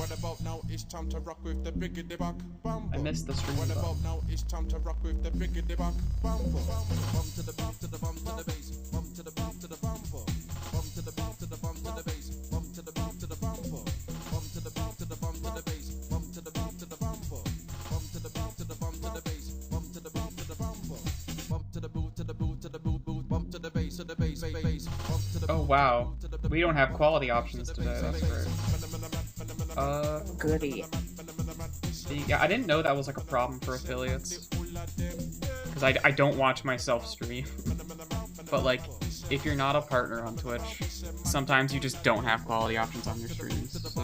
What about now? It's time to rock with the biggity buck bumper. I missed the stream. What about now? It's time to rock with the biggity buck bumper. Bump to the bump to the bump to the bass. Bump to the bump to the bumper. Bump to the bump to the bump to the bass. Bump to the bump to the bumper. Bump to the bump to the bump to the bass. Bump to the bump to the bumper. Bump to the bump to the bump to the bass. Bump to the bump to the bumper. Bump to the boot to the boot to the boot boot. Bump to the bass to the bass bass. Bump to the Oh wow, we don't have quality options today. That's great. Goody. Yeah, I didn't know that was like a problem for affiliates. Because I don't watch myself stream. But like, if you're not a partner on Twitch, sometimes you just don't have quality options on your streams. So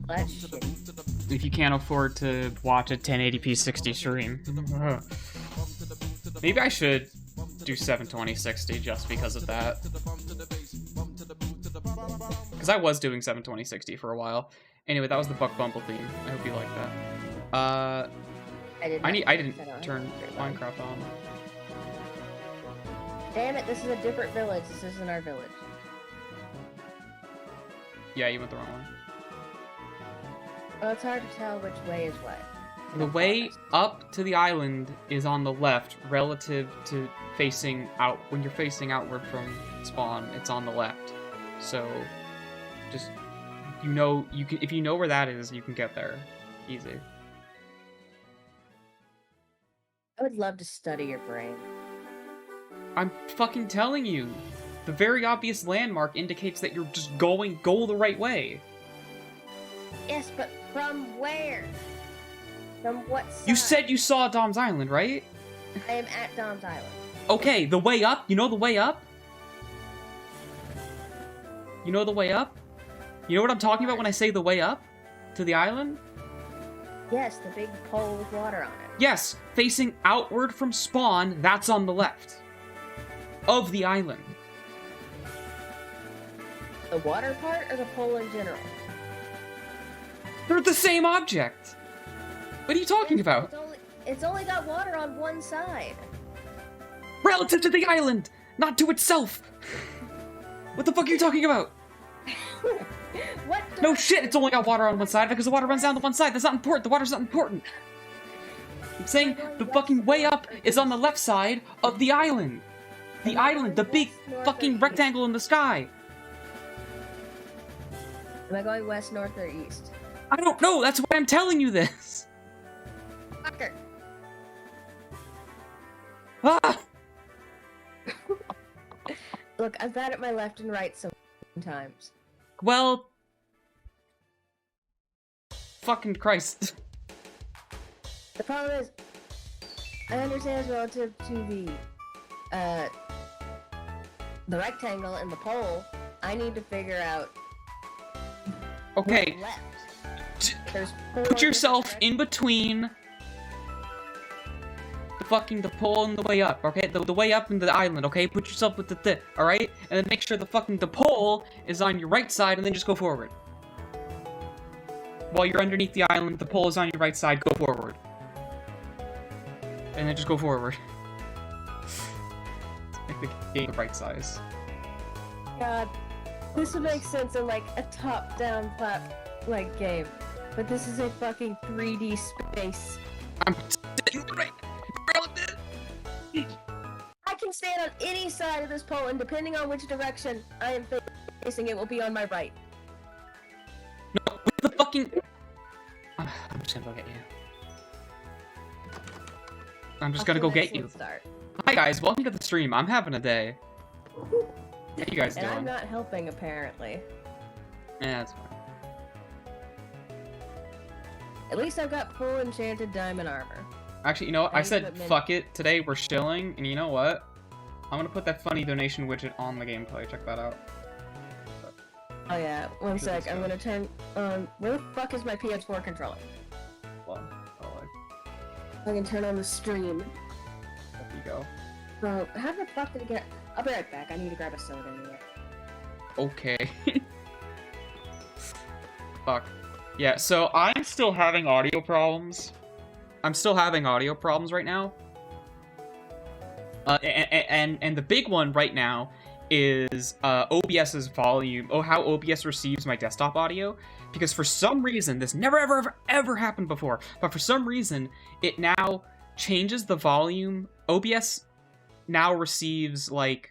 That's shitty. if you can't afford to watch a 1080p 60 stream, maybe I should do 720 60 just because of that. Because I was doing 720 60 for a while. Anyway, that was the Buck Bumble theme. I hope you like that. I didn't turn Minecraft on. Damn it, this is a different village. This isn't our village. Yeah, you went the wrong one. Well, it's hard to tell which way is what. The way up to the island is on the left, relative to facing out. When you're facing outward from spawn, it's on the left. So, just you know, you can if you know where that is, you can get there easy. I would love to study your brain. I'm fucking telling you, the very obvious landmark indicates that you're just go the right way. Yes, but from where? From what side? You said you saw Dom's Island, right? I am at Dom's Island. Okay, the way up? You know the way up? You know the way up? You know what I'm talking about when I say the way up? To the island? Yes, the big pole with water on it. Yes, facing outward from spawn, that's on the left. Of the island. The water part or the pole in general? They're the same object! What are you talking about? It's only got water on one side. Relative to the island, not to itself! What the fuck are you talking about? What? No shit, it's only got water on one side because the water runs down to one side. That's not important. The water's not important. I'm saying the fucking way up is on the left side of the island. The island, the big fucking rectangle in the sky. Am I going west, north, or east? I don't know, that's why I'm telling you this. Fucker. Ah! Look, I'm bad at my left and right sometimes. Well... Fucking Christ. The problem is, I understand it's relative to the rectangle and the pole. I need to figure out Okay, what's left. There's put yourself in between the pole and the way up, okay? The way up in the island, okay? Put yourself with the alright? And then make sure the pole is on your right side and then just go forward. While you're underneath the island, the pole is on your right side, go forward. And then just go forward. Make the game the right size. God, this would make sense in like a top-down like game, but this is a fucking 3D space. I'm right. I can stand on any side of this pole, and depending on which direction I am facing, it will be on my right. No, with the fucking... I'm just gonna go get you. I'm just gonna go get you. Start. Hi guys, welcome to the stream. I'm having a day. How you guys doing? And I'm not helping, apparently. Yeah, that's fine. At least I've got full enchanted diamond armor. Actually, you know what? I said fuck it. Today we're shilling, and you know what? I'm gonna put that funny donation widget on the gameplay. Check that out. Oh yeah, one sec. I'm gonna turn on. Where the fuck is my PS4 controller? Well, I can turn on the stream. there you go. Bro, how the fuck did it get? I'll be right back. I need to grab a soda anyway. Okay. Fuck. Yeah, so I'm still having audio problems. I'm still having audio problems right now. And the big one right now is OBS's volume. Oh, how OBS receives my desktop audio. Because for some reason, this never ever happened before, but for some reason, it now changes the volume. OBS now receives, like,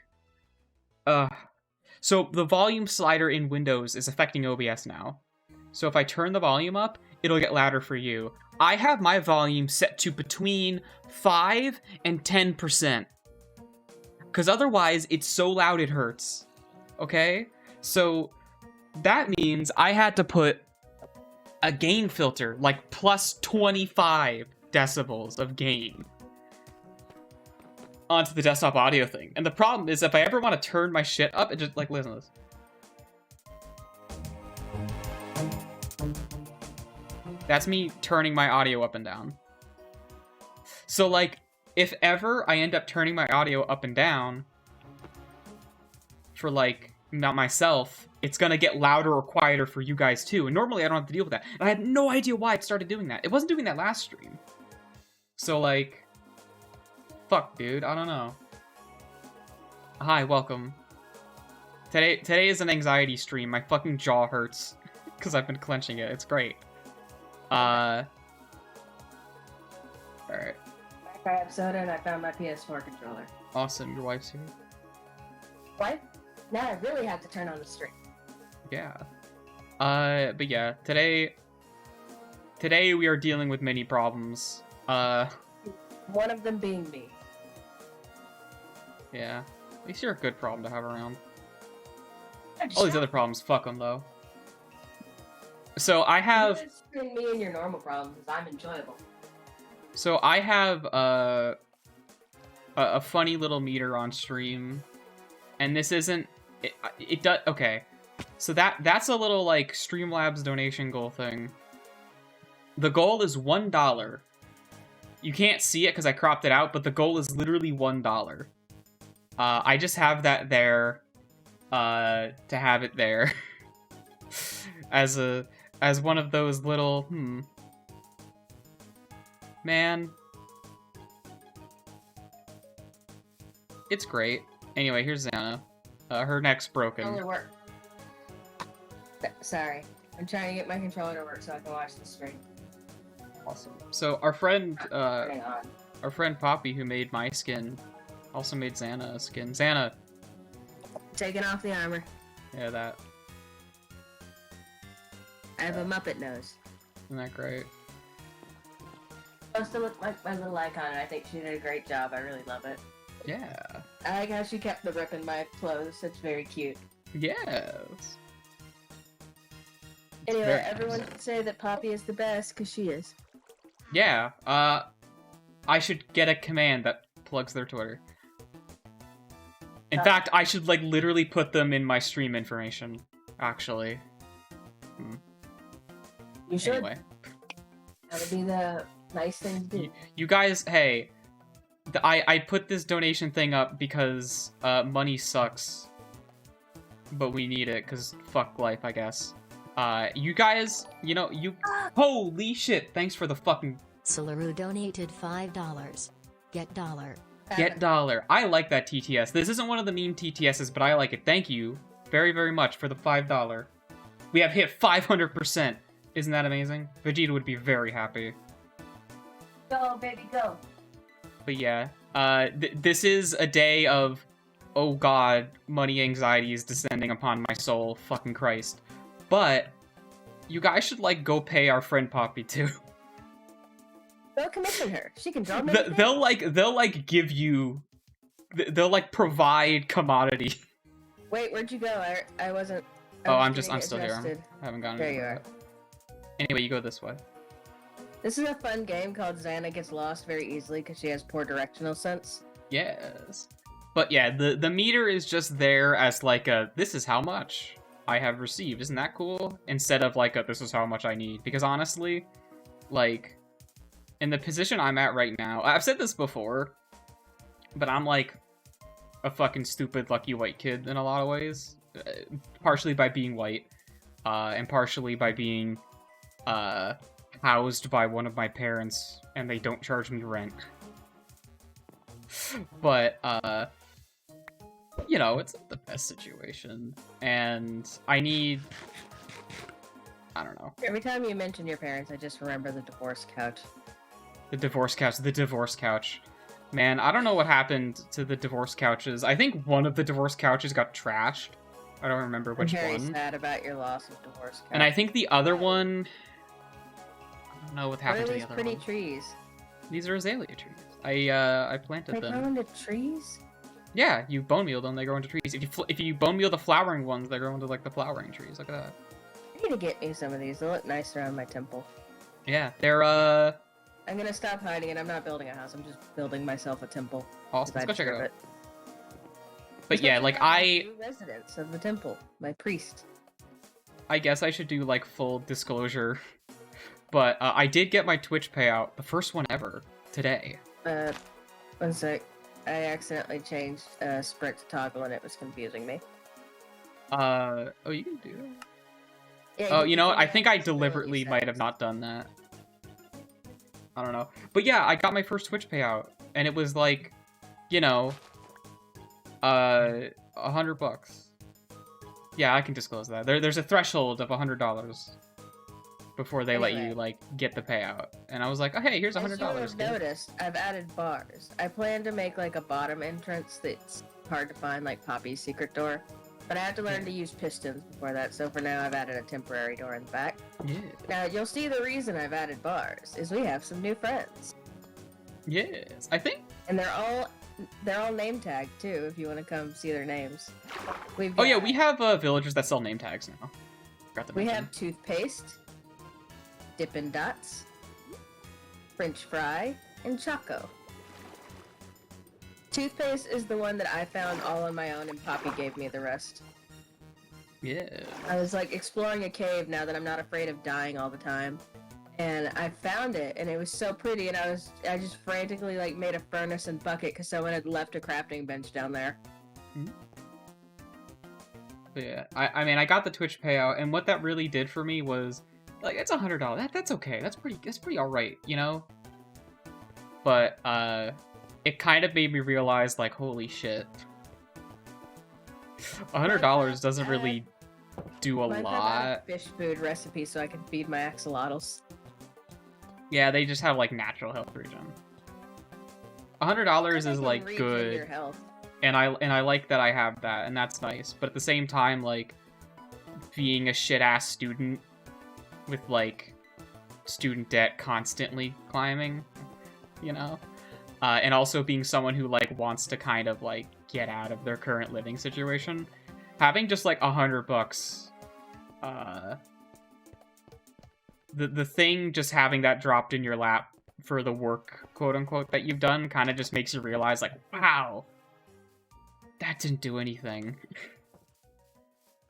so the volume slider in Windows is affecting OBS now. So if I turn the volume up, it'll get louder for you. I have my volume set to between 5 and 10%. Because otherwise, it's so loud it hurts. Okay? So that means I had to put a gain filter, like plus 25 decibels of gain, onto the desktop audio thing. And the problem is, if I ever want to turn my shit up, it just, like, listen to this. That's me turning my audio up and down. So, like, if ever I end up turning my audio up and down for, like, not myself, it's gonna get louder or quieter for you guys too. And normally I don't have to deal with that. And I had no idea why it started doing that. It wasn't doing that last stream. So, like, fuck, dude. I don't know. Hi, welcome. Today is an anxiety stream. My fucking jaw hurts because I've been clenching it. It's great. Alright. I have soda and I found my PS4 controller. Awesome, your wife's here? What? Now I really have to turn on the stream. Yeah. But yeah, today we are dealing with many problems. One of them being me. Yeah. At least you're a good problem to have around. All these other problems, fuck them, though. So I have... Between me and your normal problems, I'm enjoyable. So I have a funny little meter on stream, and this isn't... It does... Okay. So that's a little, like, Streamlabs donation goal thing. The goal is $1. You can't see it because I cropped it out, but the goal is literally $1. I just have that there to have it there as one of those little man. It's great. Anyway, here's Xana. Her neck's broken. Controller work. Sorry, I'm trying to get my controller to work so I can watch the stream. Awesome. So our friend Hang on. our friend Poppy, who made my skin, also made Xana a skin. Xana. Taking off the armor. Yeah, that. I have a Muppet nose. Isn't that great? Posted with my little icon, and I think she did a great job. I really love it. Yeah. I like how she kept the rip in my clothes. It's very cute. Yes. Anyway, very everyone nice. can say that Poppy is the best, because she is. Yeah, I should get a command that plugs their Twitter. In fact, I should, like, literally put them in my stream information, actually. You should. Anyway. That would be the nice thing to do. You guys, hey, I put this donation thing up because money sucks, but we need it because fuck life, I guess. You guys, you know, holy shit! Thanks for the fucking. Solaru donated $5. Get dollar. Get dollar. I like that TTS. This isn't one of the meme TTSs, but I like it. Thank you very, very much for the $5. We have hit 500%. Isn't that amazing? Vegeta would be very happy. Go, baby, go. But yeah, this is a day of, oh god, money anxiety is descending upon my soul. Fucking Christ. But you guys should, like, go pay our friend Poppy too. Go commission her. She can draw me. They'll like give you, they'll like provide commodity. Wait, where'd you go? I wasn't. I'm still here. Adjusted. I haven't gone. There you are. Anyway, you go this way. This is a fun game called Xana Gets Lost very easily because she has poor directional sense. Yes. But yeah, the meter is just there as like a, this is how much I have received. Isn't that cool? Instead of like a, this is how much I need. Because honestly, like, in the position I'm at right now, I've said this before, but I'm like a fucking stupid lucky white kid in a lot of ways. Partially by being white, and partially by being housed by one of my parents, and they don't charge me rent. But you know, it's not the best situation, and I need... I don't know. Every time you mention your parents, I just remember the divorce couch. The divorce couch, the divorce couch. Man, I don't know what happened to the divorce couches. I think one of the divorce couches got trashed. I don't remember which I'm very one. sad about your loss of divorce couch. And I think the other one... I don't know what happened to the these other pretty one. trees? These are azalea trees. I planted They them. grow into trees? Yeah, you bone meal them, they grow into trees. If you bone meal the flowering ones, they grow into like the flowering trees. Look at that. I need to get me some of these. They look nice around my temple. Yeah, they're I'm gonna stop hiding it. I'm not building a house. I'm just building myself a temple. awesome. Let's go check it deserve out. But yeah, like New residents of the temple, my priest. I guess I should do like full disclosure. But I did get my Twitch payout, the first one ever, today. One sec. I accidentally changed sprint to toggle and it was confusing me. Oh, you can do that? Yeah, Oh, you know what? I can think I accessibility deliberately might have settings. not done that. I don't know. But yeah, I got my first Twitch payout, and it was like, you know, $100. Yeah, I can disclose that. There's a threshold of $100 before they let you Anyway. like get the payout. And I was like, oh hey, here's As $100. you have kid. noticed, I've added bars. I plan to make like a bottom entrance that's hard to find, like Poppy's secret door. But I have to learn to use pistons before that, so for now I've added a temporary door in the back. Yeah. Now, you'll see the reason I've added bars is we have some new friends. Yes. I think. And they're all name tagged too, if you want to come see their names. We've Oh yeah, got- we have villagers that sell name tags now. Forgot to We mention. have toothpaste, Dippin' Dots, French fry, and Choco. Toothpaste is the one that I found all on my own, and Poppy gave me the rest. Yeah. I was like exploring a cave now that I'm not afraid of dying all the time, and I found it, and it was so pretty, and I just frantically like made a furnace and bucket because someone had left a crafting bench down there. But yeah, I mean, I got the Twitch payout, and what that really did for me was, like, it's $100. That's okay. That's pretty all right, you know. But it kind of made me realize, like, holy shit, $100 doesn't really do a Mine had lot. a fish food recipe so I could feed my axolotls. Yeah, they just have like natural health regen. $100 They is can like regen good. your health. And I like that I have that, and that's nice. But at the same time, like, being a shit-ass student with, like, student debt constantly climbing, you know? And also being someone who, like, wants to kind of, like, get out of their current living situation. Having just, like, $100, the thing just having that dropped in your lap for the work, quote-unquote, that you've done kind of just makes you realize, like, wow, that didn't do anything.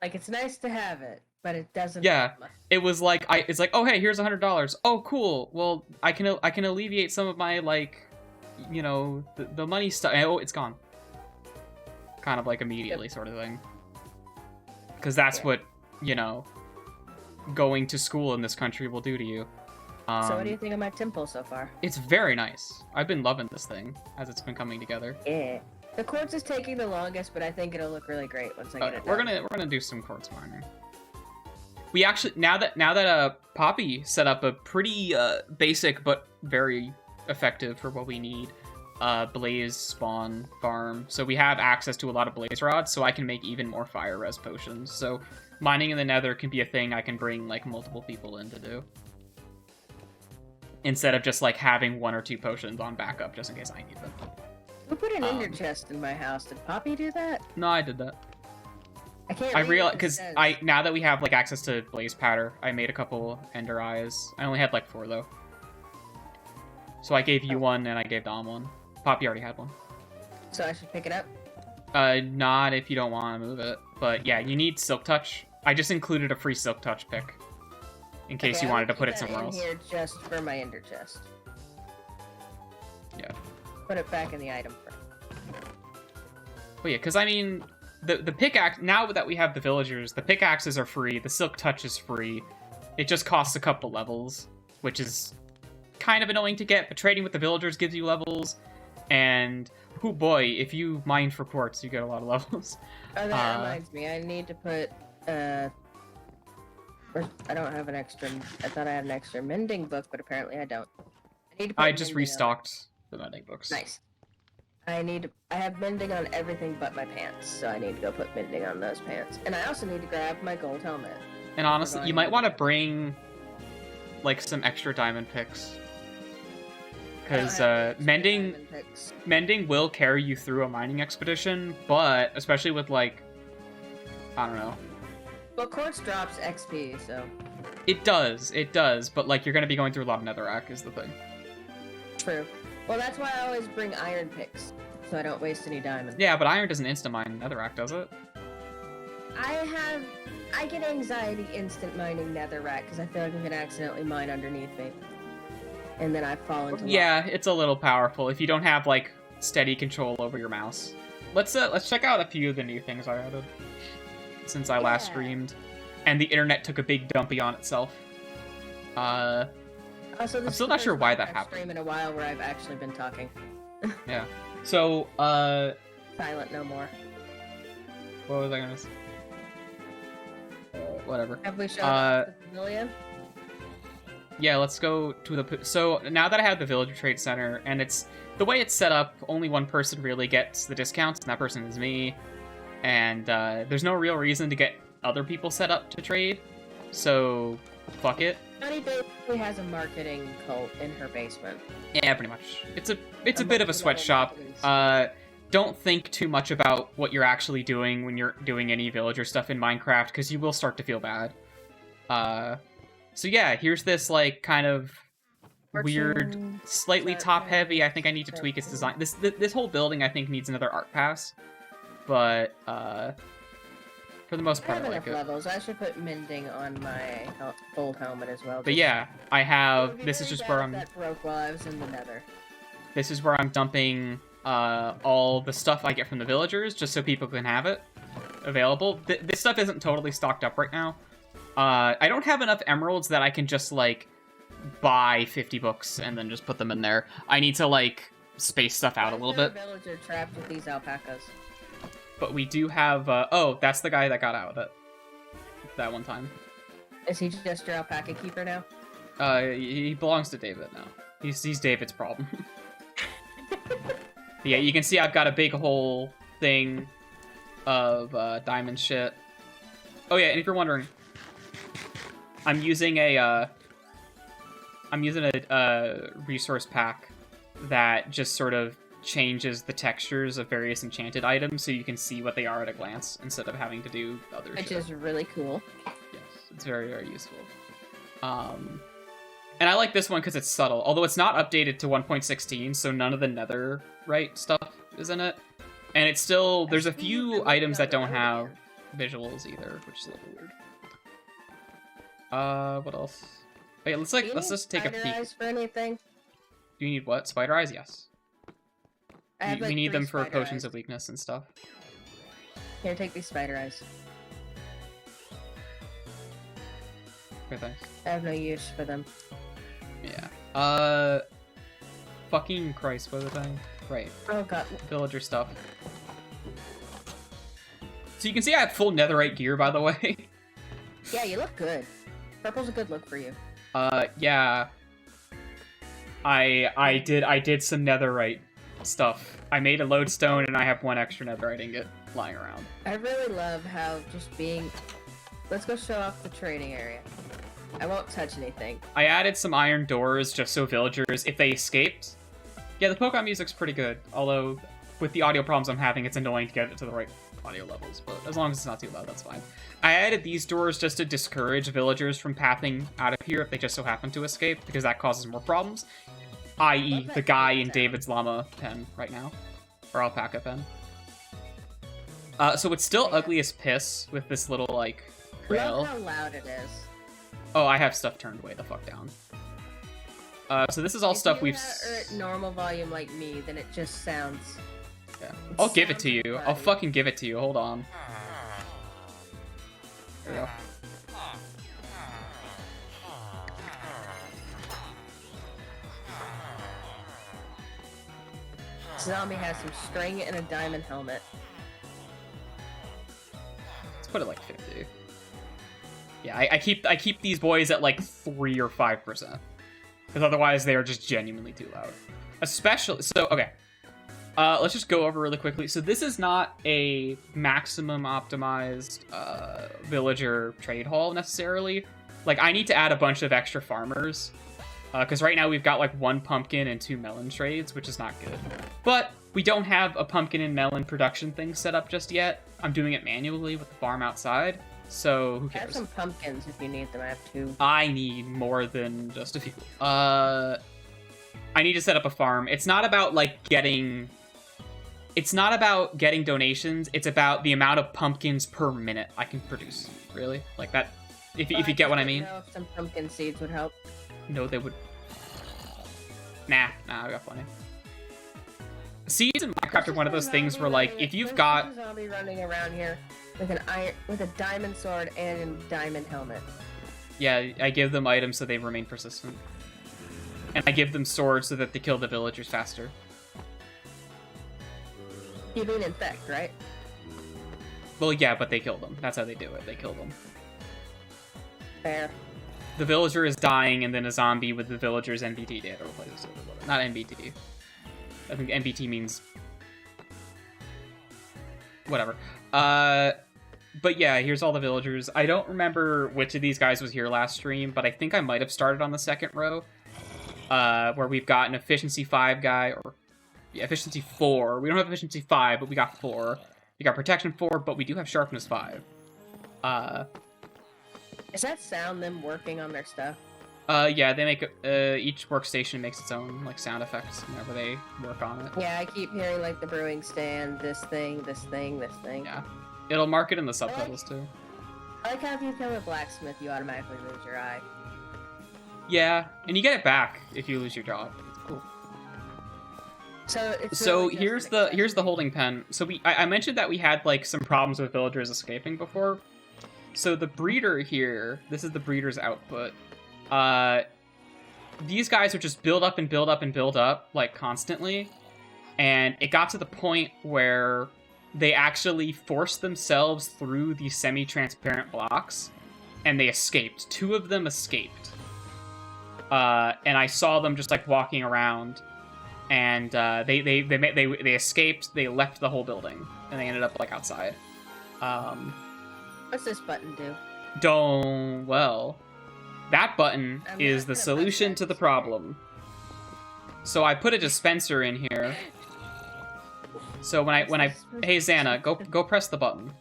Like, it's nice to have it, but it doesn't. Yeah, it was like it's like, oh hey, here's $100. Oh cool. Well, I can alleviate some of my, like, you know, the money stuff. Oh, it's gone. Kind of like immediately, sort of thing. Because that's Yeah. what, you know, going to school in this country will do to you. So what do you think of my temple so far? It's very nice. I've been loving this thing as it's been coming together. Yeah. The quartz is taking the longest, but I think it'll look really great once I get it done. We're gonna do some quartz mining. We actually now that Poppy set up a pretty basic but very effective for what we need blaze spawn farm, so we have access to a lot of blaze rods, so I can make even more fire res potions. So mining in the Nether can be a thing I can bring like multiple people in to do, instead of just like having 1 or 2 potions on backup just in case I need them. Who put an ender chest in my house? Did Poppy do that? No, I did that. I can't. I read realized what it because says. now that we have like access to blaze powder, I made a couple ender eyes. I only had like 4 though, so I gave you one and I gave Dom one. Poppy already had one. So I should pick it up. Not if you don't want to move it, but yeah, you need silk touch. I just included a free silk touch pick in case Okay, you I wanted to will put keep it that somewhere in else. here just for my ender chest. Yeah. Put it back in the item frame. Well, yeah, because I mean, the pickaxe, now that we have the villagers, the pickaxes are free, the silk touch is free. It just costs a couple levels, which is kind of annoying to get, but trading with the villagers gives you levels, And, oh boy, if you mine for quartz, you get a lot of levels. Oh, that reminds me. I need to put, I don't have an extra, I thought I had an extra mending book, but apparently I don't. I need to put I just mending on- restocked the mending books. Nice. I have mending on everything but my pants, so I need to go put mending on those pants. And I also need to grab my gold helmet. And honestly, you might want to bring, like, some extra diamond picks. Because mending will carry you through a mining expedition, but especially with, like, I don't know. Well, quartz drops XP, so... It does, but, like, you're going to be going through a lot of netherrack is the thing. True. Well, that's why I always bring iron picks, so I don't waste any diamonds. Yeah, but iron doesn't insta-mine netherrack, does it? I get anxiety instant mining netherrack, because I feel like I'm going to accidentally mine underneath me. And then I fall into Yeah, it's a little powerful if you don't have, like, steady control over your mouse. Let's check out a few of the new things I added since I last streamed. And the internet took a big dumpy on itself. Also, I'm still not sure why that happened. Stream in a while where I've actually been talking. Yeah. So, Silent no more. what was I gonna say? Whatever. Have we shown off the pavilion? Yeah, let's go to the... So, now that I have the Villager Trade Center, and it's... The way it's set up, only one person really gets the discounts, and that person is me. And, there's no real reason to get other people set up to trade. So, fuck it. Honey basically has a marketing cult in her basement. Yeah, pretty much. It's a bit of a sweatshop. Don't think too much about what you're actually doing when you're doing any villager stuff in Minecraft, because you will start to feel bad. So yeah, here's this, like, kind of weird, slightly top-heavy. I think I need to tweak its design. This whole building, I think, needs another art pass. But, for the most I part, have I like enough it. levels. I should put mending on my gold helmet as well. But yeah, I have... This is just where I'm... That broke while I was in the nether. This is where I'm dumping all the stuff I get from the villagers, just so people can have it available. This stuff isn't totally stocked up right now. I don't have enough emeralds that I can just, like, buy 50 books and then just put them in there. I need to, like, space stuff out a little bit. Villager trapped with these alpacas. But we do have, oh, that's the guy that got out of it. That one time. Is he just your alpaca keeper now? He belongs to David now. He's David's problem. Yeah, you can see I've got a big whole thing of diamond shit. Oh yeah, and if you're wondering, I'm using a resource pack that just sort of changes the textures of various enchanted items so you can see what they are at a glance instead of having to do other shit. Which is really cool. Yes, it's very, very useful. And I like this one because it's subtle, although it's not updated to 1.16, so none of the netherite stuff is in it. And it's still, there's a few items that don't have visuals either, which is a little weird. What else? Wait, let's just take a peek. Eyes for anything? Do you need what? Spider eyes? Yes. I have, We need them for spider potions eyes. of weakness and stuff. Here, take these spider eyes. Okay, thanks. I have no use for them. Yeah. Fucking Christ, what was I saying? Right. Oh god. Villager stuff. So you can see I have full netherite gear, by the way. Yeah, you look good. Purple's a good look for you. Yeah. I did some netherite stuff. I made a lodestone and I have one extra netherite ingot lying around. I really love how just being... Let's go show off the trading area. I won't touch anything. I added some iron doors just so villagers, if they escaped... Yeah, the Pokemon music's pretty good, although with the audio problems I'm having, it's annoying to get it to the right audio levels, but as long as it's not too loud, that's fine. I added these doors just to discourage villagers from pathing out of here if they just so happen to escape, because that causes more problems. I.e. the guy in David's llama pen right now. Or alpaca pen. So it's still ugly as piss with this little, like, trail. Love how loud it is. Oh, I have stuff turned way the fuck down. So this is all stuff we've... Or at normal volume like me, then it just sounds... Yeah. I'll give it to you. I'll fucking give it to you. Hold on. There we go. Zombie has some string and a diamond helmet. Let's put it like 50. Yeah, I keep these boys at like 3 or 5%. Because otherwise they are just genuinely too loud. Especially, so, okay. Let's just go over really quickly. So this is not a maximum optimized villager trade hall necessarily. Like, I need to add a bunch of extra farmers. Because right now we've got like 1 pumpkin and 2 melon trades, which is not good. But we don't have a pumpkin and melon production thing set up just yet. I'm doing it manually with the farm outside. So who I have cares? some pumpkins if you need them. I have 2. I need more than just a few. I need to set up a farm. It's not about like getting... It's not about getting donations. It's about the amount of pumpkins per minute I can produce. Really? Like that... If you get what I mean. Know if some pumpkin seeds would help. No, they would... Nah, I got plenty. Seeds in Minecraft are one of those things where, like, if you've got... There's a zombie running around here with a diamond sword and a diamond helmet. Yeah, I give them items so they remain persistent. And I give them swords so that they kill the villagers faster. You mean infect, right? Well, yeah, but they kill them. That's how they do it. They kill them. Fair. The villager is dying, and then a zombie with the villager's NBT data replaces it. Not NBT. I think NBT means... whatever. But yeah, here's all the villagers. I don't remember which of these guys was here last stream, but I think I might have started on the second row. Where we've got an efficiency 5 guy, or... yeah, efficiency 4. We don't have efficiency 5, but we got 4. We got protection 4, but we do have sharpness 5. Does that sound them working on their stuff? Yeah, they make each workstation makes its own like sound effects whenever they work on it. Yeah, I keep hearing like the brewing stand, this thing, this thing, this thing. Yeah, it'll mark it in the subtitles too. I like how if you become a blacksmith, you automatically lose your eye. Yeah, and you get it back if you lose your job. It's cool. So it's So really just here's the holding pen. So I mentioned that we had like some problems with villagers escaping before. So the breeder here, this is the breeder's output. These guys would just build up and build up and build up, like, constantly. And it got to the point where they actually forced themselves through these semi-transparent blocks, and they escaped. 2 of them escaped. And I saw them just, like, walking around, and they escaped, they left the whole building, and they ended up, like, outside. What's this button do? Well, that button is the solution to the problem. So I put a dispenser in here. So when I hey Xana, go press the button.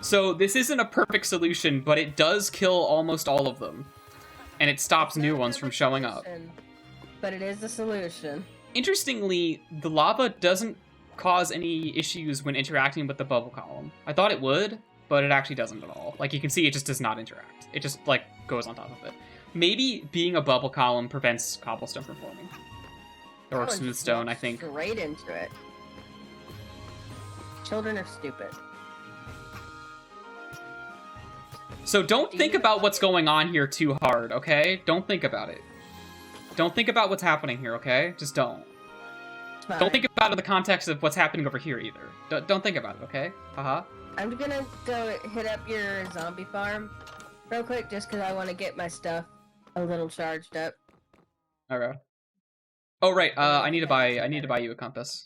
So this isn't a perfect solution, but it does kill almost all of them. And it stops new ones from showing up. But it is the solution. Interestingly, the lava doesn't cause any issues when interacting with the bubble column. I thought it would, but it actually doesn't at all. Like, you can see it just does not interact. It just, like, goes on top of it. Maybe being a bubble column prevents cobblestone from forming. Or smooth stone, I think. Straight into it. Children are stupid. So don't think about what's going on here too hard, okay? Don't think about it. Don't think about what's happening here, okay? Just don't. Don't think about it in the context of what's happening over here either. Don't think about it, okay? Haha. I'm gonna go hit up your zombie farm real quick just because I want to get my stuff a little charged up. Okay. Oh right, I need to buy you a compass.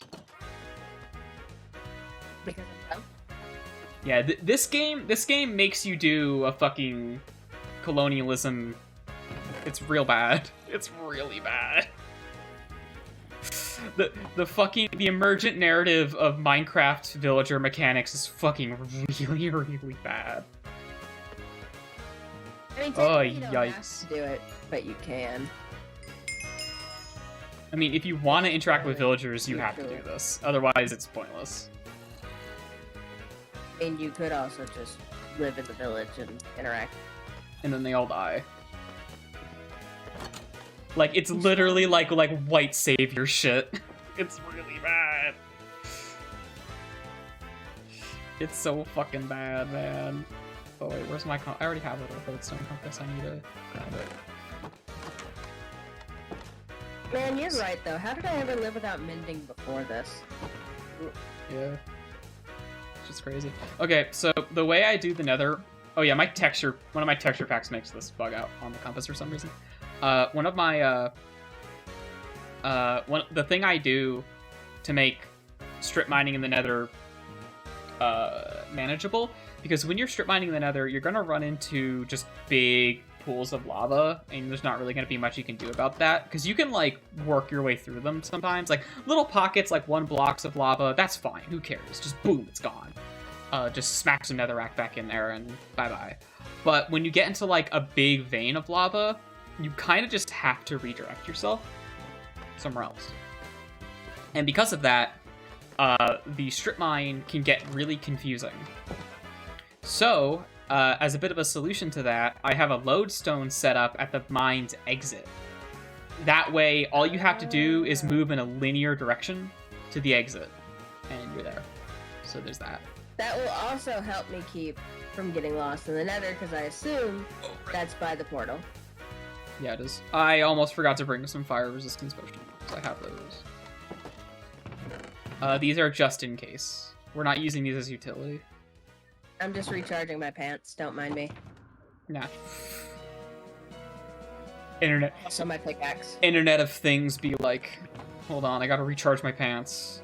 Because I'm dumb. Yeah, this game makes you do a fucking colonialism. It's real bad. It's really bad. The emergent narrative of Minecraft villager mechanics is fucking really, really bad. I mean, Oh, technically you don't have yikes. to do it, but you can. I mean, if you want to interact with villagers, you have to do this. Otherwise, it's pointless. And you could also just live in the village and interact. And then they all die. Like, it's literally like white savior shit. It's really bad. It's so fucking bad, man. Oh wait, where's my I already have a redstone compass. I need to grab it. Man, you're right though. How did I ever live without mending before this? Yeah. It's just crazy. Okay, so the way I do the nether... Oh yeah, one of my texture packs makes this bug out on the compass for some reason. One of my, the thing I do to make strip mining in the nether manageable, because when you're strip mining in the nether, you're gonna run into just big pools of lava, and there's not really going to be much you can do about that, because you can like work your way through them sometimes, like little pockets, like 1 blocks of lava, that's fine, who cares, just boom, it's gone. Just smack some netherrack back in there and bye-bye. But when you get into like a big vein of lava, you kind of just have to redirect yourself somewhere else. And because of that, the strip mine can get really confusing. So as a bit of a solution to that, I have a lodestone set up at the mine's exit. That way, all you have to do is move in a linear direction to the exit, and you're there. So there's that. That will also help me keep from getting lost in the nether, because I assume that's by the portal. Yeah, it is. I almost forgot to bring some fire resistance potions. I have those. These are just in case. We're not using these as utility. I'm just recharging my pants, don't mind me. Nah. Internet. Also my pickaxe. Internet of Things be like, hold on, I gotta recharge my pants.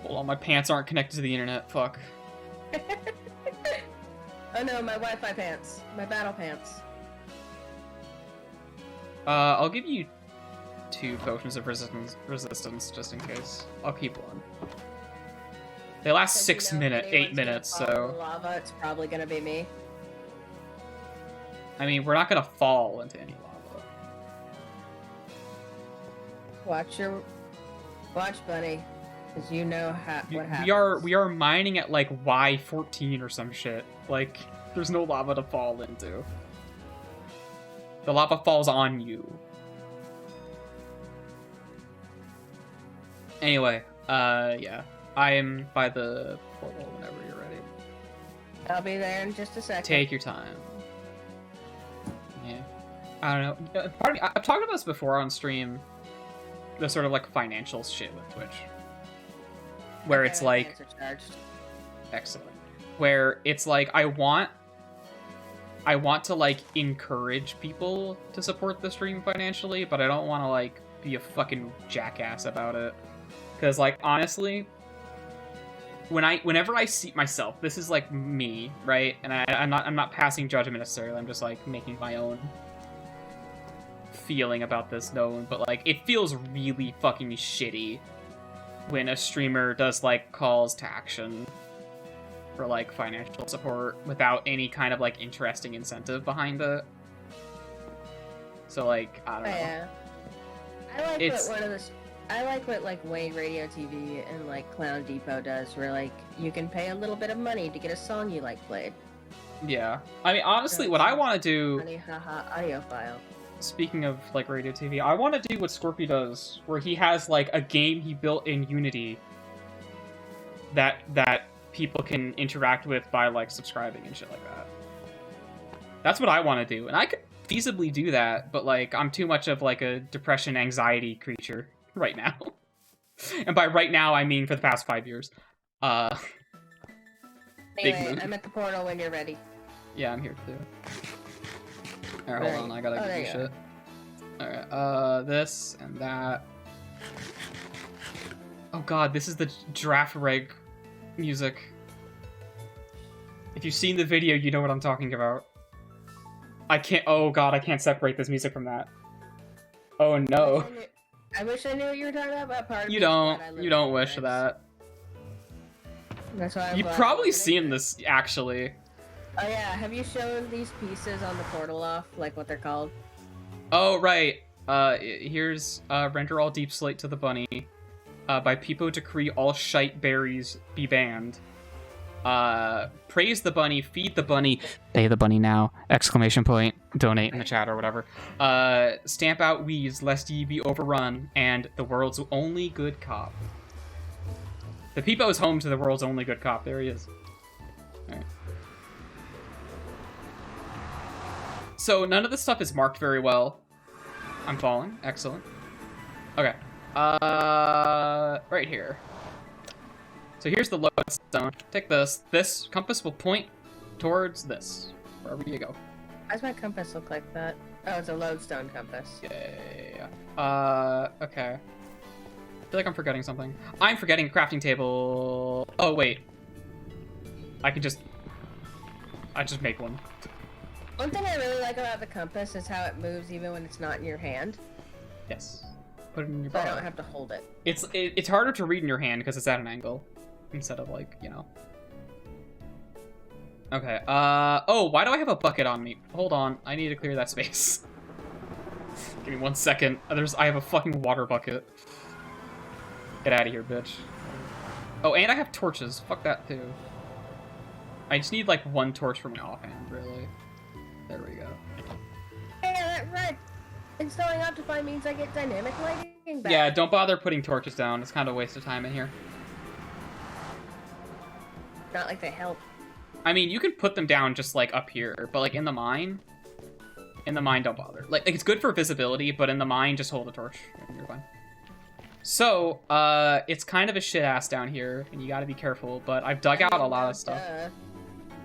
Hold on, my pants aren't connected to the internet, fuck. Oh no, my Wi-Fi pants. My battle pants. I'll give you 2 potions of resistance, just in case. I'll keep 1. They last 8 minutes, so... Lava, it's probably gonna be me. I mean, we're not gonna fall into any lava. Watch, buddy, because you know what happens. We are mining at like Y14 or some shit. Like, there's no lava to fall into. The lava falls on you. Anyway, yeah. I am by the portal whenever you're ready. I'll be there in just a second. Take your time. Yeah. I don't know. Part of me, I've talked about this before on stream. The sort of like financial shit with Twitch. Where it's like... Excellent. Where it's like, I want to like encourage people to support the stream financially, but I don't want to like be a fucking jackass about it. Because like, honestly... Whenever I see myself, this is like me, right? And I'm not passing judgment necessarily. I'm just like making my own feeling about this known. But like, it feels really fucking shitty when a streamer does like calls to action for like financial support without any kind of like interesting incentive behind it. So like, I don't know. Yeah. I like what like Wayne Radio TV and like Clown Depot does, where like you can pay a little bit of money to get a song you like played. Yeah, I mean honestly, what I want to do. Funny, haha, audio file. Speaking of like Radio TV, I want to do what Scorpy does, where he has like a game he built in Unity that people can interact with by like subscribing and shit like that. That's what I want to do, and I could feasibly do that, but like I'm too much of like a depression anxiety creature right now. And by right now, I mean for the past 5 years. Anyway, I'm at the portal when you're ready. Yeah, I'm here too. Alright, hold on, I gotta give you shit. Alright, this and that. Oh god, this is the giraffe reg music. If you've seen the video, you know what I'm talking about. I can't- oh god, I can't separate this music from that. Oh no. I wish I knew what you were talking about, part of You don't wish that. That's why You've probably seen this, actually. Oh yeah, have you shown these pieces on the portal off, like what they're called? Oh, right. Here's, render all deep slate to the bunny. By Peepo decree all shite berries be banned. Praise the bunny, feed the bunny, pay the bunny now, exclamation point, donate in the chat or whatever. Stamp out weeds lest ye be overrun, and the world's only good cop. The Peepo is home to the world's only good cop, there he is. So none of this stuff is marked very well. I'm falling. Excellent. Okay. Right here. So here's the lodestone. Take this. This compass will point towards this, wherever you go. Why's my compass look like that? Oh, it's a lodestone compass. Yeah. Okay. I feel like I'm forgetting something. I'm forgetting a crafting table. Oh, wait. I just make one. One thing I really like about the compass is how it moves even when it's not in your hand. Yes. Put it in your So I bar. don't have to hold it. It's harder to read in your hand because it's at an angle instead of like, you know. Okay. Oh, why do I have a bucket on me? Hold on. I need to clear that space. Give me 1 second. I have a fucking water bucket. Get out of here, bitch. Oh, and I have torches. Fuck that too. I just need like 1 torch for my offhand, really. There we go. Hey, that right. Installing Optifine means I get dynamic lighting back. Yeah, don't bother putting torches down. It's kind of a waste of time in here. Not like they help. I mean, you can put them down just like up here, but like in the mine, don't bother. Like it's good for visibility, but in the mine, just hold a torch and you're fine. So, it's kind of a shit ass down here, and you gotta be careful, but I've dug out a lot of stuff.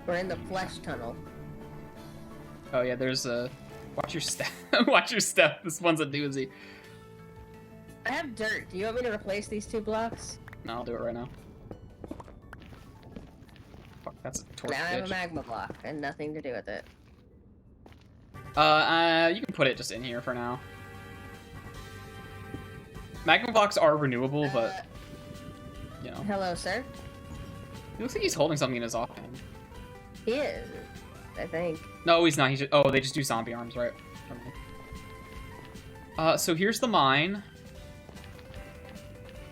We're in the flesh tunnel. Oh yeah, there's a... Watch your step. Watch your step. This one's a doozy. I have dirt. Do you want me to replace these 2 blocks? No, I'll do it right now. Fuck, that's a torch, Now I have a bitch. magma block and nothing to do with it. You can put it just in here for now. Magma blocks are renewable, but... You know. Hello, sir. It looks like he's holding something in his offhand. He is, I think. No, he's not. He's just... Oh, they just do zombie arms, right? So here's the mine.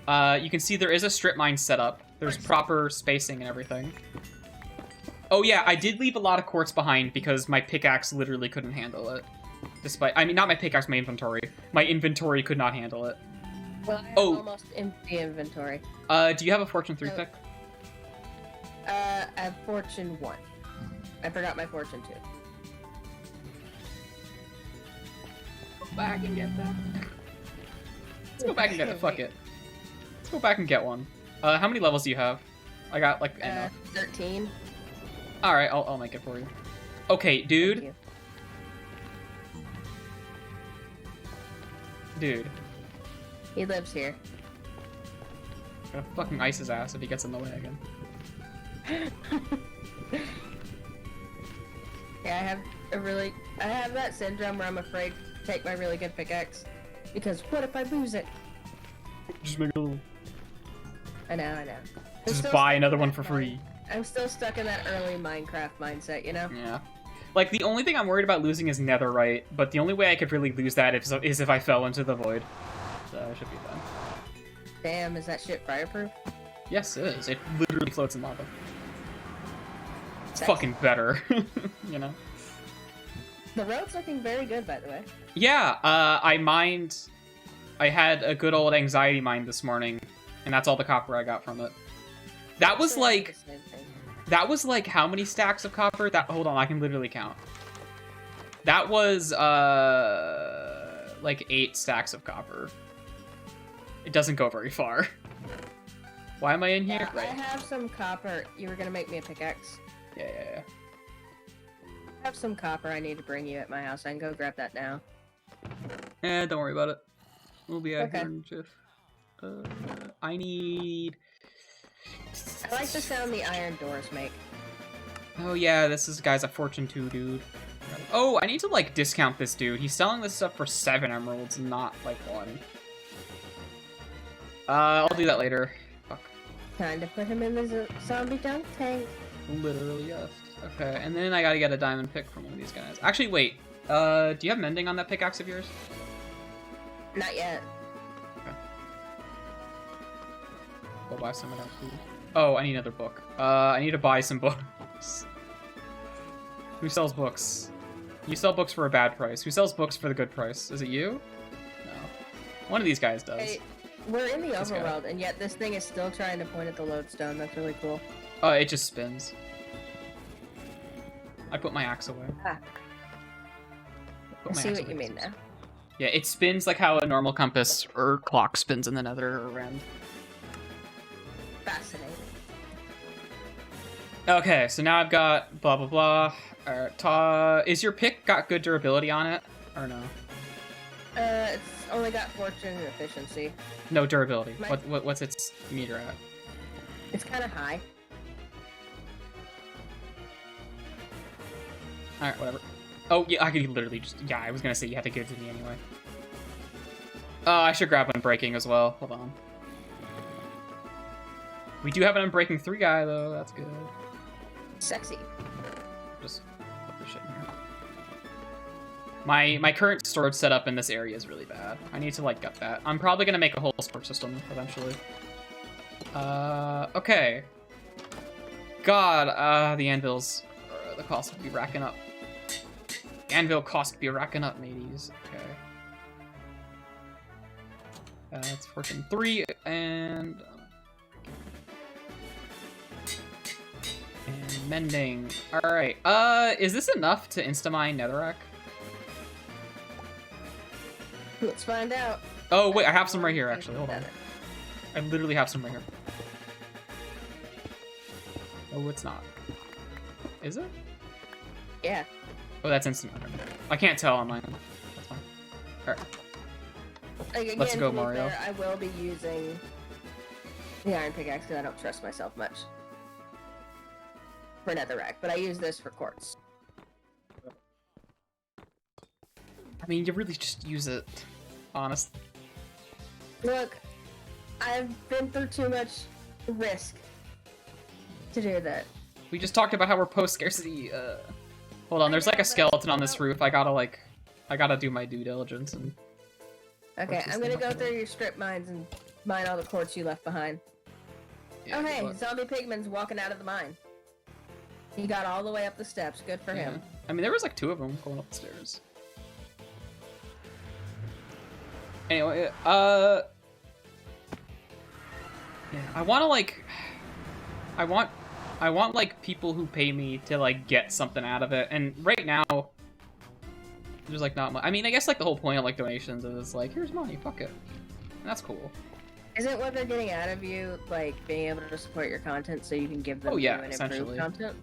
You can see there is a strip mine set up. There's proper spacing and everything. Oh yeah, I did leave a lot of quartz behind because my pickaxe literally couldn't handle it. Despite... I mean, not my pickaxe, my inventory. My inventory could not handle it. Well, I have almost empty inventory. Do you have a Fortune 3 pick? I have Fortune 1. I forgot my Fortune 2. Go back and get that. Let's go back and get it. Fuck it. Let's go back and get one. How many levels do you have? I got like enough. 13. All right, I'll make it for you. Okay, dude. Thank you. Dude. He lives here. I'm gonna fucking ice his ass if he gets in the way again. Yeah, I have that syndrome where I'm afraid to take my really good pickaxe. Because what if I lose it? Just make a little... I know. I'm Just still buy stuck another in one that for mine- free. I'm still stuck in that early Minecraft mindset, you know? Yeah. Like, the only thing I'm worried about losing is netherite, but the only way I could really lose that is if I fell into the void. So I should be fine. Damn, is that shit fireproof? Yes, it is. It literally floats in lava. It's Sexy. fucking better, you know? The road's looking very good, by the way. Yeah, I had a good old anxiety mine this morning, and that's all the copper I got from it. That was like... The same thing. That was like how many stacks of copper? Hold on, I can literally count. That was like 8 stacks of copper. It doesn't go very far. Why am I in here? Yeah, I have some copper. You were gonna make me a pickaxe. Yeah. I have some copper I need to bring you at my house. I can go grab that now. Don't worry about it. We'll be out Okay. here in jiff. I need... I like the sound the iron doors make. Oh yeah, this guy's a Fortune 2 dude. Oh, I need to like discount this dude. He's selling this stuff for 7 emeralds, not like 1. I'll do that later. Fuck. Time to put him in the zombie dunk tank. Literally, yes. Okay, and then I gotta get a diamond pick from one of these guys. Actually, wait. Do you have mending on that pickaxe of yours? Not yet. We'll buy some of that food. Oh, I need another book. I need to buy some books. Who sells books? You sell books for a bad price. Who sells books for the good price? Is it you? No. One of these guys does. Hey, we're in the This guy. overworld, and yet this thing is still trying to point at the lodestone. That's really cool. Oh, it just spins. I put my axe away. Ah. Put I my see axe what you away. mean now. Yeah, it spins like how a normal compass or clock spins in the nether around. Fascinating. Okay, so now I've got blah blah blah. Is your pick got good durability on it or no? It's only got fortune and efficiency. No durability. My- What's its meter at? It's kind of high. All right, whatever. Oh yeah, I could literally just I was gonna say you have to give it to me anyway. I should grab unbreaking as well. Hold on. We do have an unbreaking 3 guy though. That's good. Sexy. Just put this shit in here. My current storage setup in this area is really bad. I need to like gut that. I'm probably gonna make a whole storage system eventually. Okay. God, the anvils, the cost would be racking up. Anvil cost be racking up, mateys. Okay. It's fortune 3 and mending. All right. Is this enough to insta-mine netherrack? Let's find out. Oh wait, I have some right here actually. Hold on. I literally have some right here. Oh, it's not. Is it? Yeah. Oh, that's instant. I can't tell on mine. That's fine. All right. Like, again, Let's go, to be Mario. fair, I will be using the iron pickaxe because I don't trust myself much for netherrack, but I use this for quartz. I mean, you really just use it. Honest. Look, I've been through too much risk to do that. We just talked about how we're post scarcity. Hold on, there's like a skeleton on this roof. I gotta do my due diligence and. Okay, What's this I'm gonna thing go up through your strip mines and mine all the quartz you left behind. Yeah, Oh good hey, luck. zombie pigman's walking out of the mine. He got all the way up the steps. Good for Yeah. him. I mean, there was like 2 of them going up the stairs. Anyway, yeah, I want to like, I want like people who pay me to like get something out of it, and right now, there's like not much. I mean, I guess like the whole point of like donations is like, here's money, fuck it, and that's cool. Isn't what they're getting out of you like being able to support your content so you can give them Oh, yeah, new and essentially. improved content?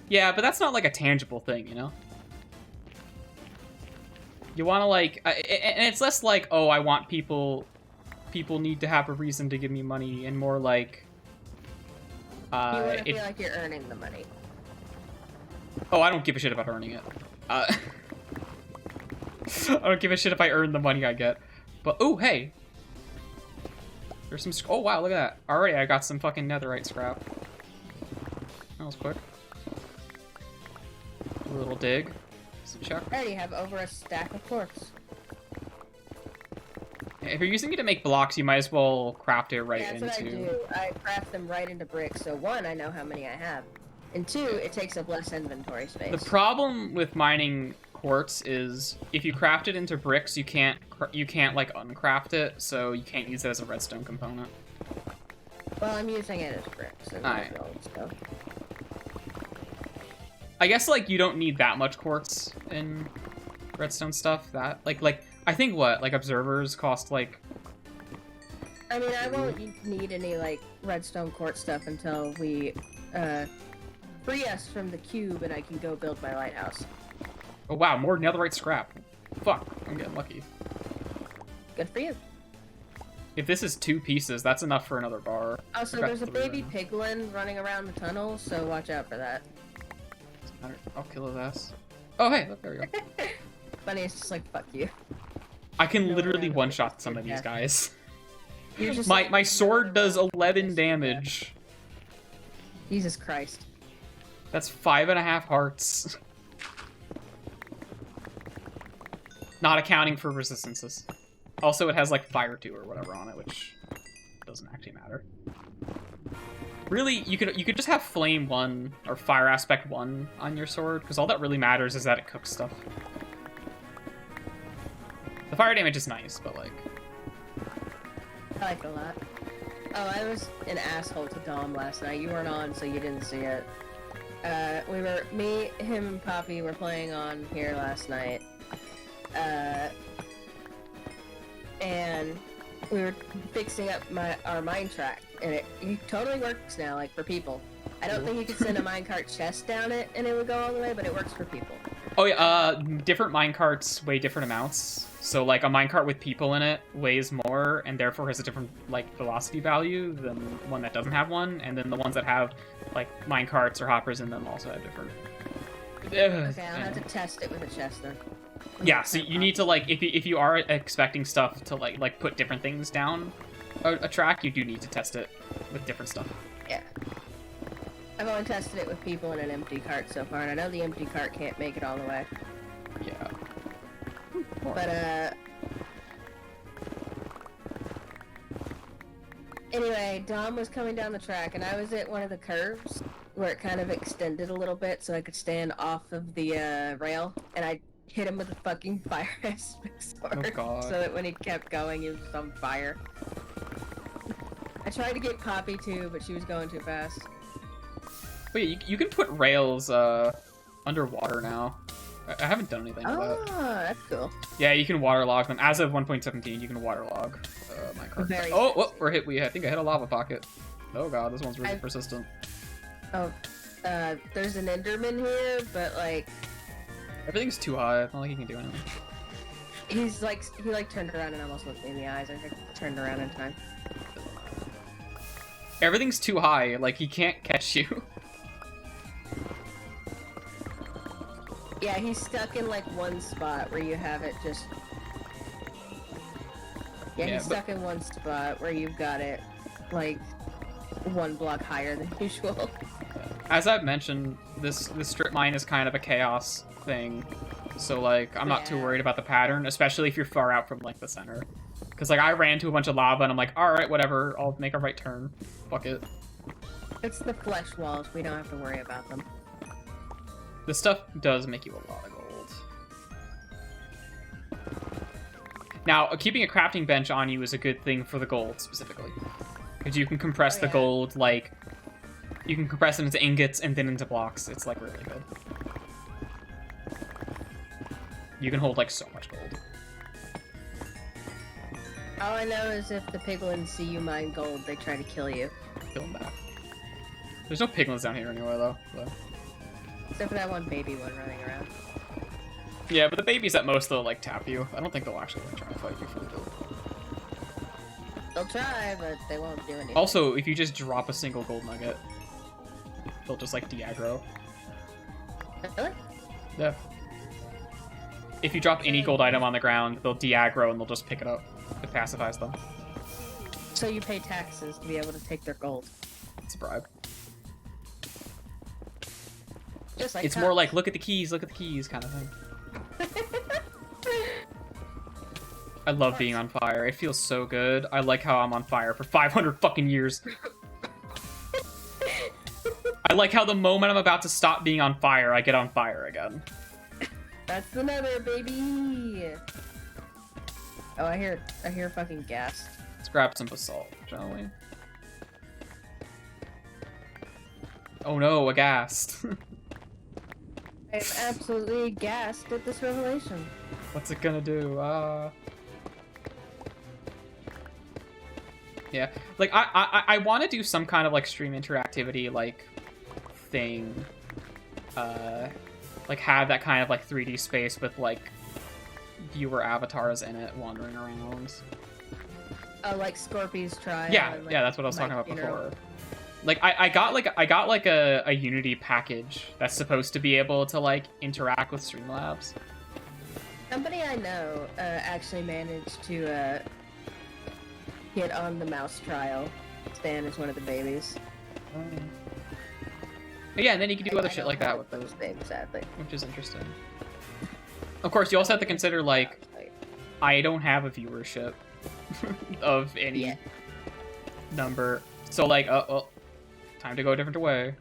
Yeah, but that's not like a tangible thing, you know? You want to like, and it's less like, oh, I want people need to have a reason to give me money, and more like, You want to if, feel like you're earning the money. oh, I don't give a shit about earning it. I don't give a shit if I earn the money I get. But, oh, hey. There's some, oh, wow, look at that. Already, I got some fucking netherite scrap. That was quick. A little dig. Just check. I already have over a stack of quartz. If you're using it to make blocks, you might as well craft it right Yeah, that's into... what I do. I craft them right into bricks, so 1, I know how many I have. And 2, it takes up less inventory space. The problem with mining quartz is if you craft it into bricks, you can't like uncraft it, so you can't use it as a redstone component. Well, I'm using it as bricks. And Alright. so. I guess like you don't need that much quartz in redstone stuff. That like I think what like observers cost like. I mean, I won't need any like redstone quartz stuff until we free us from the cube and I can go build my lighthouse. Oh wow, more netherite scrap. Fuck, I'm getting lucky. Good for you. If this is 2 pieces, that's enough for another bar. Also, I've got there's a 3 baby right now. piglin running around the tunnel, so watch out for that. I'll kill his ass. Oh hey, look, there we go. Funny, it's just like, fuck you. I can No, literally no, one-shot some of yeah. these guys. You're just My like, sword does running around 11 this, damage. Jesus Christ. That's 5.5 hearts. Not accounting for resistances. Also, it has like fire 2 or whatever on it, which doesn't actually matter. Really, you could just have flame 1 or fire aspect 1 on your sword, because all that really matters is that it cooks stuff. The fire damage is nice, but like... I like it a lot. Oh, I was an asshole to Dom last night. You weren't on, so you didn't see it. Me, him, and Poppy were playing on here last night. and we were fixing up our mine track, and it totally works now, like for people. I don't think you could send a minecart chest down it and it would go all the way, but it works for people. Oh yeah, different minecarts weigh different amounts. So like a minecart with people in it weighs more and therefore has a different like velocity value than one that doesn't have one, and then the ones that have like minecarts or hoppers in them also have different. Okay, I'll have to test it with a chest then. Yeah, so you need to like if you are expecting stuff to like put different things down a track, you do need to test it with different stuff. Yeah. I've only tested it with people in an empty cart so far, and I know the empty cart can't make it all the way. Yeah. But, anyway, Dom was coming down the track, and I was at one of the curves where it kind of extended a little bit so I could stand off of the, rail, and I hit him with a fucking fire aspect sword. Oh, God. So that when he kept going, he was on fire. I tried to get Poppy too, but she was going too fast. Wait, you can put rails underwater now. I haven't done anything with that. Oh, that's cool. Yeah, you can waterlog them. As of 1.17, you can waterlog Minecraft. Very Oh, nice. we're hit. I think I hit a lava pocket. Oh god, this one's really persistent. Oh, there's an Enderman here, but like Everything's too high. It's not like you can do anything. he turned around and almost looked me in the eyes. I think he turned around in time. Everything's too high. Like he can't catch you. Yeah, he's stuck in like one spot where you have it just. Yeah, Yeah, he's stuck in one spot where you've got it like one block higher than usual. As I've mentioned, this strip mine is kind of a chaos thing. So like I'm not too Yeah. worried about the pattern, especially if you're far out from like the center. Because like I ran to a bunch of lava and I'm like, all right, whatever, I'll make a right turn. Fuck it. It's the flesh walls. We don't have to worry about them. This stuff does make you a lot of gold. Now, keeping a crafting bench on you is a good thing for the gold, specifically. Because you can compress the gold, like... You can compress it into ingots and then into blocks. It's, like, really good. You can hold, like, so much gold. All I know is if the piglins see you mine gold, they try to kill you. Kill them back. There's no piglins down here anyway, though. So. Except for that one baby one running around. Yeah, but the babies at most, they'll, like, tap you. I don't think they'll actually, like, try to fight you for the gold. They'll try, but they won't do anything. Also, if you just drop a single gold nugget, they'll just, like, de-aggro. Really? Yeah. If you drop any gold item on the ground, they'll de-aggro and they'll just pick it up. It pacifies them. So you pay taxes to be able to take their gold. It's a bribe. Just like It's more like, look at the keys kind of thing. I love being on fire. It feels so good. I like how I'm on fire for 500 fucking years. I like how the moment I'm about to stop being on fire, I get on fire again. That's the nether, baby. Oh, I hear fucking gas. Let's grab some basalt, shall we? Oh no, a ghast. I'm absolutely gassed at this revelation. What's it gonna do? Yeah, like I want to do some kind of like stream interactivity like thing. Like have that kind of like 3D space with like viewer avatars in it wandering around. Oh, like Scorpy's trial. Yeah, and, like, yeah, that's what I was talking my about funeral. before. Like I got like a Unity package that's supposed to be able to like interact with Streamlabs. Somebody I know actually managed to get on the mouse trial. Stan is one of the babies. Yeah, and then you can do other I shit don't like that have with those things, sadly. which is interesting. Of course, you also have to consider like I don't have a viewership of any number, so like well, time to go a different way.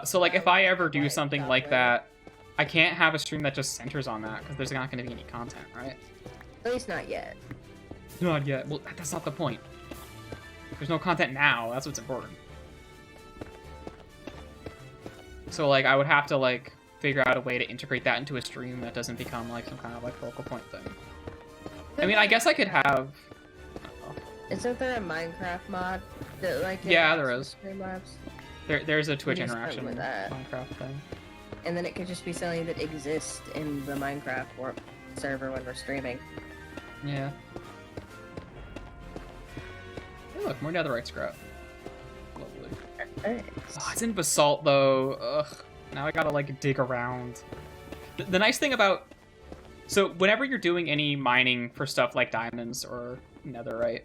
So like if I ever do something like that, I can't have a stream that just centers on that because there's not going to be any content, right? At least not yet. Not yet. Well, that's not the point. There's no content now. That's what's important. So like I would have to like figure out a way to integrate that into a stream that doesn't become like some kind of like focal point thing. I mean, I guess I could have. Isn't there a Minecraft mod that like? Yeah, there is. Streamlabs? There's a Twitch just interaction went with that. Minecraft thing. And then it could just be something that exists in the Minecraft server when we're streaming. Yeah. Hey, look, more netherite scrap. Lovely. Thanks. Oh, it's in basalt though. Ugh. Now I gotta like dig around. The nice thing about, so whenever you're doing any mining for stuff like diamonds or netherite,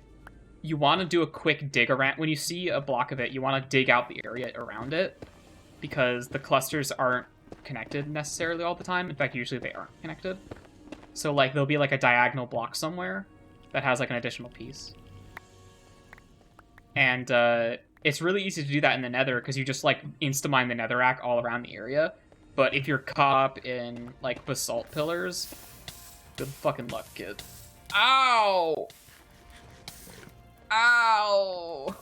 you want to do a quick dig around. When you see a block of it, you want to dig out the area around it, because the clusters aren't connected necessarily all the time. In fact, usually they aren't connected. So like there'll be like a diagonal block somewhere that has like an additional piece. And it's really easy to do that in the nether, because you just like insta-mine the netherrack all around the area. But if you're caught up in like basalt pillars, good fucking luck, kid. Ow! Ow!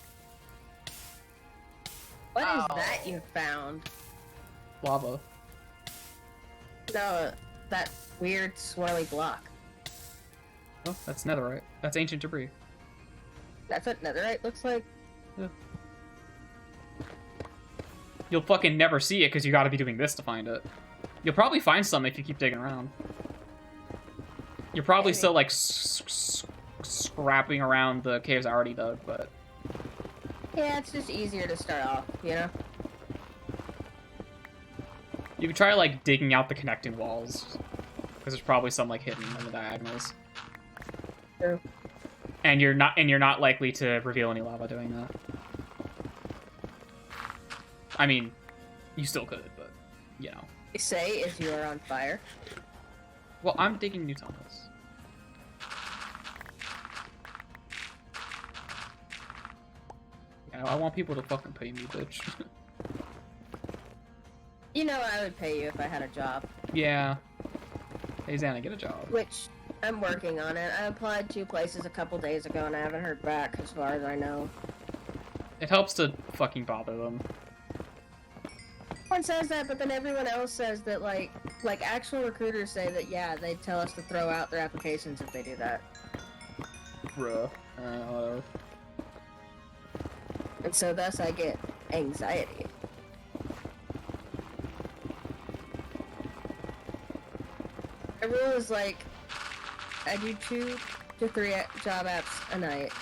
What Ow. is that you found? Lava. No, that weird swirly block. Oh, that's netherite. That's ancient debris. That's what netherite looks like? Yeah. You'll fucking never see it because you gotta be doing this to find it. You'll probably find some if you keep digging around. You're probably Maybe. still like scrapping around the caves I already dug, but Yeah, it's just easier to start off, you know? you could try like digging out the connecting walls, because there's probably some like hidden in the diagonals. True. And you're not likely to reveal any lava doing that. I mean, you still could, but you know. You say as you are on fire. Well, I'm digging new tunnels. I want people to fucking pay me, bitch. You know I would pay you if I had a job. Yeah. Hey, Xana, get a job. Which, I'm working on it. I applied 2 places a couple days ago and I haven't heard back as far as I know. It helps to fucking bother them. Everyone says that, but then everyone else says that, like actual recruiters say that, yeah, they tell us to throw out their applications if they do that. Bruh. Whatever. And so thus I get anxiety. My rule is like, I do 2 to 3 job apps a night.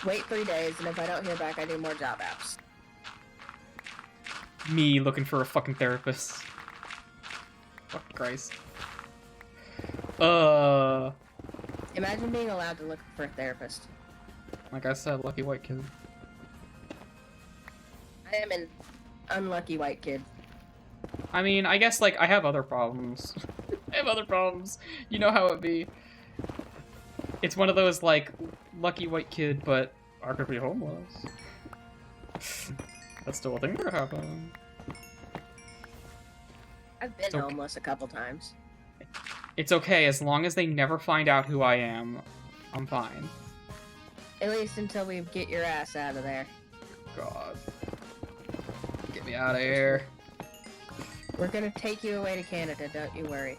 Wait 3 days, and if I don't hear back, I do more job apps. Me looking for a fucking therapist. Fuck Christ. Imagine being allowed to look for a therapist. Like I said, lucky white kid. I am an unlucky white kid. I mean, I guess, like, I have other problems. I have other problems. You know how it be. It's one of those, like, lucky white kid, but arguably homeless. That's still a thing that could happen. I've been It's okay. homeless a couple times. It's okay, as long as they never find out who I am, I'm fine. At least until we get your ass out of there. God. Get me out of here. We're gonna take you away to Canada, don't you worry.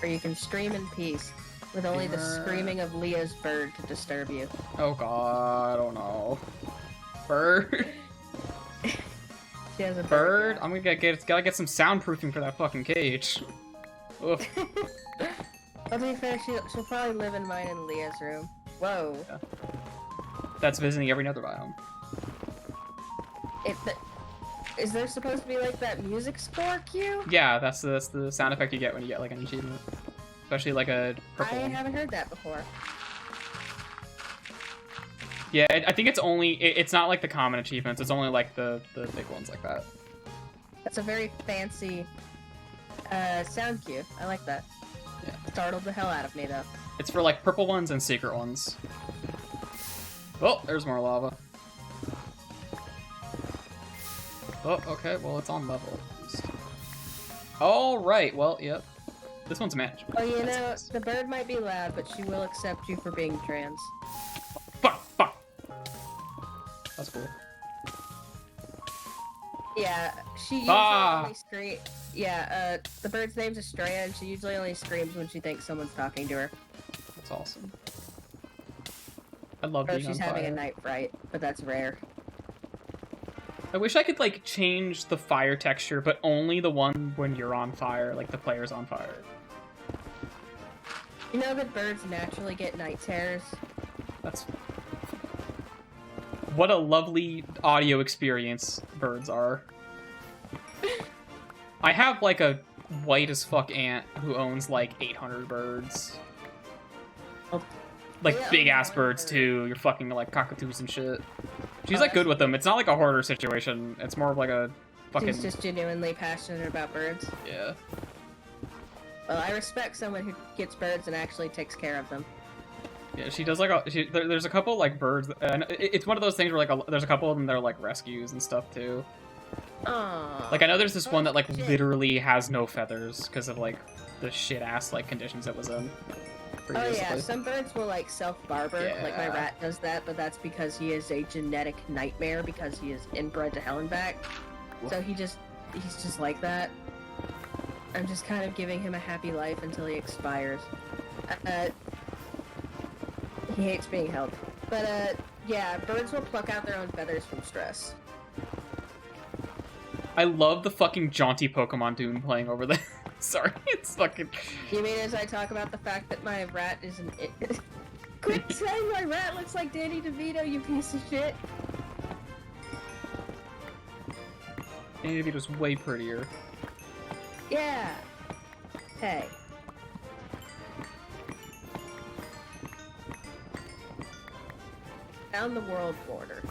Or you can stream in peace, with only the screaming of Leah's bird to disturb you. Oh god, I don't know. Bird? She has a Bird? now. I'm gonna gotta get some soundproofing for that fucking cage. Ugh. Well, to be fair, she'll probably live in mine in Leah's room. Whoa. That's visiting every nether biome. Is there supposed to be like that music score cue? Yeah, that's the sound effect you get when you get like an achievement. Especially like a purple I one. haven't heard that before. Yeah, I think it's only, it's not like the common achievements, it's only like the big ones like that. That's a very fancy sound cue. I like that. Yeah. Startled the hell out of me though. It's for like purple ones and secret ones. Oh, there's more lava. Oh, okay, well it's on level. Alright, well, yep. This one's manageable. Oh, you That's know, nice. the bird might be loud, but she will accept you for being trans. Fuck, fuck. That's cool. Yeah, she usually only screams. Yeah, the bird's name's Estrella, and she usually only screams when she thinks someone's talking to her. That's awesome. I love Or being on she's fire. having a night fright, but that's rare. I wish I could, like, change the fire texture, but only the one when you're on fire, like the player's on fire. You know that birds naturally get night terrors? That's... What a lovely audio experience birds are. I have, like, a white as fuck aunt who owns, like, 800 birds. Oh. Like, Yeah, big-ass one birds, bird. too. Your fucking, like, cockatoos and shit. She's, Oh, like, good that's with them. It's not like a hoarder situation. It's more of, like, a fucking... She's just genuinely passionate about birds. Yeah. Well, I respect someone who gets birds and actually takes care of them. Yeah, she does, like, there's a couple, like, birds, and it's one of those things where, like, there's a couple of them that are, like, rescues and stuff, too. Aww. Like, I know there's this one that, like, shit. literally has no feathers because of, like, the shit-ass, like, conditions it was in Oh previously. yeah, some birds will like self-barber, like my Yeah. rat does that, but that's because he is a genetic nightmare because he is inbred to hell and back. So he's just like that. I'm just kind of giving him a happy life until he expires. He hates being held. But yeah, birds will pluck out their own feathers from stress. I love the fucking jaunty Pokemon Dune playing over there. Sorry, it's fucking... You mean as I talk about the fact that my rat is an Quit saying my rat looks like Danny DeVito, you piece of shit! Danny DeVito's way prettier. Yeah! Hey. Found the world border.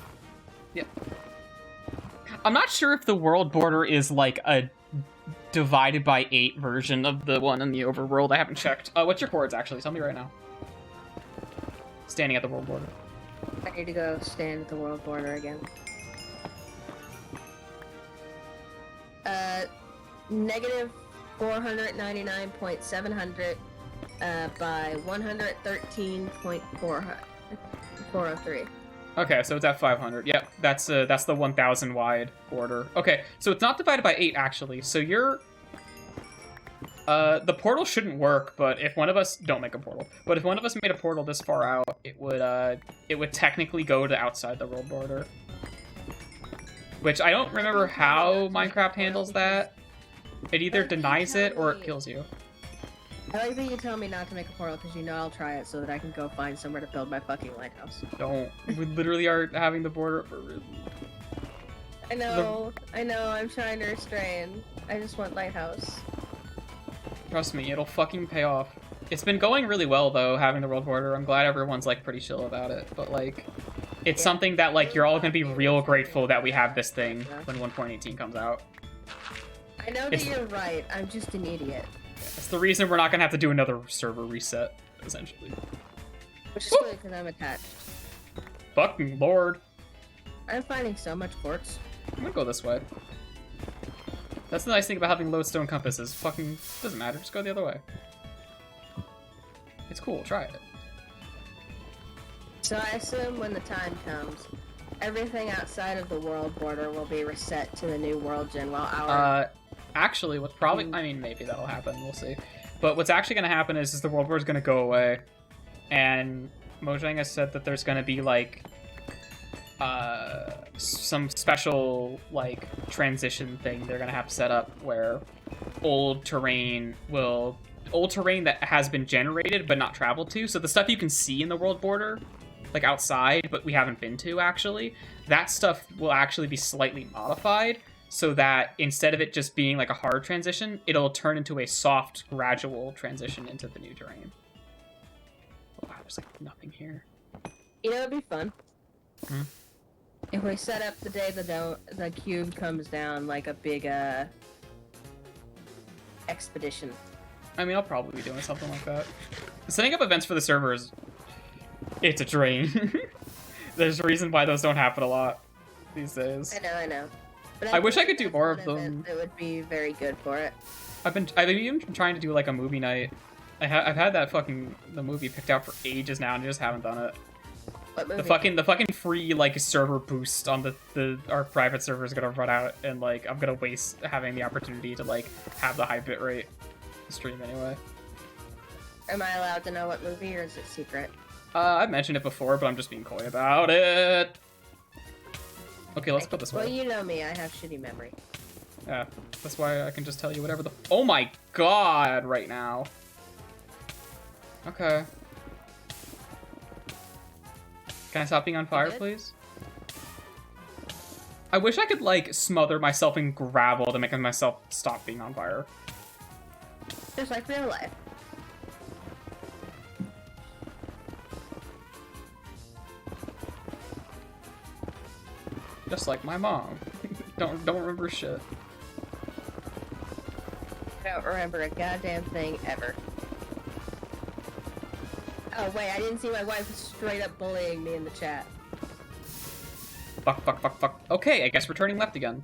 Yep. I'm not sure if the world border is like a divided by 8 version of the one in the overworld. I haven't checked. What's your chords, actually? Tell me right now. Standing at the world border. I need to go stand at the world border again. Negative 499.700 by 113.403. Okay, so it's at 500. Yep, that's the 1,000 wide border. Okay, so it's not divided by 8 actually. So you're the portal shouldn't work, but if one of us don't make a portal, but if one of us made a portal this far out, it would technically go to outside the world border. Which I don't remember how Minecraft handles that. It either denies it or it kills you. I like that you tell me not to make a portal because you know I'll try it so that I can go find somewhere to build my fucking lighthouse. Don't. We literally are having the border for... I know, I'm trying to restrain. I just want lighthouse. Trust me, it'll fucking pay off. It's been going really well, though, having the world border. I'm glad everyone's, like, pretty chill about it. But, like, it's something that, like, you're all gonna be real grateful that we have this thing when 1.18 comes out. I know that you're right, I'm just an idiot. It's the reason we're not gonna have to do another server reset, essentially. Which is good because I'm attached. Fucking lord. I'm finding so much quartz. I'm gonna go this way. That's the nice thing about having lodestone compasses. Fucking doesn't matter, just go the other way. It's cool, try it. So I assume when the time comes, everything outside of the world border will be reset to the new world gen while our... Actually, what's probably... I mean, maybe that'll happen, we'll see. But what's actually gonna happen is the world border is gonna go away. And Mojang has said that there's gonna be, like, some special, like, transition thing they're gonna have set up where old terrain that has been generated but not traveled to, so the stuff you can see in the world border, like outside, but we haven't been to actually, that stuff will actually be slightly modified so that instead of it just being like a hard transition, it'll turn into a soft, gradual transition into the new terrain. Oh, wow, there's like nothing here. You know, it'd be fun. Hmm? If we set up the day the cube comes down, like a big, expedition. I mean, I'll probably be doing something like that. Setting up events for the servers, it's a drain. There's a reason why those don't happen a lot these days. I know. But I wish I think could do that's more one of them. event that would be very good for it. I've even been trying to do like a movie night. I've had that fucking the movie picked out for ages now, and I just haven't done it. What movie? The fucking free like server boost on our private server is gonna run out, and like I'm gonna waste having the opportunity to like have the high bitrate stream anyway. Am I allowed to know what movie, or is it secret? I've mentioned it before, but I'm just being coy about it. Okay, let's put this Well, way. you know me. I have shitty memory. Yeah, that's why I can just tell you whatever the. Oh my god! Right now. Okay. Can I stop being on fire, good? please? I wish I could like smother myself in gravel to make myself stop being on fire. Just like real life. Just like my mom. don't remember shit. I don't remember a goddamn thing ever. Oh wait, I didn't see my wife straight up bullying me in the chat. Fuck, fuck, fuck, fuck. Okay, I guess we're turning left again.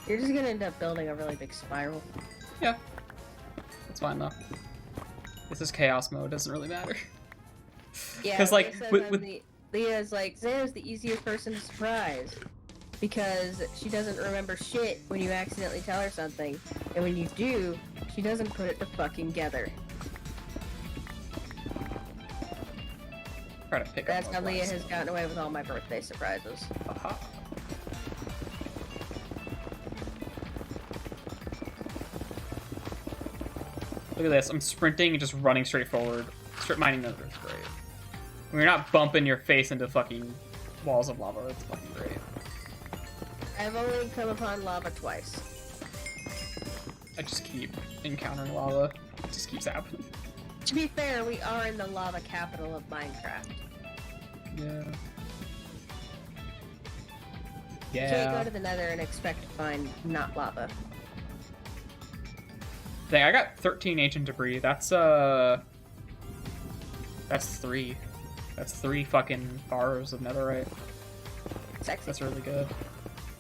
You're just gonna end up building a really big spiral. Yeah. That's fine though. This is chaos mode, doesn't really matter. Yeah, 'Cause, like, Leah's like, Xana's the easiest person to surprise. Because she doesn't remember shit when you accidentally tell her something. And when you do, she doesn't put it to fucking together. Try to pick That's up how those Leah lights. has gotten away with all my birthday surprises. Aha. Look at this, I'm sprinting and just running straight forward. Strip mining nether is great. When you're not bumping your face into fucking walls of lava, it's fucking great. I've only come upon lava twice. I just keep encountering lava. It just keeps happening. To be fair, we are in the lava capital of Minecraft. Yeah. You can't go to the nether and expect to find not lava. Dang, I got 13 ancient debris. That's 3. That's 3 fucking bars of netherite. Sexy. That's really good.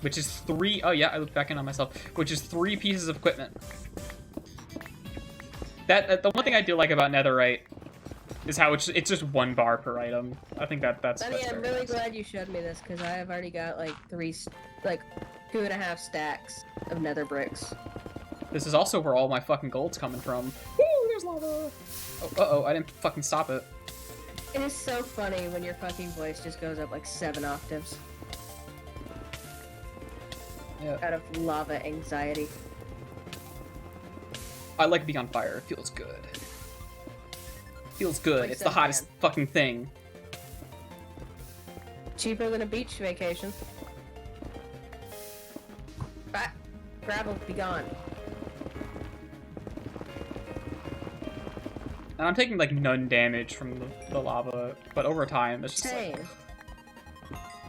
Which is 3. Oh yeah, I looked back in on myself. Which is 3 pieces of equipment. The one thing I do like about netherite is how it's just 1 bar per item. I think that's. Buddy, that's I'm very really nice. glad you showed me this because I have already got like 2.5 stacks of nether bricks. This is also where all my fucking gold's coming from. Woo! There's lava. Oh, uh-oh! I didn't fucking stop it. It is so funny when your fucking voice just goes up like 7 octaves Yeah. out of lava anxiety. I like being on fire. It feels good. Feels good. Like It's the so, hottest man. fucking thing. Cheaper than a beach vacation. Ah, gravel, be gone. And I'm taking like none damage from the lava, but over time it's just Same. like,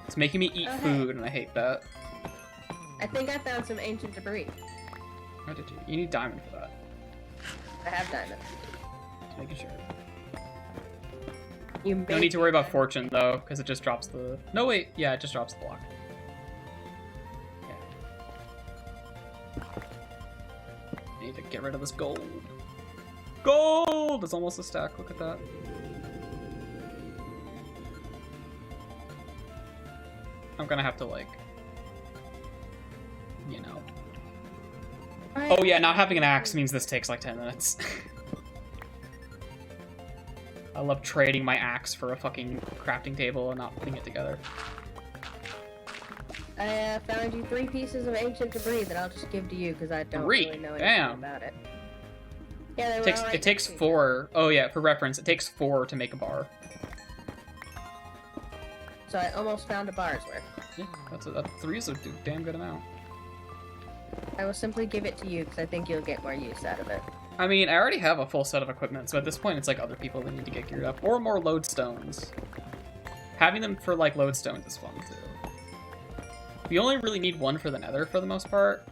it's making me eat Okay. food, and I hate that. I think I found some ancient debris. How did you? You need diamond for that. I have diamond. Just making sure. You No need to worry about fortune though, because it just drops the. No wait, yeah, it just drops the block. Yeah. I need to get rid of this gold. Gold! It's almost a stack. Look at that. I'm gonna have to like, you know. Oh yeah, not having an axe means this takes like 10 minutes. I love trading my axe for a fucking crafting table and not putting it together. I found you 3 pieces of ancient debris that I'll just give to you because I don't 3? really know anything Damn. about it. Yeah, they It were takes, all it right takes next to each other. 4. Oh yeah, for reference, it takes 4 to make a bar. So I almost found a bar's worth. Yeah, that 3 is a damn good amount. I will simply give it to you because I think you'll get more use out of it. I mean, I already have a full set of equipment, so at this point it's like other people that need to get geared up. Or more lodestones. Having them for like lodestones is fun too. We only really need 1 for the nether for the most part.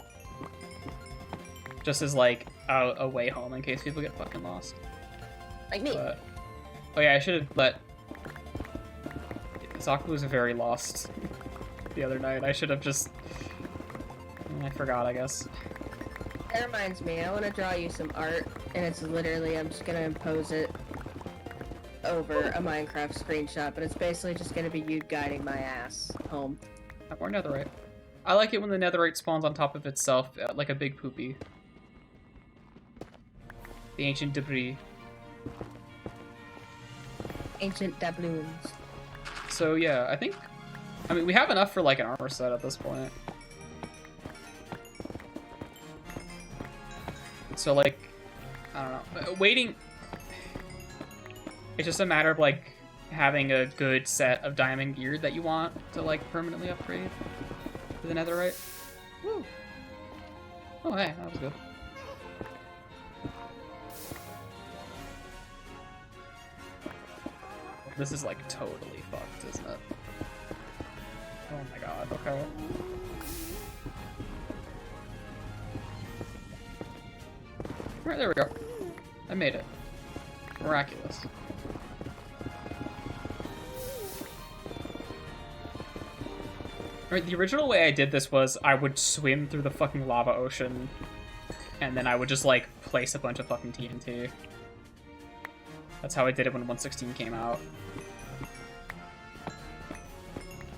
Just as like a way home in case people get fucking lost. Like me. But, oh yeah, I should have let... Zaku was very lost the other night. I should have just... I forgot, I guess. That reminds me, I want to draw you some art, and it's literally, I'm just going to impose it over a Minecraft screenshot, but it's basically just gonna be you guiding my ass home. Or netherite. I like it when the netherite spawns on top of itself, like a big poopy. The ancient debris. Ancient doubloons. So yeah, I mean, we have enough for like an armor set at this point. So like, I don't know, waiting. It's just a matter of like having a good set of diamond gear that you want to like permanently upgrade to the netherite. Woo. Oh hey, that was good. This is like totally fucked, isn't it? Oh my god, okay. Alright, there we go. I made it. Miraculous. Alright, the original way I did this was I would swim through the fucking lava ocean, and then I would just, like, place a bunch of fucking TNT. That's how I did it when 1.16 came out.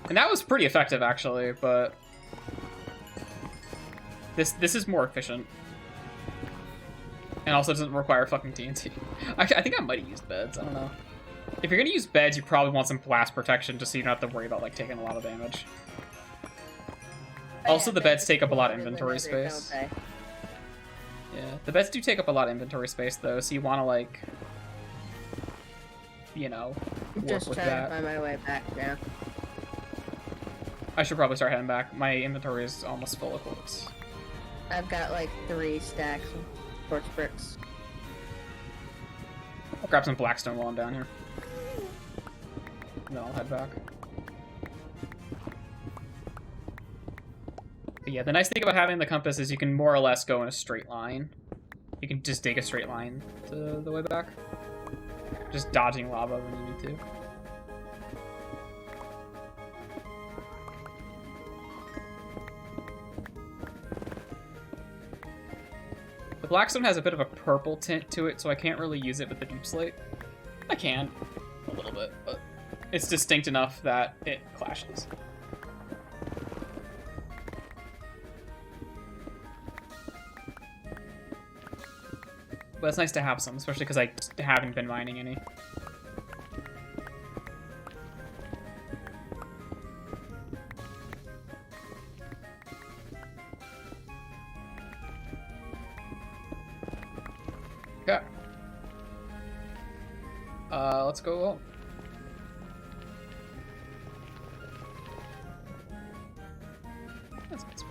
And that was pretty effective, actually, but... This is more efficient. And also doesn't require fucking TNT. Actually, I think I might have used beds, I don't know. If you're gonna use beds, you probably want some blast protection just so you don't have to worry about, like, taking a lot of damage. Also, the beds take up a lot of inventory space. Yeah, the beds do take up a lot of inventory space, though, so you want to, like, you know, work Just with trying that. to find my way back now. I should probably start heading back. My inventory is almost full of quartz. I've got like 3 stacks of quartz bricks. I'll grab some blackstone while I'm down here. And then I'll head back. But yeah, the nice thing about having the compass is you can more or less go in a straight line. You can just dig a straight line to the way back. Just dodging lava when you need to. The blackstone has a bit of a purple tint to it, so I can't really use it with the deep slate. I can, a little bit, but it's distinct enough that it clashes. But it's nice to have some, especially because I haven't been mining any. Okay. Let's go home. That's nice.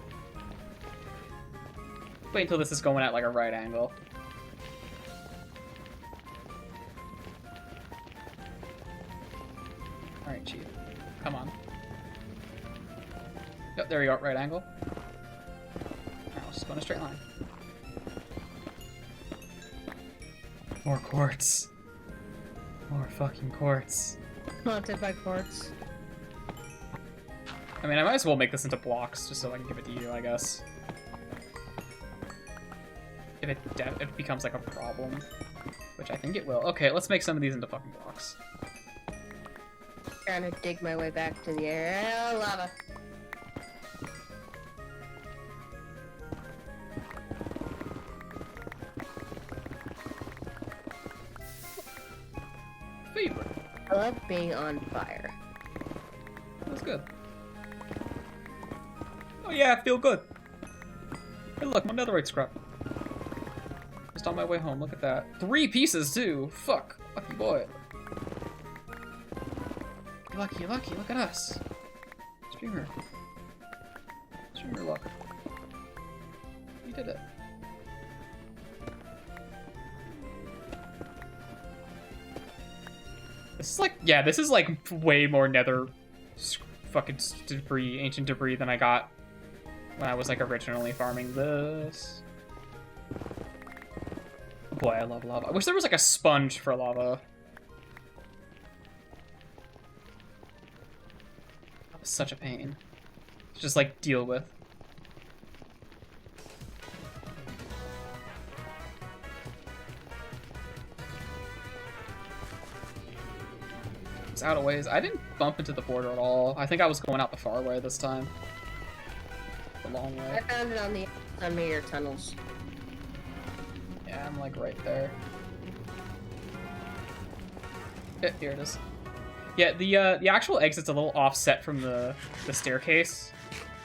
Wait until this is going at like a right angle. Alright, Chief. Come on. Yep, there you are, right angle. Alright, let's just go in a straight line. More quartz. More fucking quartz. Haunted by quartz. I mean, I might as well make this into blocks, just so I can give it to you, I guess. If it becomes, like, a problem. Which I think it will. Okay, let's make some of these into fucking blocks. Trying to dig my way back to the area. Lava. Favorite. I love being on fire. That's good. Oh yeah, I feel good. Hey look, my netherite scrap. Just on my way home, look at that. 3 pieces too! Fuck. Lucky boy. Lucky, lucky, look at us. Streamer. Streamer luck. We did it. This is like, yeah, this is like way more nether fucking debris, ancient debris than I got when I was like originally farming this. Boy, I love lava. I wish there was like a sponge for lava. That was such a pain to just like deal with. It's out of ways. I didn't bump into the border at all. I think I was going out the far way this time. The long way. I found it on the some of your tunnels. Yeah, I'm like right there. Yeah, here it is. Yeah, the actual exit's a little offset from the staircase,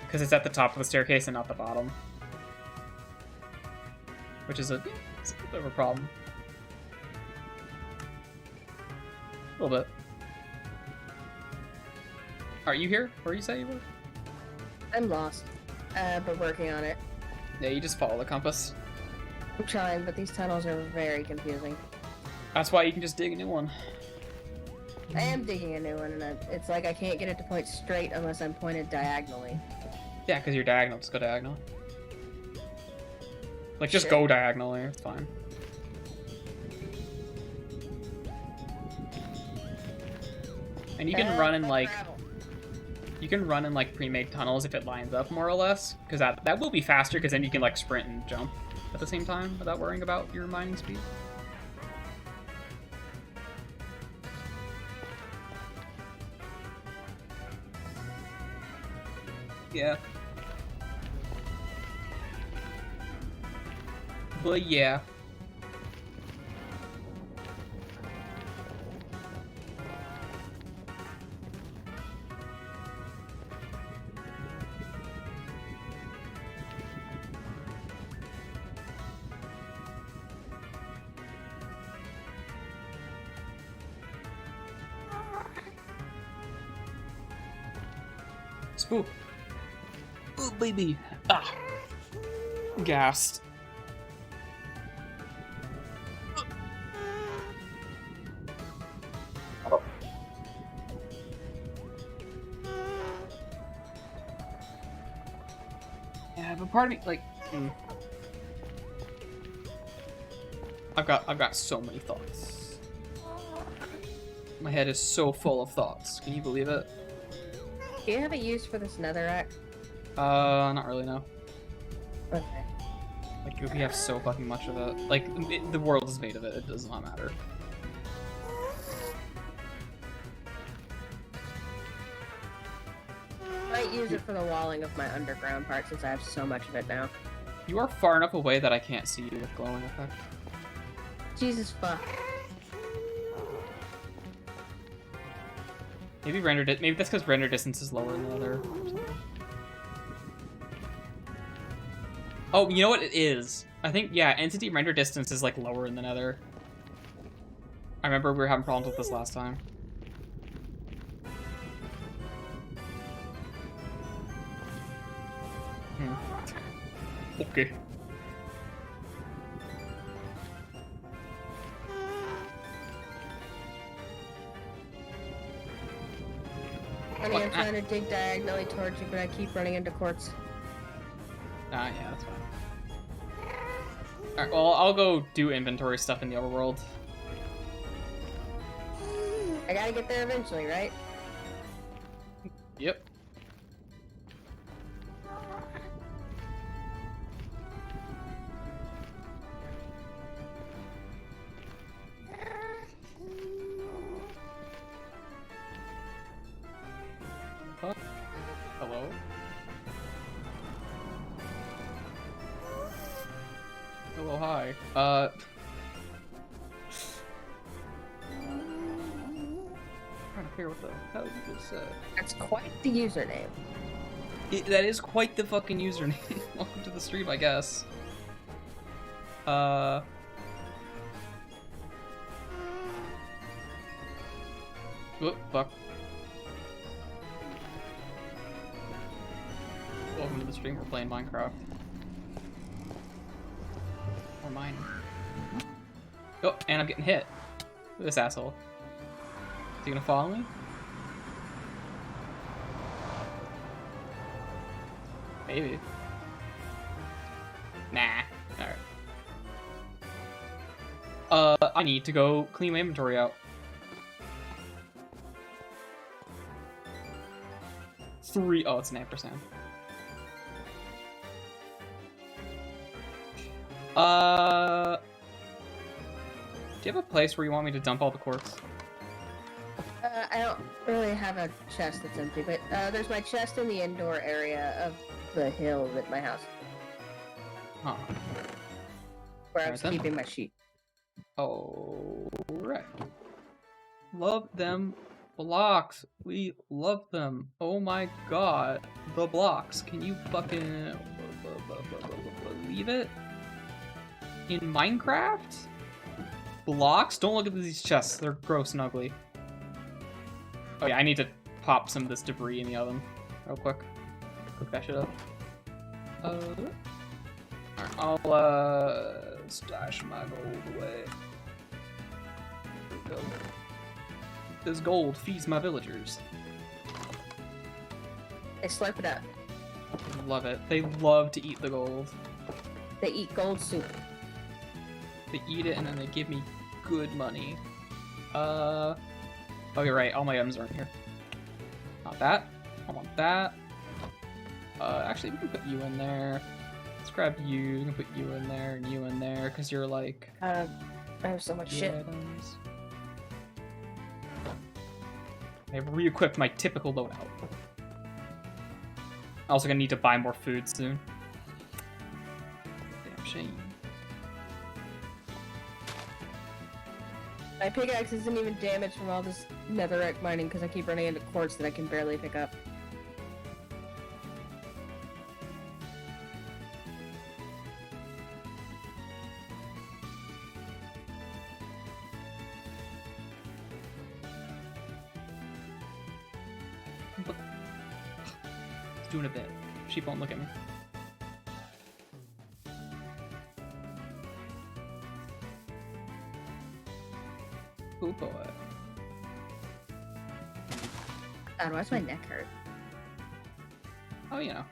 because it's at the top of the staircase and not the bottom. Which is it's a bit of a problem. A little bit. Are you here? Where you say you were? I'm lost, but working on it. Yeah, you just follow the compass. I'm trying, but these tunnels are very confusing. That's why you can just dig a new one. I am digging a new one, and it's like I can't get it to point straight unless I'm pointed diagonally. Yeah, because you're diagonal. Just go diagonal. Like, just Sure. go diagonally. It's fine. And you can run in, like... Gravel. You can run in, like, pre-made tunnels if it lines up, more or less. Because that will be faster, because then you can, like, sprint and jump at the same time without worrying about your mining speed. Yeah. But yeah. Spook. Oh, baby. Ah. Gassed. Yeah, but part of me, like, I've got so many thoughts. My head is so full of thoughts. Can you believe it? Do you have a use for this netherrack? Not really, no. Okay. Like, we have so fucking much of it. Like, the world is made of it. It does not matter. I might use it for the walling of my underground part since I have so much of it now. You are far enough away that I can't see you with glowing effect. Jesus fuck. Maybe maybe that's because render distance is lower than the other. Oh, you know what it is? I think, yeah, entity render distance is, like, lower in the nether. I remember we were having problems with this last time. Okay. Honey, I'm trying to dig diagonally towards you, but I keep running into quartz. Ah, yeah, that's fine. Alright, well, I'll go do inventory stuff in the overworld. I gotta get there eventually, right? Yep. Huh? Hello? Hello, hi. Trying to figure what the hell you just said. That's quite the username. That is quite the fucking username. Welcome to the stream, I guess. Oh, fuck. Welcome to the stream, we're playing Minecraft. Or mining. Oh, and I'm getting hit. Look at this asshole. Is he gonna follow me? Maybe. Nah. Alright. I need to go clean my inventory out. 3. Oh, it's an ampersand. Do you have a place where you want me to dump all the quartz? I don't really have a chest that's empty, but there's my chest in the indoor area of the hill at my house, Huh. where I was Alright, then. keeping my sheep. Alright. Love them blocks. We love them. Oh my god. The blocks. Can you fucking believe it? In Minecraft? Blocks? Don't look at these chests. They're gross and ugly. Oh yeah, I need to pop some of this debris in the oven real quick. Cook that shit up. I'll stash my gold away. There we go. This gold feeds my villagers. They slurp it up. Love it. They love to eat the gold. They eat gold soup. They eat it and then they give me good money. Oh, you're right. All my items aren't here. Not that. I want that. Actually, we can put you in there. Let's grab you. We can put you in there and you in there because you're like. I have so much shit. Items. I've re-equipped my typical loadout. Also gonna need to buy more food soon. Damn shame. My pickaxe isn't even damaged from all this netherrack mining because I keep running into quartz that I can barely pick up. It's doing a bit. Sheep won't look at me. Oh boy. God, why's my neck hurt? Oh, you know.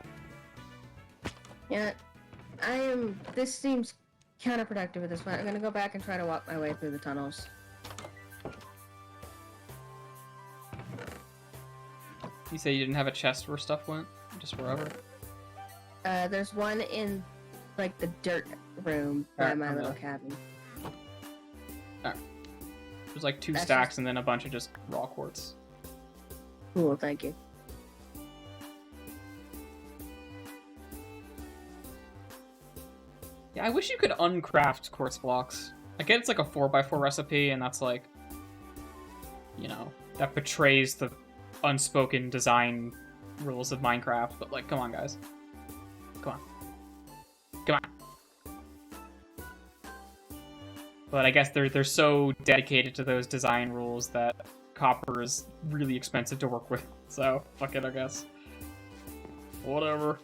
Yeah, this seems counterproductive at this point. I'm gonna go back and try to walk my way through the tunnels. You say you didn't have a chest where stuff went? Just wherever? There's one in, like, the dirt room by Alright, my I'm little there. cabin. There's like 2 That's stacks just- and then a bunch of just raw quartz. Cool, thank you. Yeah, I wish you could uncraft quartz blocks. I get it's like a 4x4 recipe, and that's like, you know, that betrays the unspoken design rules of Minecraft, but like, come on, guys. Come on. Come on. But I guess they're so dedicated to those design rules that copper is really expensive to work with. So, fuck it, I guess. Whatever.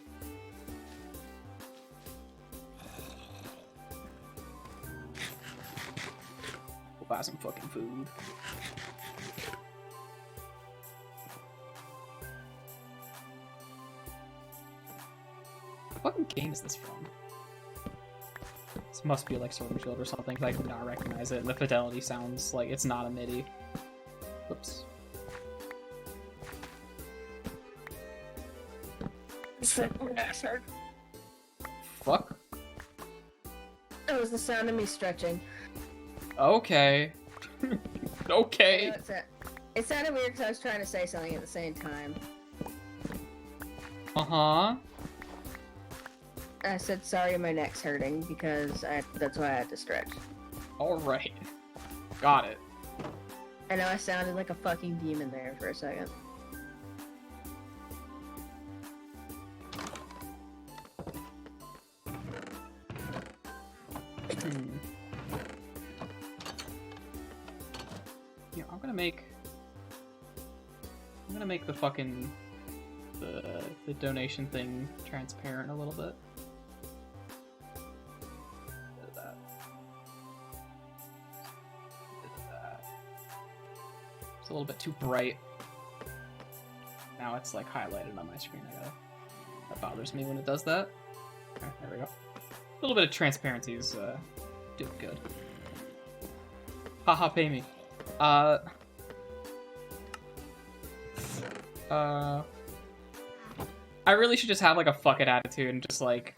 We'll buy some fucking food. What fucking game is this from? This must be like Sword and Shield or something, 'cause I do not recognize it, and the fidelity sounds like it's not a MIDI. Whoops. Fuck. That was the sound of me stretching. Okay. Okay. That's it. It sounded weird because I was trying to say something at the same time. Uh-huh. I said, sorry, my neck's hurting, because that's why I had to stretch. Alright. Got it. I know I sounded like a fucking demon there for a second. Yeah, I'm gonna make the fucking the donation thing transparent a little bit. Bit of that. Bit of that. It's a little bit too bright. Now it's like highlighted on my screen. That bothers me when it does that. Okay, there we go. A little bit of transparency is doing good. Haha, pay me. I really should just have like a fuck it attitude and just like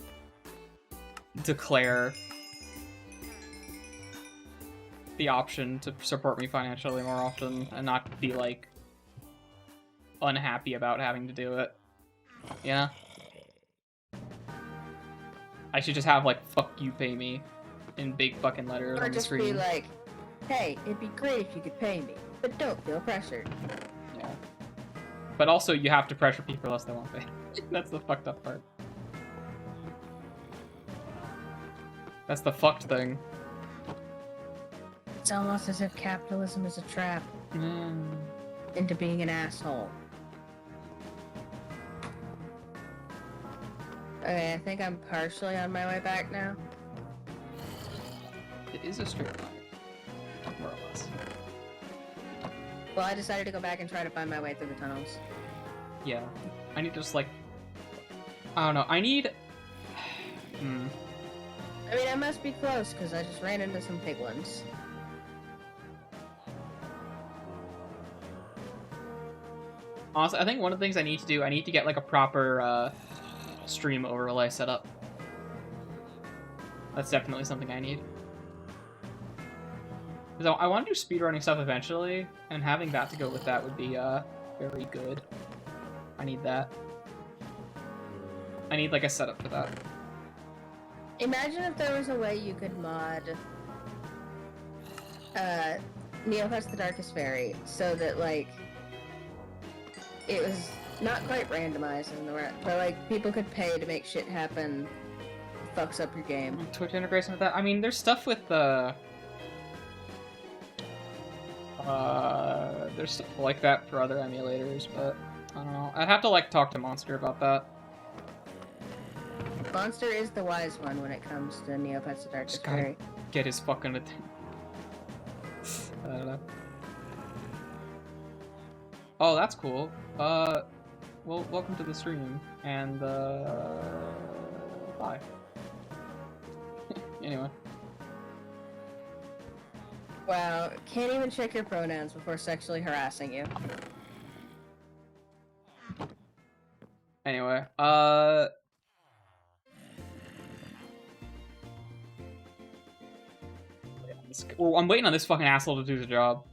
the option to support me financially more often and not be like unhappy about having to do it. You know? I should just have like "fuck you, pay me" in big fucking letters Or on the just screen. be like, hey, it'd be great if you could pay me, but don't feel pressured. Yeah. But also, you have to pressure people else they won't pay. That's the fucked up part. That's the fucked thing. It's almost as if capitalism is a trap into being an asshole. Okay, I think I'm partially on my way back now. It is a straight line. More or less. Well, I decided to go back and try to find my way through the tunnels. Yeah. I need to just like... I don't know. I need... I mean, I must be close, because I just ran into some piglins. Honestly, I think one of the things I need to do, I need to get like a proper stream overlay set up. That's definitely something I need. So I want to do speedrunning stuff eventually, and having that to go with that would be very good. I need that. I need like a setup for that. Imagine if there was a way you could mod Neopets the Darkest Fairy so that like it was not quite randomized in the but like people could pay to make shit happen. Fucks up your game. Twitch integration with that. I mean, there's stuff with the there's stuff like that for other emulators, but I don't know. I'd have to like talk to Monster about that. Monster is the wise one when it comes to Neopets the Darkest Just gotta Fairy. get his fucking I don't know. Oh, that's cool. Well, welcome to the stream, and bye. Anyway. Wow, can't even check your pronouns before sexually harassing you. Anyway, well, I'm waiting on this fucking asshole to do the job.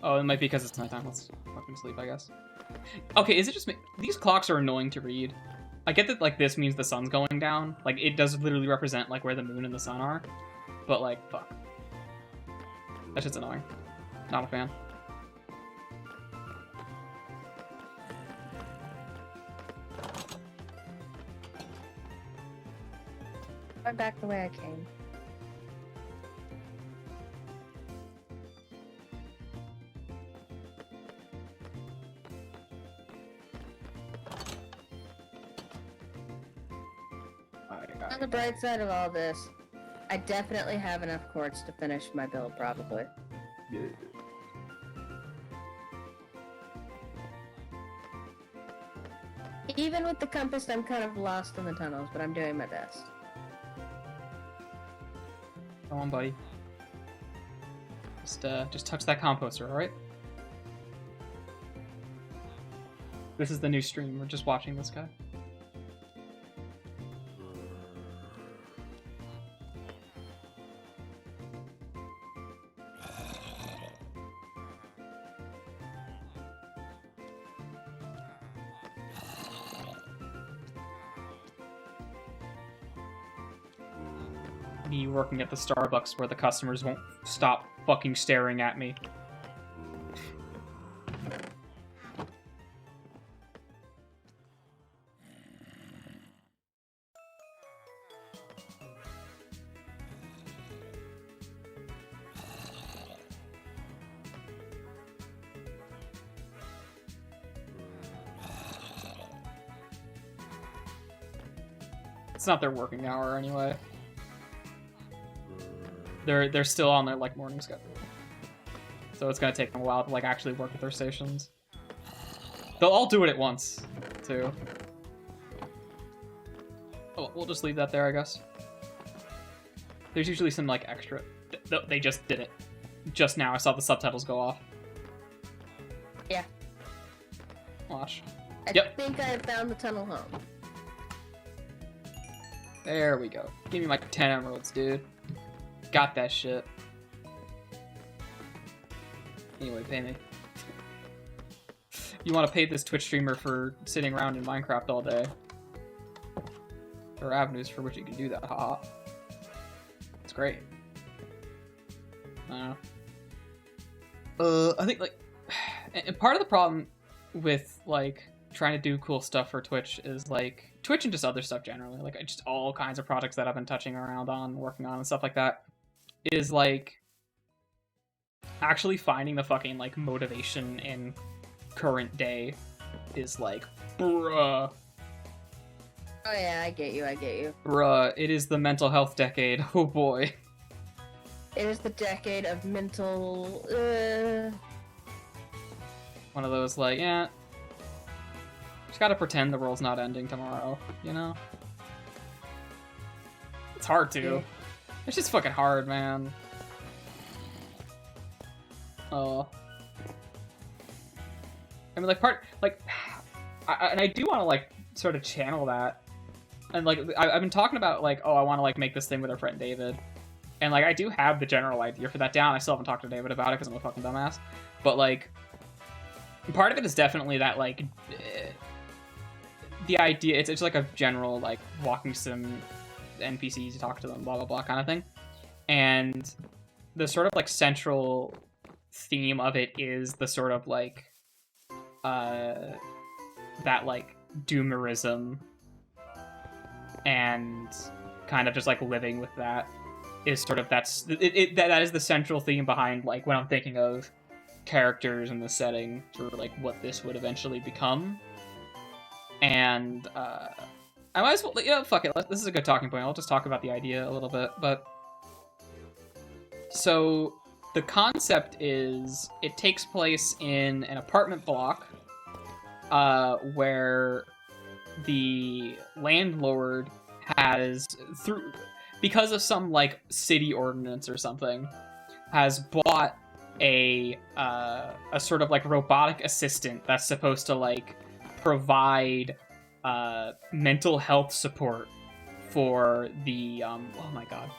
Oh, it might be because it's nighttime. Let's fucking sleep, I guess. Okay, is it just me? These clocks are annoying to read. I get that, like, this means the sun's going down. Like, it does literally represent, like, where the moon and the sun are. But, like, fuck. That shit's annoying. Not a fan. I'm back the way I came. On the bright side of all this, I definitely have enough quartz to finish my build, probably. Yeah. Even with the compass, I'm kind of lost in the tunnels, but I'm doing my best. Come on, buddy. Just touch that composter, alright? This is the new stream. We're just watching this guy. Me working at the Starbucks where the customers won't stop fucking staring at me. It's not their working hour anyway. They're still on their like morning schedule, so it's gonna take them a while to like actually work with their stations. They'll all do it at once, too. Oh, we'll just leave that there, I guess. There's usually some like extra. They just did it. Just now, I saw the subtitles go off. Yeah. Watch. I Yep. think I have found the tunnel home. There we go. Give me my 10 emeralds, dude. Got that shit. Anyway, pay me. You want to pay this Twitch streamer for sitting around in Minecraft all day? There are avenues for which you can do that, haha. It's great. I don't know. I think, like, and part of the problem with, like, trying to do cool stuff for Twitch is, like, Twitch and just other stuff generally, like, just all kinds of projects that I've been touching around on, working on, and stuff like that, is, like, actually finding the fucking, like, motivation in current day is, like, bruh. Oh yeah, I get you. Bruh, it is the mental health decade. Oh boy. It is the decade of mental. One of those, like, yeah. Just gotta pretend the world's not ending tomorrow, you know? It's hard to. Yeah. It's just fucking hard, man. Oh. I mean, like, and I do want to, like, sort of channel that. And, like, I've been talking about, like, oh, I want to, like, make this thing with our friend David. And, like, I do have the general idea for that down. I still haven't talked to David about it because I'm a fucking dumbass. But, like, part of it is definitely that, like, the idea, it's like a general, like, walking sim NPCs, you talk to them, blah, blah, blah kind of thing. And the sort of, like, central theme of it is the sort of, like, that, like, doomerism and kind of just, like, living with that is sort of, that is the central theme behind, like, when I'm thinking of characters in the setting for, like, what this would eventually become. And, I might as well, you know, fuck it, this is a good talking point, I'll just talk about the idea a little bit, but... So, the concept is, it takes place in an apartment block, where the landlord has, because of some, like, city ordinance or something, has bought a sort of, like, robotic assistant that's supposed to, like, provide mental health support for the, oh my god,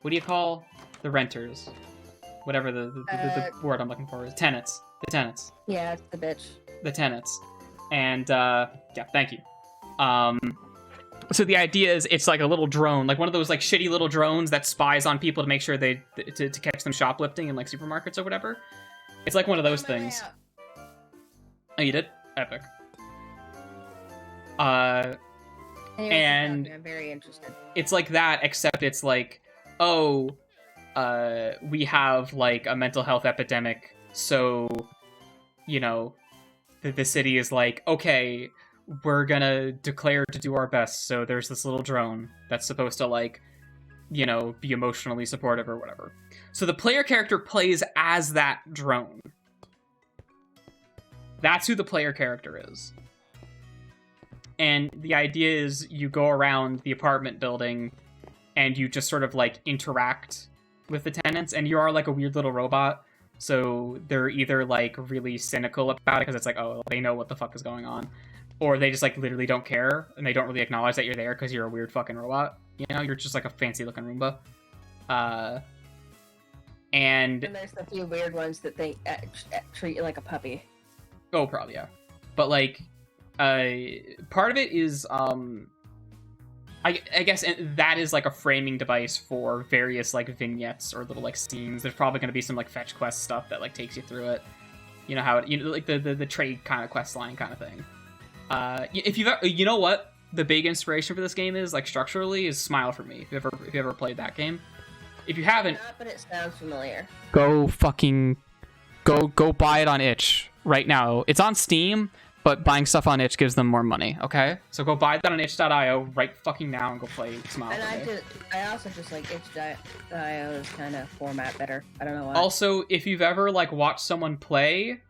what do you call the renters? Whatever the word I'm looking for is. Tenants. The tenants. Yeah, it's the bitch. The tenants. And, yeah, thank you. So the idea is it's like a little drone, like one of those, like, shitty little drones that spies on people to make sure to catch them shoplifting in, like, supermarkets or whatever. It's like one of those things. Oh, you did? Epic. And I'm very interested. It's like that, except it's like, oh, we have, like, a mental health epidemic, so, you know, the city is like, okay, we're gonna declare to do our best, so there's this little drone that's supposed to, like, you know, be emotionally supportive or whatever. So the player character plays as that drone. That's who the player character is. And the idea is you go around the apartment building and you just sort of, like, interact with the tenants, and you are, like, a weird little robot. So they're either, like, really cynical about it because it's like, oh, they know what the fuck is going on, or they just, like, literally don't care and they don't really acknowledge that you're there because you're a weird fucking robot. You know, you're just, like, a fancy looking Roomba. And there's the few weird ones that they treat you like a puppy. Oh, probably, yeah. But, like, part of it is, I guess that is, like, a framing device for various, like, vignettes or little, like, scenes. There's probably going to be some, like, fetch quest stuff that, like, takes you through it. You know how it, you know, like, the trade kind of quest line kind of thing. If you've ever, you know what the big inspiration for this game is, like, structurally, is Smile for Me. If you ever played that game. If you haven't, Not, but it sounds familiar. go buy it on itch right now. It's on Steam, but buying stuff on itch gives them more money, okay? So go buy that on itch.io right fucking now and go play Smile And for Me. I also just like itch.io's kind of format better. I don't know why. Also, if you've ever, like, watched someone play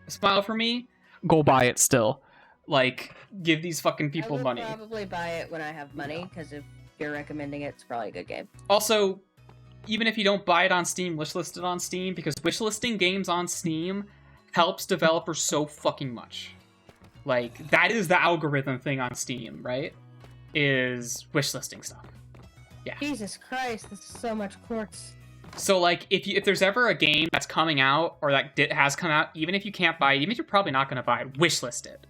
Smile for Me, go buy it still. Like, give these fucking people I will money. probably buy it when I have money, because if you're recommending it, it's probably a good game. Also, even if you don't buy it on Steam, wishlist it on Steam, because wishlisting games on Steam helps developers so fucking much. Like, that is the algorithm thing on Steam, right? Is wishlisting stuff. Yeah. Jesus Christ, this is so much quartz. So, like, if there's ever a game that's coming out, or that has come out, even if you can't buy it, even if you're probably not going to buy it, wishlist it.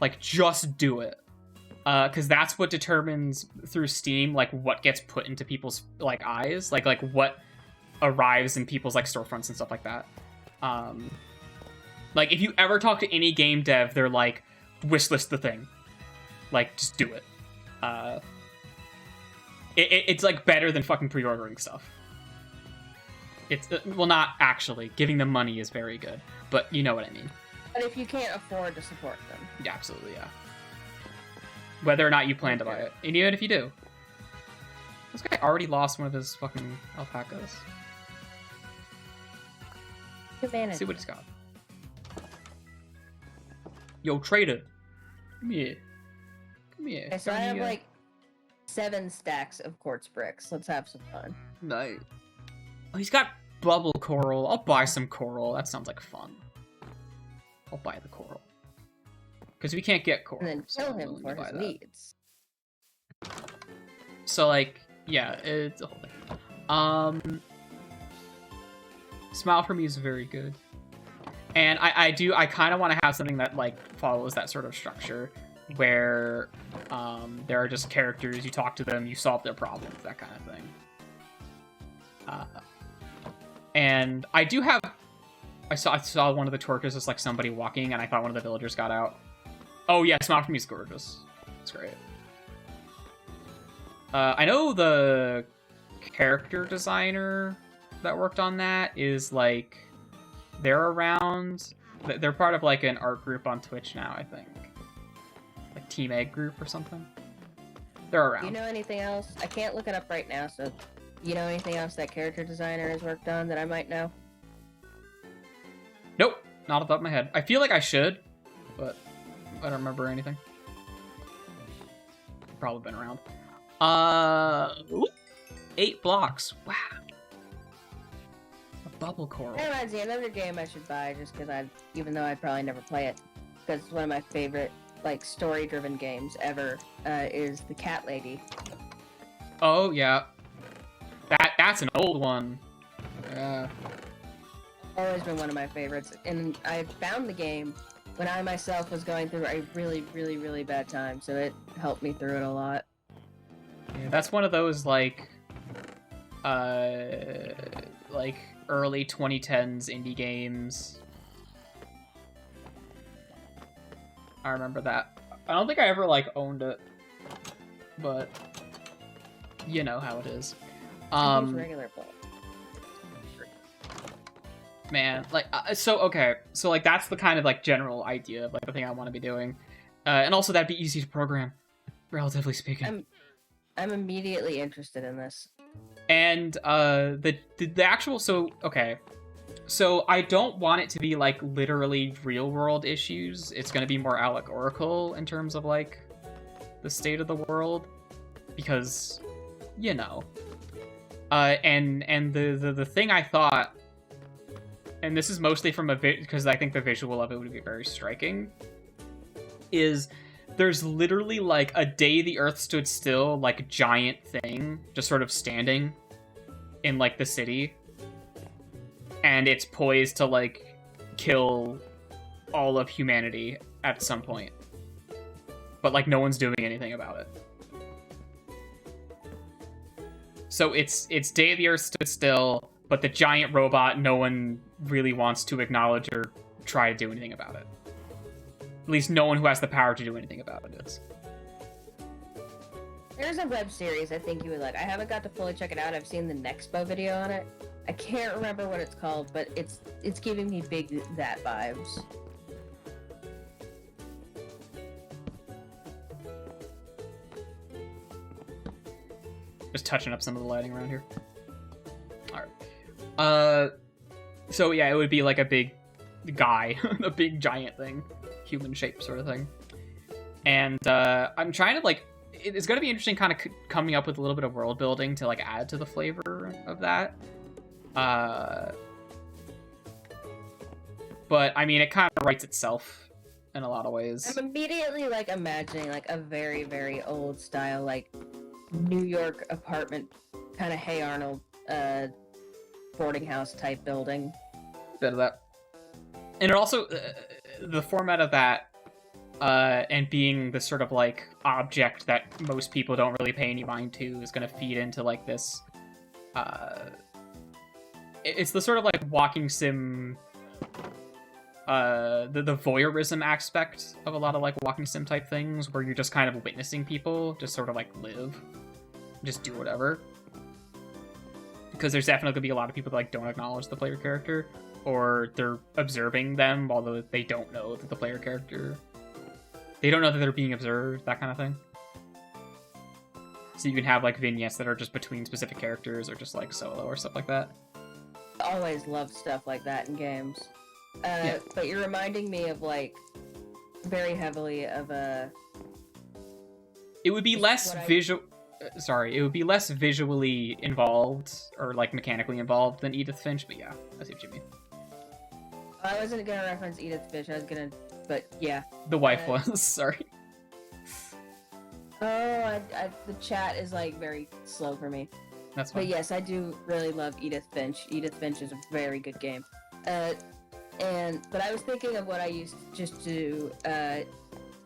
Like, just do it. Because that's what determines, through Steam, like, what gets put into people's, like, eyes. Like what arrives in people's, like, storefronts and stuff like that. Like, if you ever talk to any game dev, they're like, wishlist the thing. Like, just do it. It's like better than fucking pre-ordering stuff. It's well, not actually. Giving them money is very good, but you know what I mean. But if you can't afford to support them. Yeah, absolutely, yeah. Whether or not you plan to buy it, and even if you do. This guy already lost one of his fucking alpacas. Advantage. See what he's got. Yo, trader. Come here. Come here. Okay, so I have like 7 stacks of quartz bricks. Let's have some fun. Nice. Oh, he's got bubble coral. I'll buy some coral. That sounds like fun. I'll buy the coral. Because we can't get coral. And then so kill I'm him willing for to buy his that. needs. So, like, yeah, it's a whole thing. Smile for me is very good. And I kind of want to have something that, like, follows that sort of structure. Where there are just characters, you talk to them, you solve their problems, that kind of thing. And I do have... I saw one of the torches as, like, somebody walking, and I thought one of the villagers got out. Oh, yeah, Smile for me is gorgeous. It's great. I know the character designer that worked on that is, like... They're around... They're part of, like, an art group on Twitch now, I think. Like Team Egg Group or something. They're around. Do you know anything else? I can't look it up right now, so... You know anything else that character designer has worked on that I might know? Nope. Not off the top of my head. I feel like I should, but I don't remember anything. Probably been around. 8 blocks. Wow. A bubble coral. That reminds me, another game I should buy, just because even though I'd probably never play it, because it's one of my favorite, like, story-driven games ever, is The Cat Lady. Oh, yeah. That's an old one. Yeah. Always been one of my favorites, and I found the game when I myself was going through a really, really, really bad time, so it helped me through it a lot. Yeah, that's one of those, like early 2010s indie games. I remember that. I don't think I ever, like, owned it, but you know how it is. Regular play. Man, like, okay, so, like, that's the kind of, like, general idea of, like, the thing I want to be doing. And also that'd be easy to program, relatively speaking. I'm immediately interested in this. And, the actual, so, okay. So, I don't want it to be, like, literally real-world issues. It's gonna be more allegorical in terms of, like, the state of the world. Because, you know. And the thing I thought... And this is mostly from because I think the visual of it would be very striking, is there's literally, like, a day the Earth stood still, like, giant thing just sort of standing in, like, the city. And it's poised to, like, kill all of humanity at some point. But, like, no one's doing anything about it. So it's day the Earth stood still, but the giant robot, no one really wants to acknowledge or try to do anything about it. At least no one who has the power to do anything about it is. There's a web series I think you would like. I haven't got to fully check it out. I've seen the Nexpo video on it. I can't remember what it's called, but it's giving me big that vibes. Just touching up some of the lighting around here. Alright. So yeah, it would be like a big guy, a big giant thing, human shape sort of thing. And I'm trying to, like, it's gonna be interesting kind of coming up with a little bit of world building to, like, add to the flavor of that. But I mean, it kind of writes itself in a lot of ways. I'm immediately, like, imagining, like, a very, very old style, like, New York apartment kind of Hey Arnold boarding house type building. Bit of that. And it also, the format of that, and being the sort of like object that most people don't really pay any mind to, is going to feed into like this. It's the sort of like walking sim. The voyeurism aspect of a lot of like walking sim type things, where you're just kind of witnessing people just sort of like live, just do whatever. Because there's definitely gonna be a lot of people that like don't acknowledge the player character, or they're observing them although they don't know that the player character, they don't know that they're being observed, that kind of thing. So you can have like vignettes that are just between specific characters, or just like solo or stuff like that. Always love stuff like that in games. Yeah. But you're reminding me of like very heavily of a. It would be less what I- visual. Sorry, it would be less visually involved or like mechanically involved than Edith Finch, but yeah, I see what you mean. I wasn't gonna reference Edith Finch. I was gonna, but yeah. The wife was sorry. Oh, the chat is like very slow for me. That's But fine. yes, I do really love Edith Finch. Edith Finch is a very good game. But I was thinking of what I used just to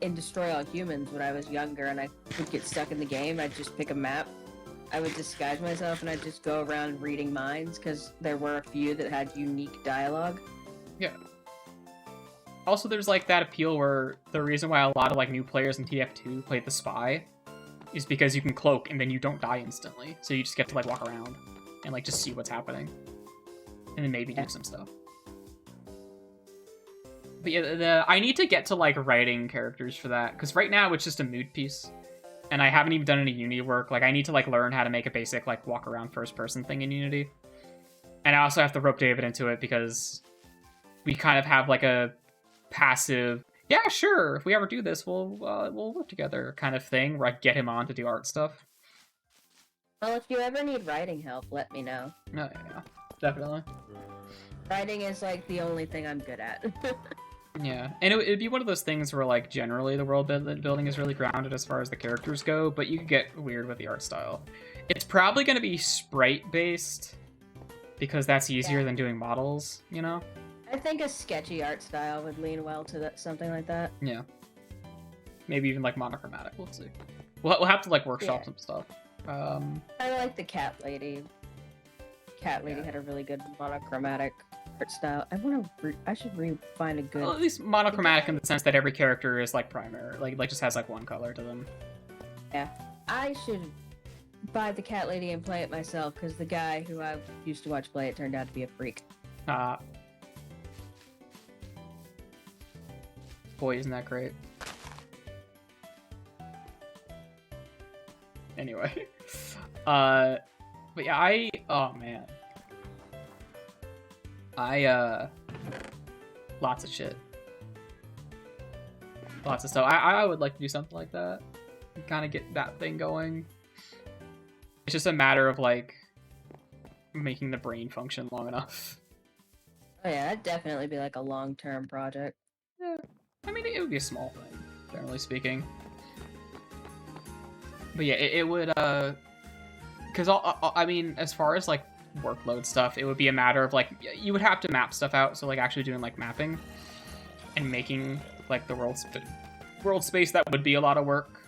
in Destroy All Humans when I was younger, and I would get stuck in the game. I'd just pick a map. I would disguise myself, and I'd just go around reading minds because there were a few that had unique dialogue. Yeah. Also, there's like that appeal where the reason why a lot of like new players in TF2 play the spy is because you can cloak and then you don't die instantly, so you just get to like walk around and like just see what's happening, and then maybe do some stuff. But yeah, I need to get to like writing characters for that, because right now it's just a mood piece, and I haven't even done any Unity work. Like I need to like learn how to make a basic like walk around first person thing in Unity, and I also have to rope David into it because we kind of have like a passive, yeah, sure, if we ever do this, we'll work together kind of thing, where I get him on to do art stuff. Well, if you ever need writing help, let me know. No, yeah, definitely. Writing is like the only thing I'm good at. Yeah, and it'd be one of those things where like generally the world building is really grounded as far as the characters go, but you could get weird with the art style. It's probably going to be sprite based because that's easier than doing models, you know? I think a sketchy art style would lean well to that, something like that. Yeah. Maybe even like monochromatic. We'll see. We'll have to like workshop Yeah. some stuff. I like the cat lady. Cat lady had a really good monochromatic art style. I should find a good. Well, at least monochromatic in the sense that every character is like primary, like just has like one color to them. Yeah, I should buy the cat lady and play it myself because the guy who I used to watch play it turned out to be a freak. Boy, isn't that great. Anyway. But yeah, oh man. Lots of shit. Lots of stuff. I would like to do something like that. Kind of get that thing going. It's just a matter of like making the brain function long enough. Oh yeah, that'd definitely be like a long-term project. Yeah. I mean, it would be a small thing, generally speaking. But yeah, it would, because I mean, as far as like workload stuff, it would be a matter of like, you would have to map stuff out, so like actually doing like mapping and making like the world space, that would be a lot of work,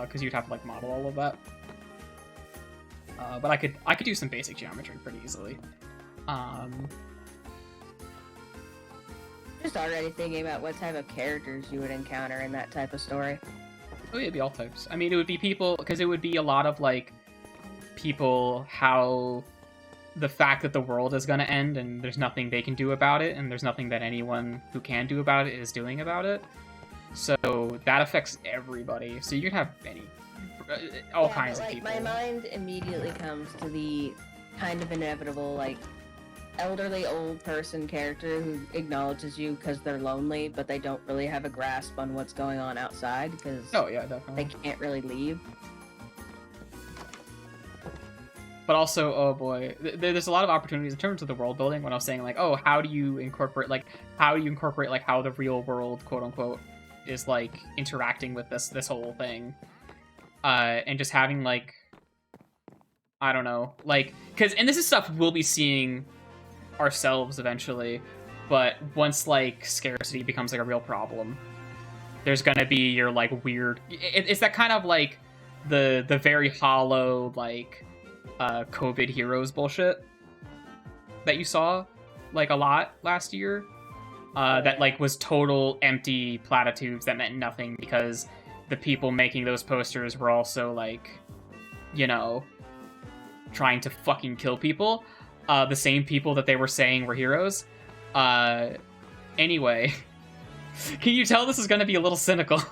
because you'd have to like model all of that. But I could do some basic geometry pretty easily. Just already thinking about what type of characters you would encounter in that type of story. Oh yeah, it'd be all types. I mean, it would be people, because it would be a lot of like people, how the fact that the world is going to end and there's nothing they can do about it, and there's nothing that anyone who can do about it is doing about it. So that affects everybody. So you could have all kinds of people. My mind immediately comes to the kind of inevitable, like, elderly old person character who acknowledges you because they're lonely, but they don't really have a grasp on what's going on outside because Oh yeah, definitely. they can't really leave. But also, oh boy, there's a lot of opportunities in terms of the world building. When I was saying like, oh, how do you incorporate like how the real world, quote unquote, is like interacting with this whole thing, and just having like I don't know, like, and this is stuff we'll be seeing ourselves eventually, but once like scarcity becomes like a real problem, there's gonna be your like weird. It's that kind of like the very hollow like COVID heroes bullshit that you saw like a lot last year. That like was total empty platitudes that meant nothing because the people making those posters were also like, you know, trying to fucking kill people. The same people that they were saying were heroes. Anyway, can you tell this is going to be a little cynical?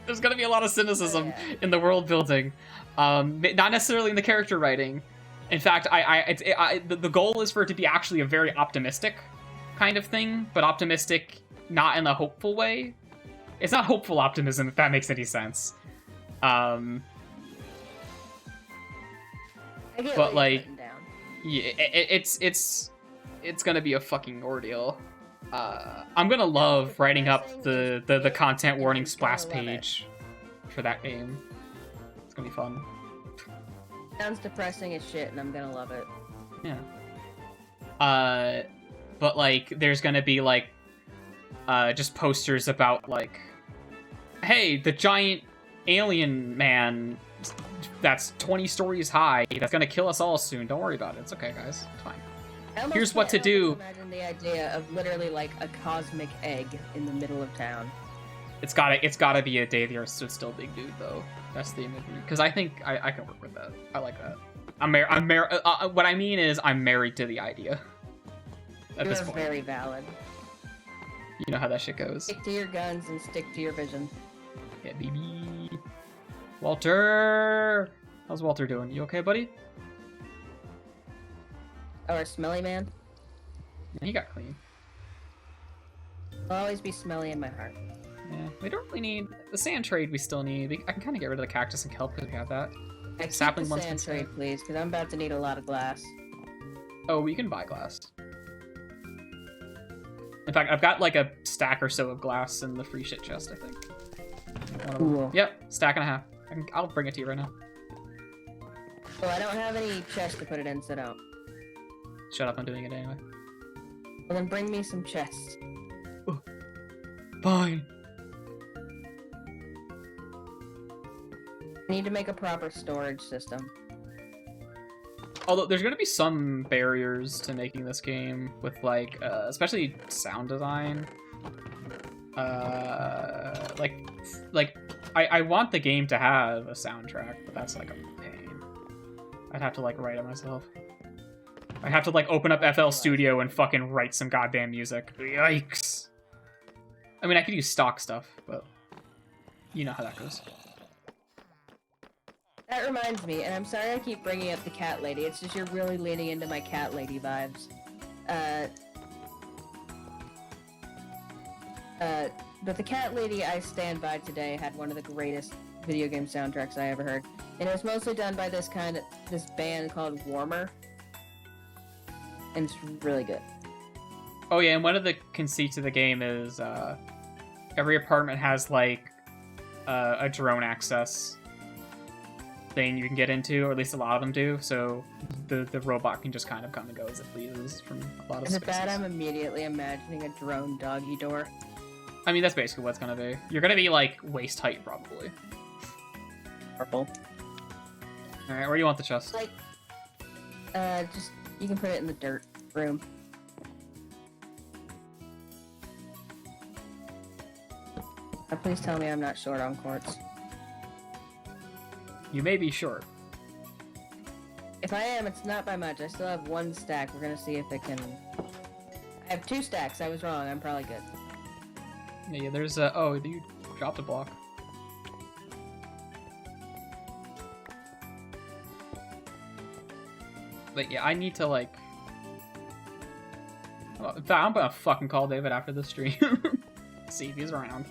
There's going to be a lot of cynicism in the world building, not necessarily in the character writing. In fact, the goal is for it to be actually a very optimistic kind of thing, but optimistic not in a hopeful way. It's not hopeful optimism, if that makes any sense. I get But what like, you're putting down. yeah, it's gonna be a fucking ordeal. I'm gonna love writing up the content warning splash page for that game. It's gonna be fun. Sounds depressing as shit, and I'm gonna love it. Yeah. But like, there's gonna be like, just posters about like, hey, the giant alien man that's 20 stories high that's gonna kill us all soon. Don't worry about it. It's okay, guys. It's fine. Here's what to do. Imagine the idea of literally like a cosmic egg in the middle of town. It's gotta be a day the Earth stood still, big dude. Though that's the imagery, because I think I can work with that. I like that. What I mean is I'm married to the idea. At this You're point, very valid. you know how that shit goes. Stick to your guns and stick to your vision. Yeah, baby. Walter, how's Walter doing? You okay, buddy? Or a smelly man. Yeah, he got clean. I'll always be smelly in my heart. Yeah, we don't really need the sand trade. We still need. I can kind of get rid of the cactus and kelp because we have that. Keep Sapling the ones sand can stay. trade, please, because I'm about to need a lot of glass. Oh, we can buy glass. In fact, I've got like a stack or so of glass in the free shit chest, I think. One of them. Cool. Yep, stack and a half. I'll bring it to you right now. Oh, I don't have any chest to put it in, so don't. Shut up, I'm doing it anyway. Well, then bring me some chests. Fine. I need to make a proper storage system. Although there's gonna be some barriers to making this game with like, especially sound design. I want the game to have a soundtrack, but that's like a pain. I'd have to like write it myself. I have to like open up FL Studio and fucking write some goddamn music. Yikes. I mean, I could use stock stuff, but you know how that goes. That reminds me, and I'm sorry I keep bringing up the cat lady. It's just you're really leaning into my cat lady vibes. But the cat lady I stand by today had one of the greatest video game soundtracks I ever heard, and it was mostly done by this band called Warmer, and it's really good. Oh yeah, and one of the conceits of the game is every apartment has like a drone access thing you can get into, or at least a lot of them do, so the robot can just kind of come and go as it pleases from a lot of Is spaces. it bad I'm immediately imagining a drone doggy door? I mean, that's basically what it's gonna be. You're gonna be like waist height, probably. Purple. Alright, where do you want the chest? Like, just, you can put it in the dirt room. Please tell me I'm not short on quartz. You may be short. If I am, it's not by much. I still have one stack. We're gonna see if it can... I have 2 stacks. I was wrong. I'm probably good. Yeah, there's a... Oh, you dropped a block. But yeah, I need to, like... Oh, in fact, I'm gonna fucking call David after this stream. See if he's around.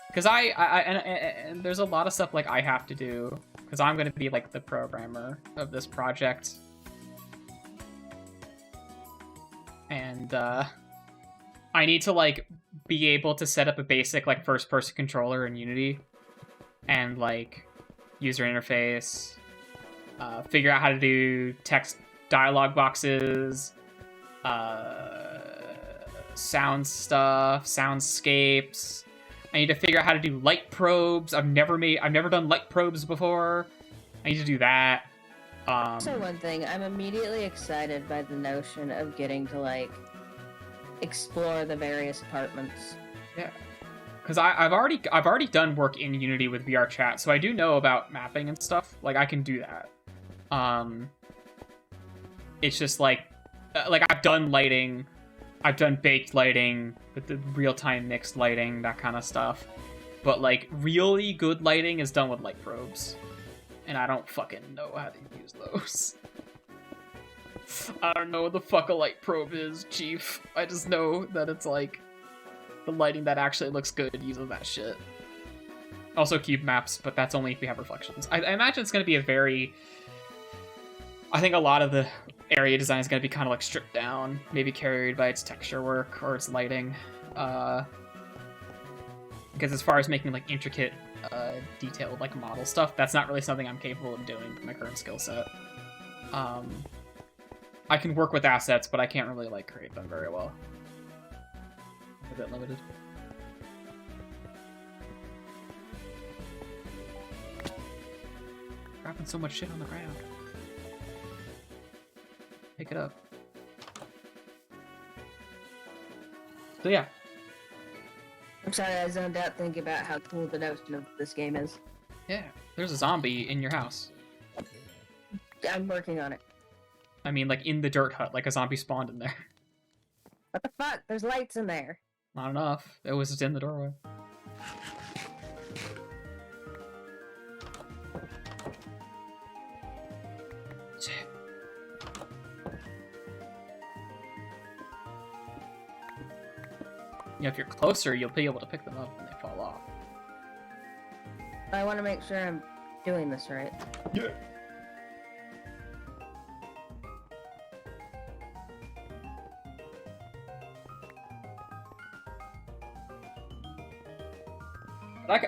Because and there's a lot of stuff like I have to do because I'm gonna be like the programmer of this project, and I need to like be able to set up a basic like first-person controller in Unity, and like user interface, figure out how to do text dialogue boxes, sound stuff, soundscapes. I need to figure out how to do light probes. I've never done light probes before. I need to do that. So one thing, I'm immediately excited by the notion of getting to like explore the various apartments. Yeah, because I've already done work in Unity with VR chat, so I do know about mapping and stuff. Like I can do that. It's just like I've done lighting, I've done baked lighting with the real-time mixed lighting, that kind of stuff. But like really good lighting is done with light probes, and I don't fucking know how to use those. I don't know what the fuck a light probe is, Chief. I just know that it's like the lighting that actually looks good uses that shit. Also cube maps, but that's only if we have reflections. I imagine it's going to be a very... I think a lot of the area design is going to be kind of like stripped down, maybe carried by its texture work or its lighting. Because as far as making like intricate, detailed like model stuff, that's not really something I'm capable of doing with my current skill set. I can work with assets, but I can't really like create them very well. A bit limited. Dropping so much shit on the ground. Pick it up. So yeah. I'm sorry, I zoned out thinking about how cool the notion of this game is. Yeah, there's a zombie in your house. I'm working on it. I mean, like in the dirt hut, like a zombie spawned in there. What the fuck? There's lights in there. Not enough. It was just in the doorway. Yeah, if you're closer, you'll be able to pick them up when they fall off. I want to make sure I'm doing this right. Yeah.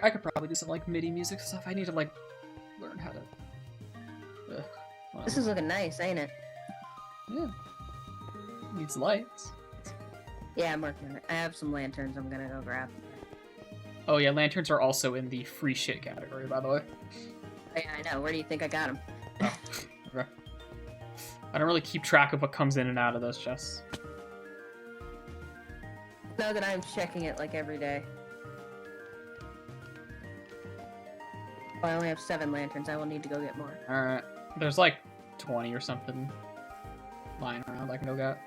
I could probably do some like MIDI music stuff. I need to like learn how to. This is looking nice, ain't it? Yeah. Needs lights. Yeah, I'm working on it. I have some lanterns I'm gonna go grab. Oh yeah, lanterns are also in the free shit category, by the way. Oh, yeah, I know. Where do you think I got them? Oh, okay. I don't really keep track of what comes in and out of those chests. Know that I'm checking it like every day. Oh, I only have 7 lanterns. I will need to go get more. Alright. There's like 20 or something lying around I can go get.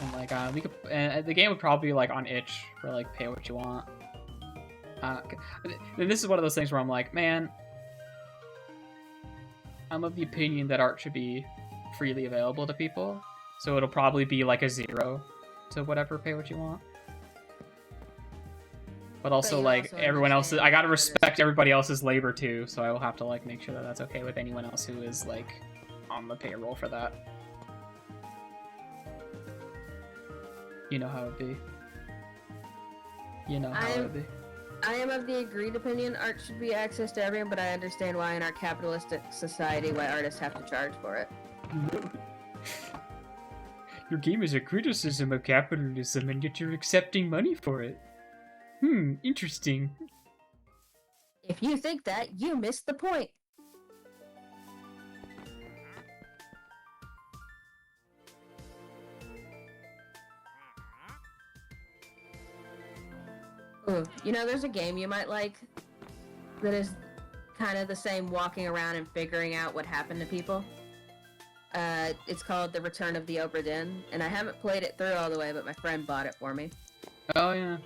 And like, we could, and the game would probably be like on itch for like pay what you want. This is one of those things where I'm like, man, I'm of the opinion that art should be freely available to people. So it'll probably be like a 0 to whatever pay what you want. But also, like, everyone else, I gotta respect everybody else's labor too, so I will have to like make sure that that's okay with anyone else who is like on the payroll for that. You know how it be. You know how it be. I am of the agreed opinion art should be access to everyone, but I understand why in our capitalistic society why artists have to charge for it. Your game is a criticism of capitalism, and yet you're accepting money for it. Interesting. If you think that, you missed the point. Ooh, you know, there's a game you might like that is kind of the same walking around and figuring out what happened to people. It's called The Return of the Obra Dinn, and I haven't played it through all the way, but my friend bought it for me. Oh, yeah.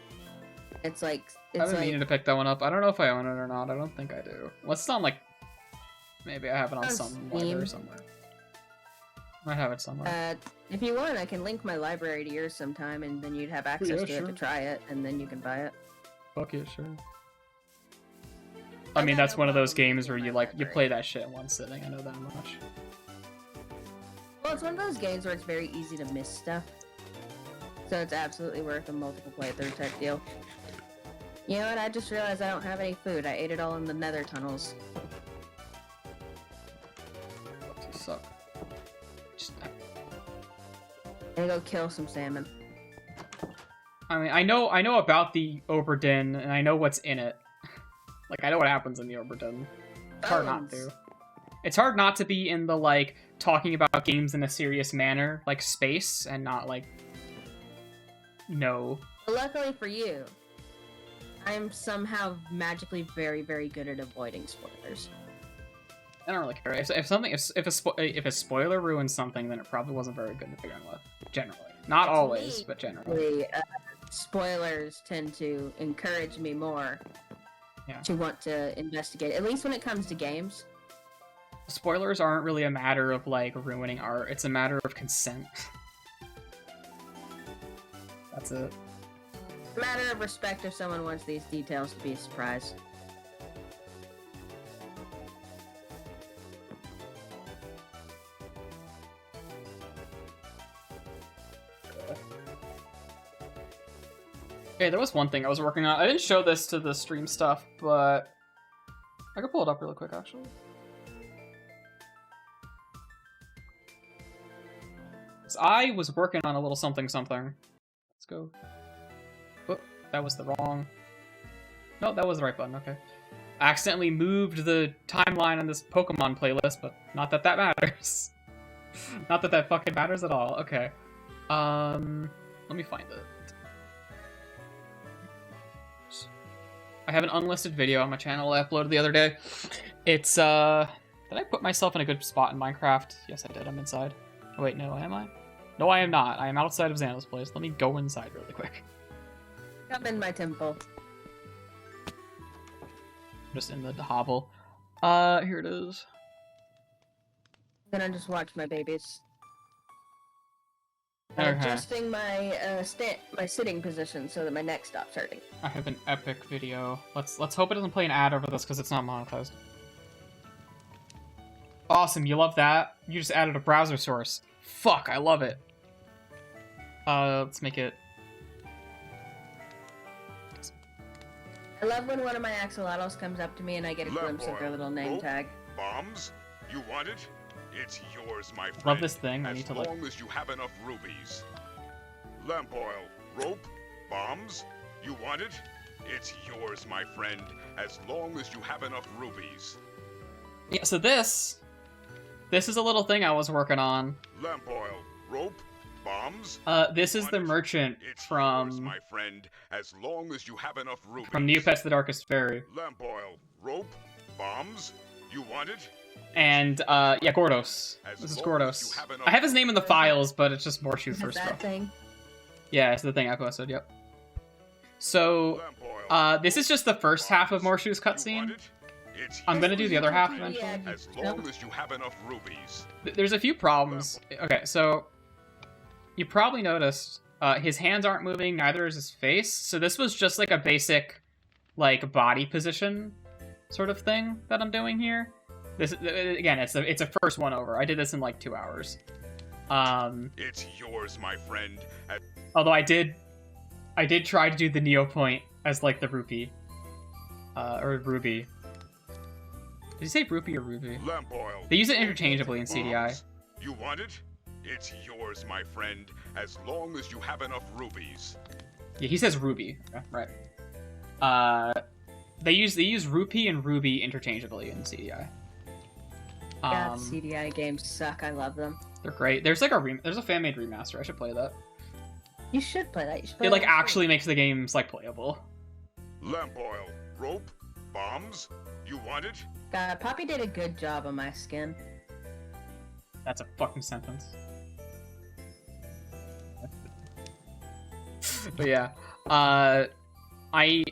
It's like... I've been meaning to pick that one up. I don't know if I own it or not. I don't think I do. What's it on, like... Maybe I have it on some library somewhere. I have it somewhere. If you want, I can link my library to yours sometime, and then you'd have access to it to try it, and then you can buy it. Fuck yeah, sure. I mean, got that's no one of those problem games where using you my you library. play that shit in one sitting. I know that much. Well, it's one of those games where it's very easy to miss stuff. So it's absolutely worth a multiple playthrough type deal. You know what? I just realized I don't have any food. I ate it all in the nether tunnels. Suck. Just, I'm gonna go kill some salmon. I mean, I know about the Oberdin, and I know what's in it. Like, I know what happens in the Oberdin. It's hard not Bones. to. It's hard not to be in the, like, talking about games in a serious manner, like, space, and not, like, no. But luckily for you, I'm somehow magically very, very good at avoiding spoilers. I don't really care. If a spoiler ruins something, then it probably wasn't very good to begin with. Generally, not To always, me, but generally. Spoilers tend to encourage me more Yeah. to want to investigate, at least when it comes to games. Spoilers aren't really a matter of like ruining art. It's a matter of consent. That's it. It's a matter of respect if someone wants these details to be a surprise. Okay, there was one thing I was working on. I didn't show this to the stream stuff, but I could pull it up really quick, actually. So I was working on a little something. Let's go. Oh, that was the wrong... No, that was the right button, okay. I accidentally moved the timeline on this Pokemon playlist, but not that that matters. Not that that fucking matters at all. Okay. Let me find it. I have an unlisted video on my channel I uploaded the other day. It's, did I put myself in a good spot in Minecraft? Yes, I did. I'm inside. Oh, wait, no, am I? No, I am not. I am outside of Xana's place. Let me go inside really quick. I'm in my temple. I'm just in the hovel. Here it is. Then I just watch my babies. Okay. Adjusting my my sitting position so that my neck stops hurting. I have an epic video. Let's hope it doesn't play an ad over this because it's not monetized. Awesome, you love that? You just added a browser source. Fuck, I love it. Let's make it... I love when one of my axolotls comes up to me and I get a glimpse of their little name tag. Bombs? You want it? It's yours, my friend. Love this thing. I As need to, like... long as you have enough rubies. Lamp oil, rope, bombs? You want it? It's yours, my friend. As long as you have enough rubies. Yeah, so this is a little thing I was working on. Lamp oil, rope, bombs? This is the merchant It's yours, from my friend. As long as you have enough rubies. Neopets the Darkest Fairy. Lamp oil, rope, bombs? You want it? And, yeah, Gordos. As This is long as Gordos. you have enough I have his name in the files, but it's just Morshu Is first that stuff. thing? Yeah, it's the thing I posted, yep. So, Lamp oil, this is just the first half of Morshu's you want cutscene. it? It's I'm gonna do the other half Yeah, eventually. as long as you have enough rubies. There's a few problems. Okay, so you probably noticed his hands aren't moving, neither is his face. So this was just like a basic, like, body position sort of thing that I'm doing here. This again, it's a first one over. I did this in like 2 hours. It's yours, my friend. Although I did try to do the Neo point as like the rupee, or ruby. Did you say rupee or ruby? Lamp oil. They use it interchangeably in CDI. Bombs. You want it? It's yours, my friend. As long as you have enough rubies. Yeah, he says ruby. Okay, right. They use rupee and ruby interchangeably in CDI. God, CDI games suck. I love them. They're great. There's like there's a fan-made remaster. I should play that. You should play that. You should play It like that actually makes the games like playable. Lamp oil. Rope. Bombs. You want it? God, Poppy did a good job on my skin. That's a fucking sentence. But yeah, I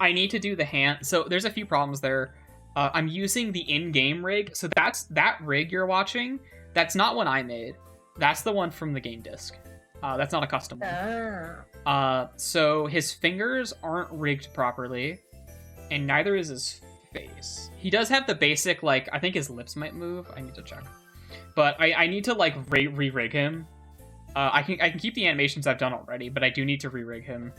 need to do the hand. So there's a few problems there. I'm using the in-game rig. So that rig you're watching. That's not one I made. That's the one from the game disc. That's not a custom one. So his fingers aren't rigged properly, and neither is his face. He does have the basic, like, I think his lips might move. I need to check. But I need to, like, re-rig him. I can keep the animations I've done already, but I do need to re-rig him.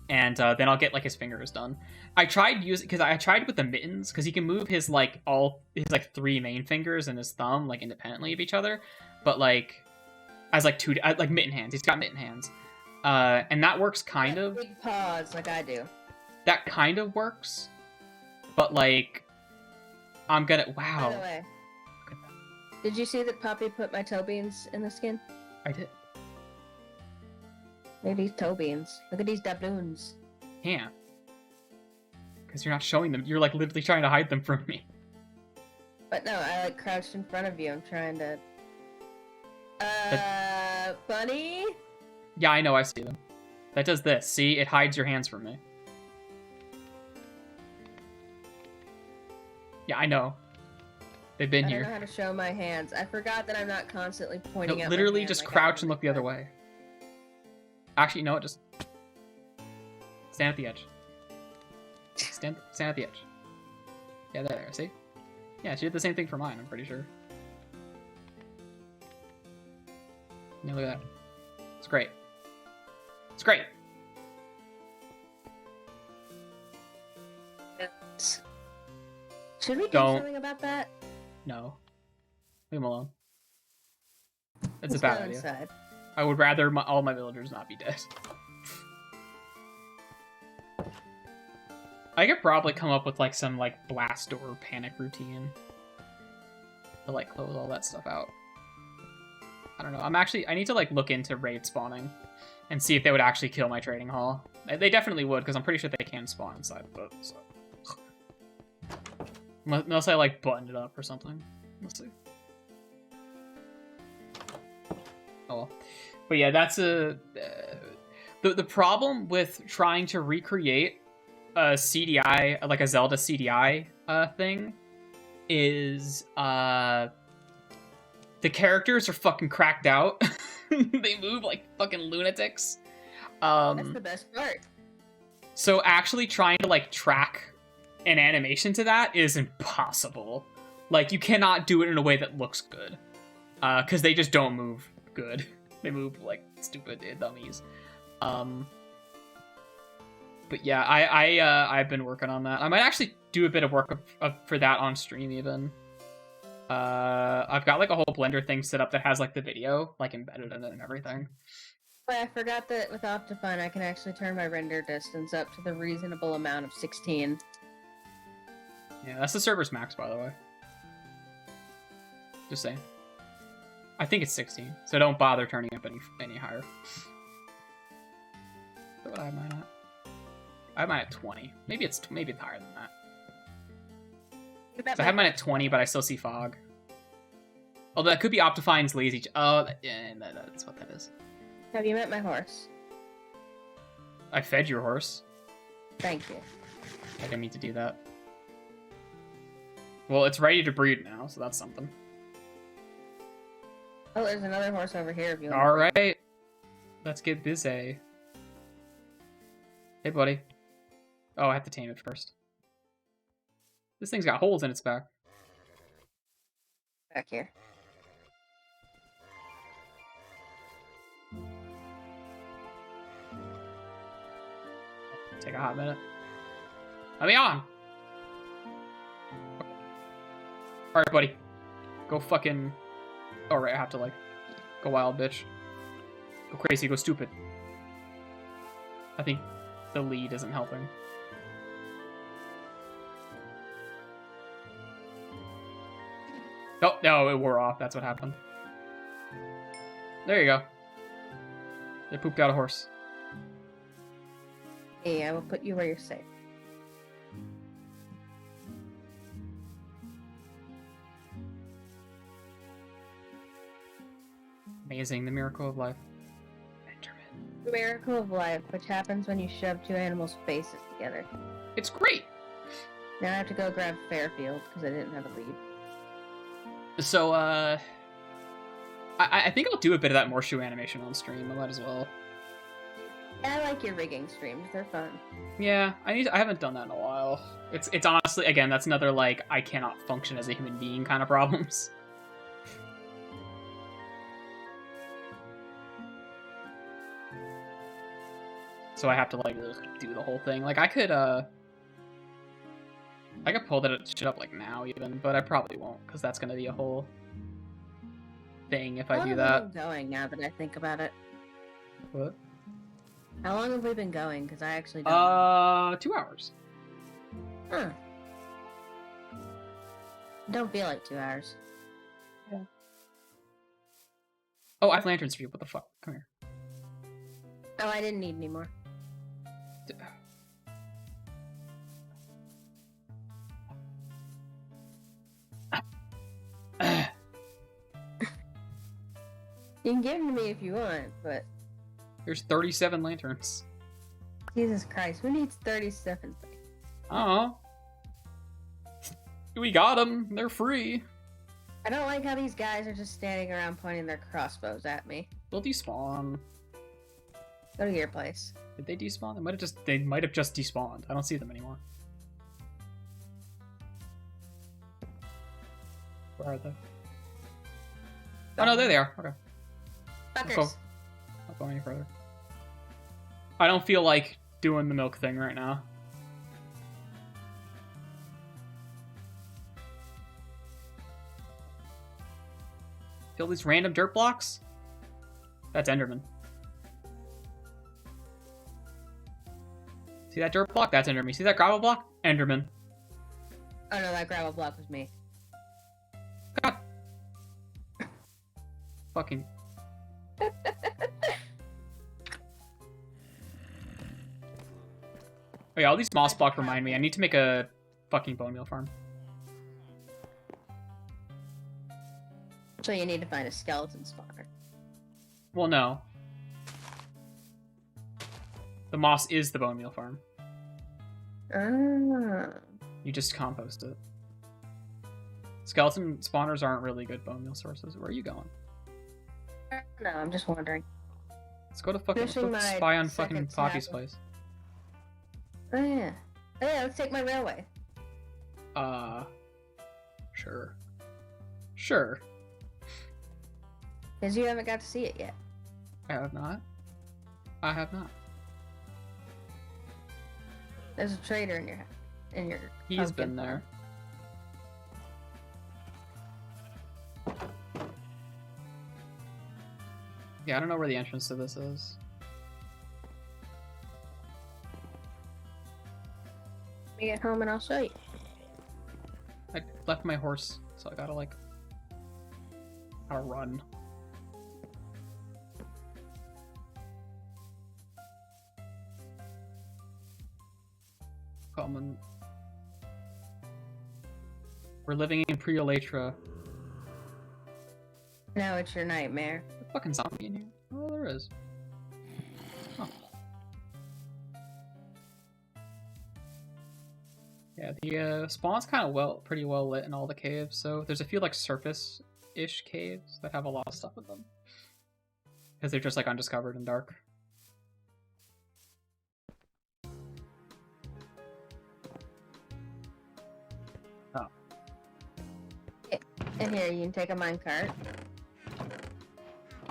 And then I'll get, like, his fingers done. I tried using, because I tried with the mittens, because he can move his, like, his, like, 3 main fingers and his thumb, like, independently of each other. But, like, as, like, like, mitten hands. He's got mitten hands. And that works kind of. Big paws, like I do. That kind of works. But, like, I'm gonna, wow. By the way, did you see that Poppy put my toe beans in the skin? I did. Look at these toe beans. Look at these doubloons. Can't. Because you're not showing them. You're, like, literally trying to hide them from me. But no, I like crouched in front of you. I'm trying to... Bunny? Yeah, I know, I see them. That does this. See? It hides your hands from me. Yeah, I know. They've been I here. don't know how to show my hands. I forgot that I'm not constantly pointing No, at literally my hand just like crouch I and look the other way. Actually, no, just stand at the edge. Stand at the edge. Yeah, there, see? Yeah, she did the same thing for mine, I'm pretty sure. Yeah, look at that. It's great. It's great! Should we do Don't. something about that? No. Leave him alone. It's Let's a bad go idea. inside. I would rather all my villagers not be dead. I could probably come up with, like, some, like, blast door panic routine to, like, close all that stuff out. I don't know. I need to, like, look into raid spawning and see if they would actually kill my trading hall. They definitely would, because I'm pretty sure they can spawn inside of it, so. Unless I, like, buttoned it up or something. Let's see. Oh well. But yeah, that's the problem with trying to recreate a CDI, like a Zelda CDI thing, is the characters are fucking cracked out. They move like fucking lunatics. That's the best part. So actually trying to, like, track an animation to that is impossible. Like, you cannot do it in a way that looks good. Because they just don't move good. They move like stupid dummies. But yeah, I've been working on that. I might actually do a bit of work for that on stream even. I've got, like, a whole Blender thing set up that has, like, the video, like, embedded in it and everything. But I forgot that with Optifine I can actually turn my render distance up to the reasonable amount of 16. Yeah, that's the server's max, by the way. Just saying. I think it's 16, so don't bother turning up any higher. Is that what I have mine at? I have mine at 20. Maybe it's higher than that. So I have mine at 20, but I still see fog. Although that could be Optifine's lazy. Oh, yeah, that's what that is. Have you met my horse? I fed your horse. Thank you. I didn't mean to do that. Well, it's ready to breed now, so that's something. Oh, there's another horse over here if you want. Alright. Let's get busy. Hey, buddy. Oh, I have to tame it first. This thing's got holes in its back. Back here. Take a hot minute. Let me on! Alright, buddy. Go fucking... Oh, right, I have to, like, go wild, bitch. Go crazy, go stupid. I think the lead isn't helping. Oh, no, it wore off. That's what happened. There you go. They pooped out a horse. Hey, I will put you where you're safe. Amazing, the miracle of life. Benjamin. The miracle of life, which happens when you shove two animals' faces together. It's great! Now I have to go grab Fairfield, because I didn't have a lead. So, I think I'll do a bit of that Morshu animation on stream. I might as well. I like your rigging streams. They're fun. Yeah, I haven't done that in a while. It's honestly, again, that's another, like, I cannot function as a human being kind of problems. So I have to, like, do the whole thing. Like, I could pull that shit up, like, now, even, but I probably won't, because that's gonna be a whole thing if I do that. How long have we been going, now that I think about it? What? How long have we been going? Because I actually don't 2 hours. Huh. Don't feel like 2 hours. Yeah. Oh, I have lanterns for you. What the fuck? Come here. Oh, I didn't need any more. You can give them to me if you want, but There's 37 lanterns. Jesus Christ, who needs 37 things? Oh. We got them. They're free. I don't like how these guys are just standing around pointing their crossbows at me. They'll despawn. Go to your place. Did they despawn? They might have just despawned. I don't see them anymore. Where are they? Oh no, there they are. Okay. Fuckers. Not going any further. I don't feel like doing the milk thing right now. Feel these random dirt blocks? That's Enderman. See that dirt block? That's Enderman. See that gravel block? Enderman. Oh no, that gravel block was me. God. Fucking. Oh yeah, all these moss blocks remind me. I need to make a fucking bone meal farm. So you need to find a skeleton spawner. Well, no. The moss is the bone meal farm. Ah. You just compost it. Skeleton spawners aren't really good bone meal sources. Where are you going? No, I'm just wondering. Let's go to fucking Finishing let's my spy on fucking second Poppy's sapling. place. Oh yeah. Oh yeah, let's take my railway. Sure. Sure. Because you haven't got to see it yet. I have not. I have not. There's a trader in your He's pumpkin been there. Yeah, I don't know where the entrance to this is. Let me get home and I'll show you. I left my horse, so I gotta run. Coming. We're living in Pre-Elytra. Now it's your nightmare. There's a fucking zombie in here. Oh, there is. Oh. Yeah, the spawn's kind of pretty well lit in all the caves. So there's a few like surface-ish caves that have a lot of stuff in them because they're just like undiscovered and dark. Oh. And here, you can take a minecart.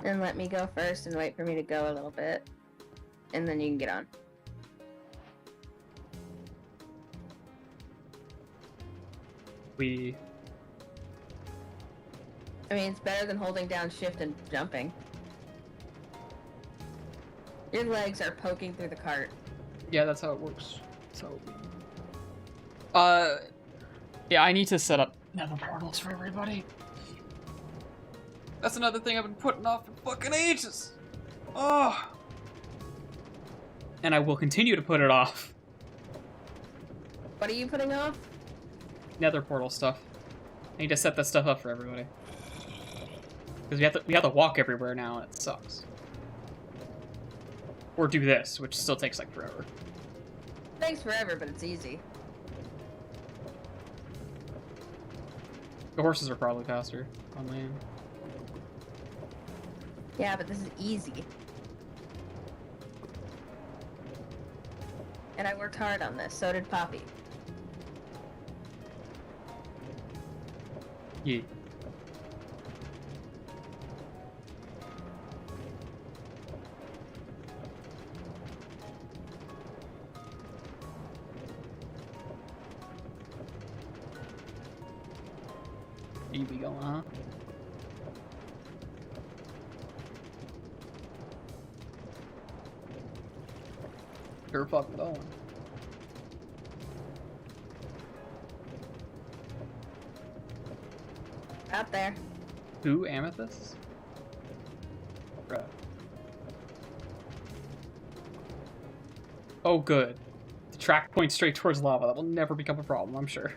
And let me go first and wait for me to go a little bit. And then you can get on. We. I mean, it's better than holding down shift and jumping. Your legs are poking through the cart. Yeah, that's how it works. So. Yeah, I need to set up nether portals for everybody. That's another thing I've been putting off for fucking ages. Oh. And I will continue to put it off. What are you putting off? Nether portal stuff. I need to set that stuff up for everybody. Because we have to walk everywhere now, and it sucks. Or do this, which still takes like forever. Takes forever, but it's easy. The horses are probably faster on land. Yeah, but this is easy. And I worked hard on this, so did Poppy. Yeah. Here we go, huh? Sure fucking going. Out there. Who? Amethysts? Bruh. Oh, good. The track points straight towards lava. That will never become a problem, I'm sure.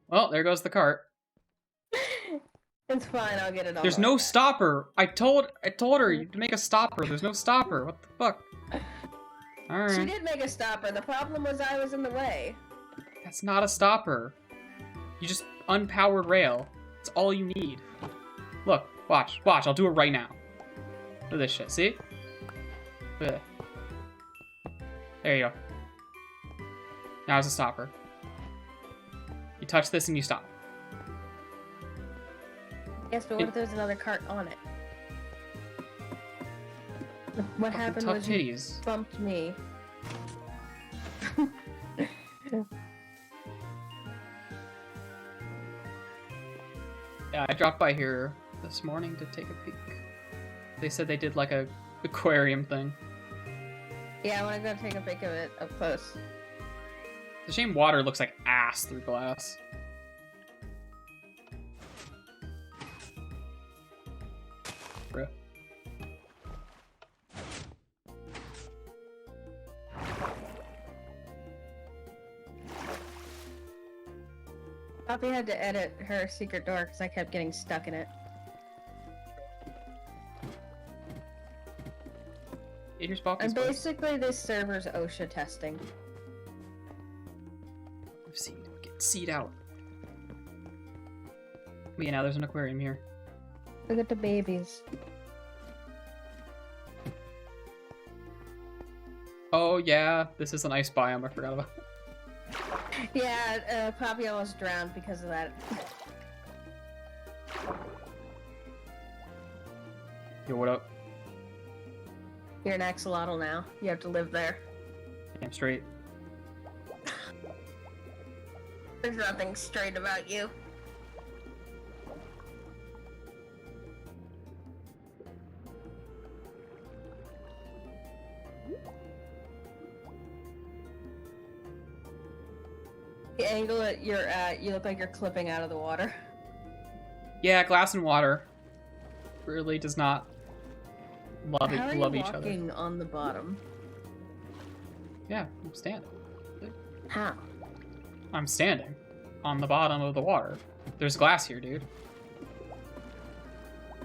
Well, there goes the cart. It's fine, I'll get it on. There's no stopper. I told her to make a stopper. There's no stopper. What the fuck? She Alright. did make a stopper. The problem was I was in the way. That's not a stopper. You just unpowered rail. It's all you need. Look, watch, watch. I'll do it right now. Look at this shit. See? Look at that. There you go. Now it's a stopper. You touch this and you stop. Yes, but what if there's another cart on it? What happened tough was you titties. bumped me. Yeah, I dropped by here this morning to take a peek. They said they did like a aquarium thing. Yeah, I want to go take a pic of it up close. It's a shame water looks like ass through glass. Bruh. Poppy had to edit her secret door because I kept getting stuck in it. Here's Poppy's And place. basically, this server's OSHA testing. Seed. Get seed out. But yeah, now there's an aquarium here. Look at the babies. Oh yeah, this is an ice biome. I forgot about. Yeah, Poppy almost drowned because of that. Yo, what up? You're an axolotl now. You have to live there. Damn straight. There's nothing straight about you. The angle that you're at, you look like you're clipping out of the water. Yeah, glass and water really does not love How are you love each other. walking on the bottom? Yeah, I'm standing. How? I'm standing on the bottom of the water. There's glass here, dude.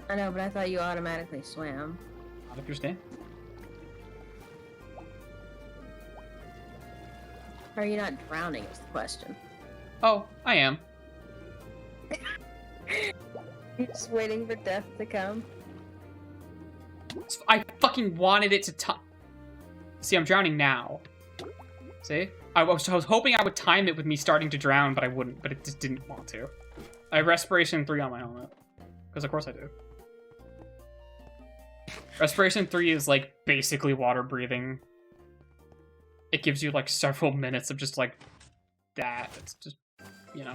I know, but I thought you automatically swam. Not if you're standing. Are you not drowning is the question. Oh, I am. You're just waiting for death to come. I fucking wanted it to See, I'm drowning now. See? I was hoping I would time it with me starting to drown, but I wouldn't. But it just didn't want to. I have Respiration 3 on my helmet. Because of course I do. Respiration 3 is, like, basically water breathing. It gives you, like, several minutes of just, like, that. It's just, you know.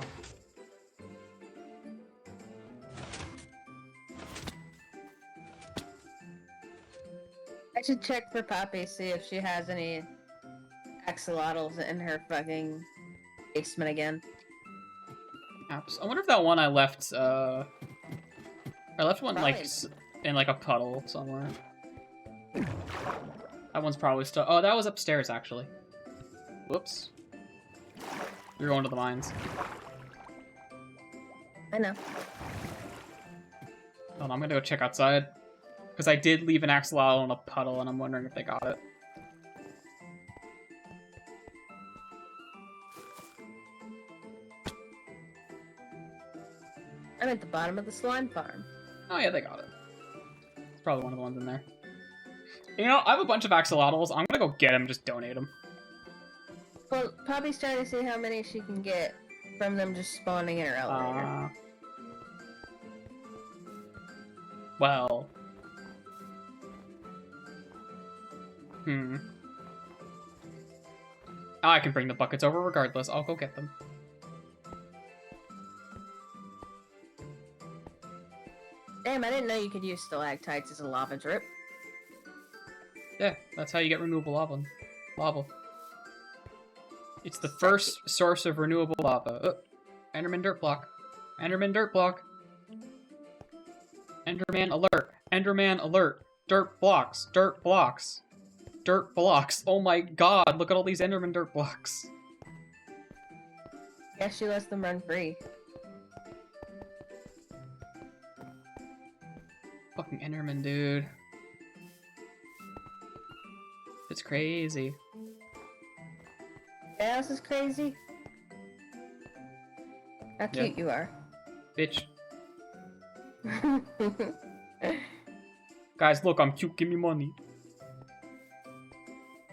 I should check for Poppy, see if she has any axolotls in her fucking basement again. Apps. I wonder if that one I left, I left one, like, in, like, a puddle somewhere. That one's probably still... Oh, that was upstairs, actually. Whoops. You're going to the mines. I know. Hold on, I'm gonna go check outside. Because I did leave an axolotl in a puddle, and I'm wondering if they got it. I'm at the bottom of the slime farm. Oh yeah, they got it. It's probably one of the ones in there. You know, I have a bunch of axolotls. I'm gonna go get them, just donate them. Well, Poppy's trying to see how many she can get from them just spawning in her elevator. Well. I can bring the buckets over regardless. I'll go get them. Damn, I didn't know you could use stalactites as a lava drip. Yeah, that's how you get renewable lava. It's the first source of renewable lava. Enderman dirt block. Enderman dirt block. Enderman alert. Enderman alert. Dirt blocks. Dirt blocks. Dirt blocks. Oh my god, look at all these Enderman dirt blocks. Yeah, she lets them run free. Fucking Enderman, dude. It's crazy. What else is crazy? How cute you are. Bitch. Guys, look, I'm cute. Give me money.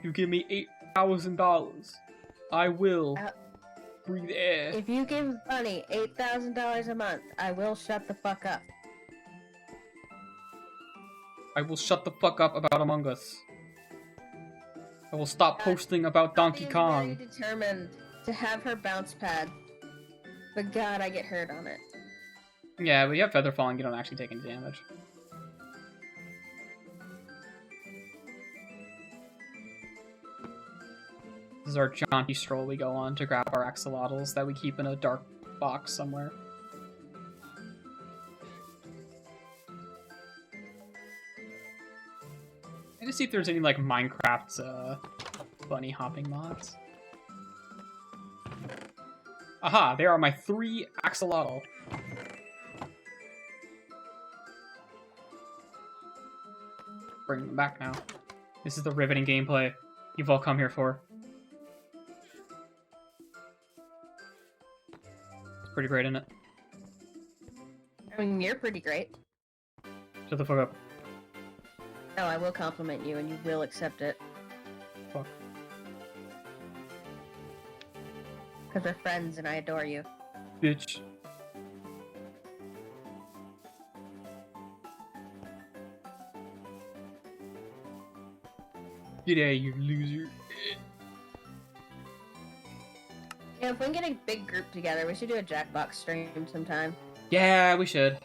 You give me $8,000. I will breathe air. If you give Bunny $8,000 a month, I will shut the fuck up. I will shut the fuck up about Among Us. I will stop posting about Donkey Kong. I'm very determined to have her bounce pad. But god, I get hurt on it. Yeah, but you have Feather Falling, you don't actually take any damage. This is our jaunty stroll we go on to grab our axolotls that we keep in a dark box somewhere. I just see if there's any, like, Minecraft, bunny hopping mods. Aha, there are my 3 axolotl. Bring them back now. This is the riveting gameplay you've all come here for. It's pretty great, isn't it? I mean, you're pretty great. Shut the fuck up. No, I will compliment you and you will accept it. Fuck. Because we're friends and I adore you. Bitch. G'day, you loser. Yeah, if we can get a big group together, we should do a Jackbox stream sometime. Yeah, we should.